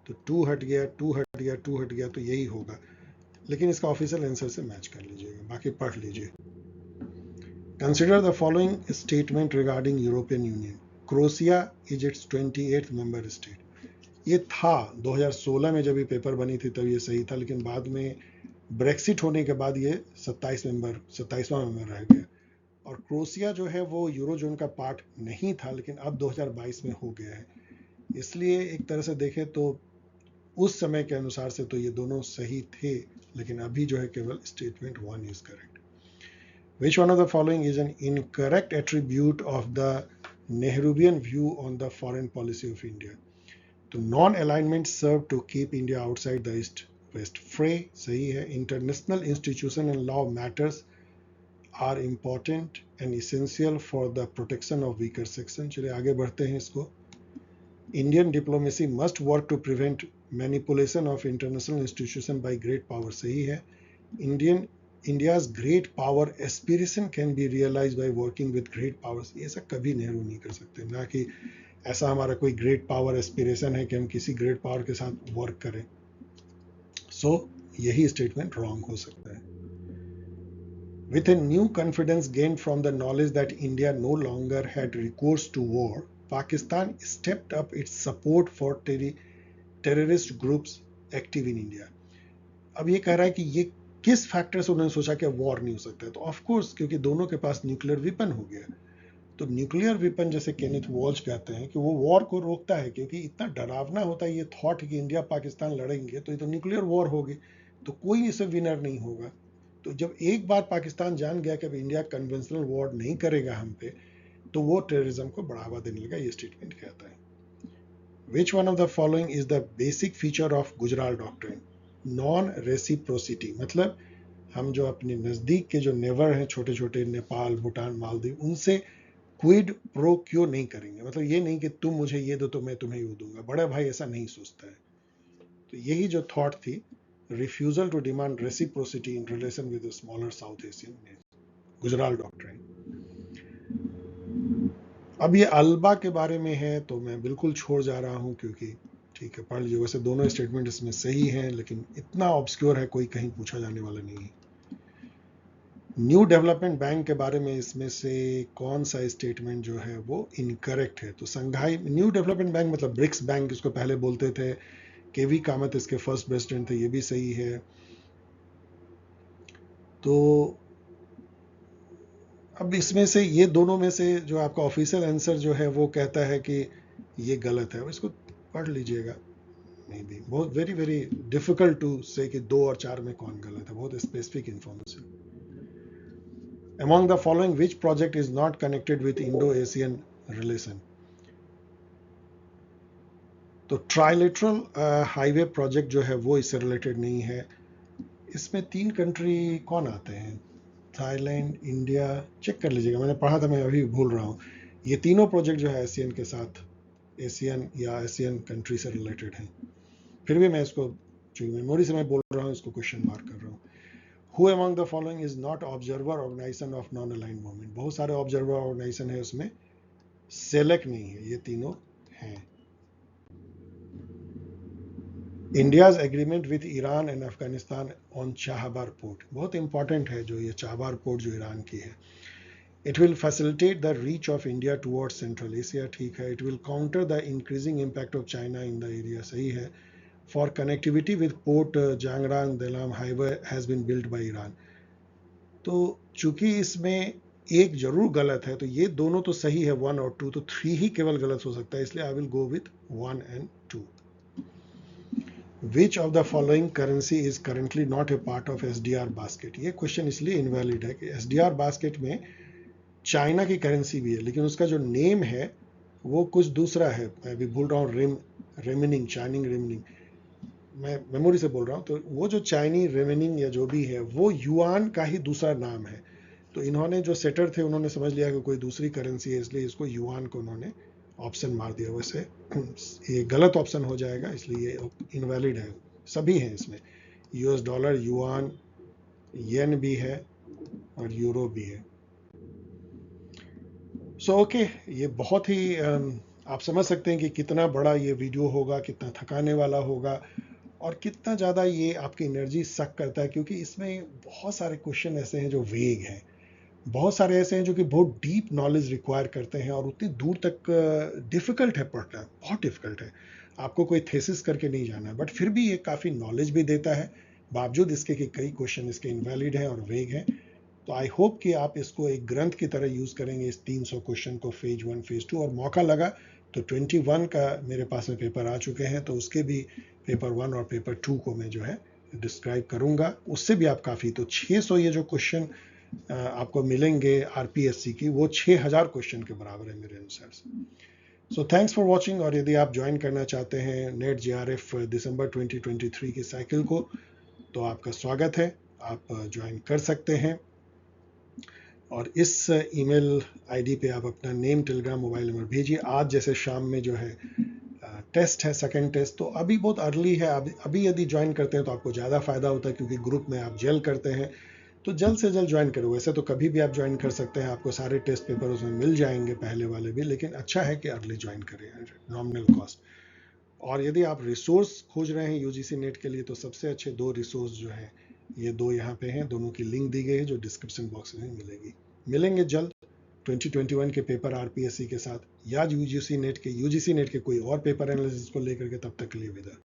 तो 2 हट गया, 2 हट गया, 2 हट गया, तो यही होगा, लेकिन इसका ऑफिशियल आंसर से मैच कर लीजिएगा, बाकी पढ़ लीजिए। Consider the following statement regarding European union, Croatia is it's 28th member state, ये था 2016 में जब ये पेपर बनी थी तब ये सही था, लेकिन बाद में ब्रेक्सिट होने के बाद ये 27वां मेंबर रह गया, और क्रोएशिया जो है वो यूरोजोन का पार्ट नहीं था, लेकिन अब 2022 में हो गया है, इसलिए एक तरह से देखें तो उस समय के अनुसार से तो ये दोनों सही थे, लेकिन अभी जो है केवल statement 1 is correct. Which one of the following is an incorrect attribute of the Nehruvian view on the foreign policy of India? तो non-alignment served to keep India outside the East-West fray, सही है। International institution and law matters are important and essential for the protection of weaker section, चलिए आगे बढ़ते हैं इसको। Indian diplomacy must work to prevent manipulation of international institution by great power, सही है। India's great power aspiration can be realized by working with great powers, ये ऐसा कभी नेहरू नहीं कर सकते, ना कि ऐसा हमारा कोई ग्रेट पावर एस्पिरेशन है कि हम किसी ग्रेट पावर के साथ वर्क करें, सो यही स्टेटमेंट रॉन्ग हो सकता है। With a new confidence gained from the knowledge that India no longer had recourse to war, Pakistan stepped up its support for terrorist groups active in India. अब ये कह रहा है कि ये किस फैक्टर से उन्होंने सोचा कि वॉर नहीं हो सकता है, तो ऑफ कोर्स क्योंकि दोनों के पास न्यूक्लियर वेपन हो गया, तो न्यूक्लियर वेपन जैसे केनेथ वॉल्श कहते हैं कि वो वॉर को रोकता है, क्योंकि इतना डरावना होता है ये थॉट कि इंडिया पाकिस्तान लड़ेंगे तो ये तो न्यूक्लियर वॉर होगी, तो कोई इसे विनर नहीं होगा, तो जब एक बार पाकिस्तान जान गया कि अब इंडिया कन्वेंशनल वॉर नहीं करेगा हम पे, तो वो टेररिज्म को बढ़ावा देने लगा, ये स्टेटमेंट कहता है। Which one of the following is the basic feature of Gujral doctrine? Non reciprocity, मतलब हम जो अपने नजदीक के जो नेवर हैं, छोटे छोटे नेपाल, भूटान, मालदीव, उनसे क्विड प्रो क्यों नहीं करेंगे, मतलब ये नहीं कि तुम मुझे ये दो तो मैं तुम्हें ये दूंगा, बड़ा भाई ऐसा नहीं सोचता है, तो यही जो थॉट थी, refusal to demand reciprocity in relation with smaller South Asian, Gujral doctrine. अब ये अल्बा के बारे में है तो मैं बिल्कुल छोड़ जा रहा हूं, क्योंकि ठीक है पढ़ लीजिए, वैसे दोनों स्टेटमेंट इसमें सही हैं, लेकिन इतना ऑब्सक्योर है कोई कहीं पूछा जाने वाला नहीं है। न्यू डेवलपमेंट बैंक के बारे में इसमें से कौन सा स्टेटमेंट जो है वो इनकरेक्ट है, तो संघाई न्यू डेवलपमेंट बैंक मतलब ब्रिक्स बैंक इसको पहले बोलते थे, केवी कामत इसके फर्स्ट प्रेसिडेंट थे, ये भी सही है। तो अब इसमें से ये दोनों में से जो आपका ऑफिशियल आंसर जो है वो कहता है कि ये गलत है, इसको पढ़ लीजिएगा, नहीं भी बहुत वेरी वेरी डिफिकल्ट टू से कि 2 और 4 में कौन गलत है, बहुत specific information. Among the following which project is not connected with Indo-Asian relation? तो ट्राइलेटरल हाईवे प्रोजेक्ट जो है वो इससे रिलेटेड नहीं है, इसमें 3 कंट्री कौन आते हैं, थाईलैंड, इंडिया, चेक कर लीजिएगा, मैंने पढ़ा था, मैं अभी भूल रहा हूँ, ये तीनों प्रोजेक्ट जो है एशियन के साथ, एशियन या एशियन कंट्री से रिलेटेड हैं, फिर भी मैं इसको चूंकि मेमोरी से मैं बोल रहा हूँ इसको क्वेश्चन मार्क कर रहा हूँ। Who among the following is not observer organization of non-aligned movement? बहुत सारे ऑब्जर्वर ऑर्गेनाइजेशन है, उसमें सेलेक्ट नहीं है, ये तीनों हैं। India's agreement with Iran and Afghanistan on Chabahar port, बहुत इंपॉर्टेंट है जो ये चाहबार पोर्ट जो ईरान की है. It will facilitate the reach of India towards Central Asia, ठीक है. It will counter the increasing impact of China in the area, सही है. For connectivity with port Zaranj Delaram highway has been built by Iran. तो चूंकि इसमें एक जरूर गलत है, तो ये दोनों तो सही है, 1 और 2, तो 3 ही केवल गलत हो सकता है, इसलिए I will go with 1 and 2. Which of the following currency is currently not a part of SDR basket. ये क्वेश्चन इसलिए इनवैलिड है कि SDR बास्केट में चाइना की करेंसी भी है, लेकिन उसका जो नेम है वो कुछ दूसरा है. मैं अभी भूल रहा हूँ, रेमिनिंग, चाइनिंग रेमिनिंग, मैं मेमोरी से बोल रहा हूँ. तो वो जो चाइनी रेमिनिंग या जो भी है वो युआन का ही दूसरा नाम है. तो इन्होंने जो सेटर थे उन्होंने समझ लिया कि कोई दूसरी करेंसी है, इसलिए इसको युआन को उन्होंने ऑप्शन मार दिया. वैसे ये गलत ऑप्शन हो जाएगा, इसलिए ये इनवैलिड है. सभी हैं इसमें, US डॉलर, युआन, येन भी है और यूरो भी है. सो ओके, ये बहुत ही आप समझ सकते हैं कि कितना बड़ा ये वीडियो होगा, कितना थकाने वाला होगा और कितना ज़्यादा ये आपकी एनर्जी सक करता है, क्योंकि इसमें बहुत सारे क्वेश्चन ऐसे हैं जो वेग हैं, बहुत सारे ऐसे हैं जो कि बहुत डीप नॉलेज रिक्वायर करते हैं और उतनी दूर तक डिफ़िकल्ट है पढ़ना, बहुत डिफ़िकल्ट है. आपको कोई थेसिस करके नहीं जाना है, बट फिर भी ये काफ़ी नॉलेज भी देता है, बावजूद इसके कि कई क्वेश्चन इसके इनवैलिड हैं और वेग हैं. तो आई होप कि आप इसको एक ग्रंथ की तरह यूज़ करेंगे, इस 300 क्वेश्चन को, फेज 1, फेज 2, और मौका लगा तो 21 का मेरे पास में पेपर आ चुके हैं, तो उसके भी पेपर 1 और पेपर 2 को मैं जो है डिस्क्राइब करूंगा. उससे भी आप काफ़ी, तो 600 ये जो क्वेश्चन आपको मिलेंगे RPSC की, वो 6000 क्वेश्चन के बराबर है मेरे अनुसार से. So thanks for watching. और यदि आप ज्वाइन करना चाहते हैं नेट JRF दिसंबर 2023 की साइकिल को, तो आपका स्वागत है, आप ज्वाइन कर सकते हैं. और इस ईमेल आईडी पे आप अपना नेम, टेलीग्राम, मोबाइल नंबर भेजिए. आज जैसे शाम में जो है टेस्ट है, सेकंड टेस्ट, तो अभी बहुत अर्ली है. अभी यदि ज्वाइन करते हैं तो आपको ज़्यादा फायदा होता है, क्योंकि ग्रुप में आप जेल करते हैं, तो जल्द से जल्द ज्वाइन करो. वैसे तो कभी भी आप ज्वाइन कर सकते हैं, आपको सारे टेस्ट पेपर उसमें मिल जाएंगे, पहले वाले भी, लेकिन अच्छा है कि अर्ली ज्वाइन करें, नॉमिनल कॉस्ट. और यदि आप रिसोर्स खोज रहे हैं UGC नेट के लिए, तो सबसे अच्छे 2 रिसोर्स जो हैं, ये 2 यहाँ पे हैं, दोनों की लिंक दी गई है जो डिस्क्रिप्शन बॉक्स में मिलेगी. मिलेंगे जल्द 2021 के पेपर RPSC के साथ, या UGC नेट के कोई और पेपर एनालिसिस को लेकर के. तब तक के लिए विदा.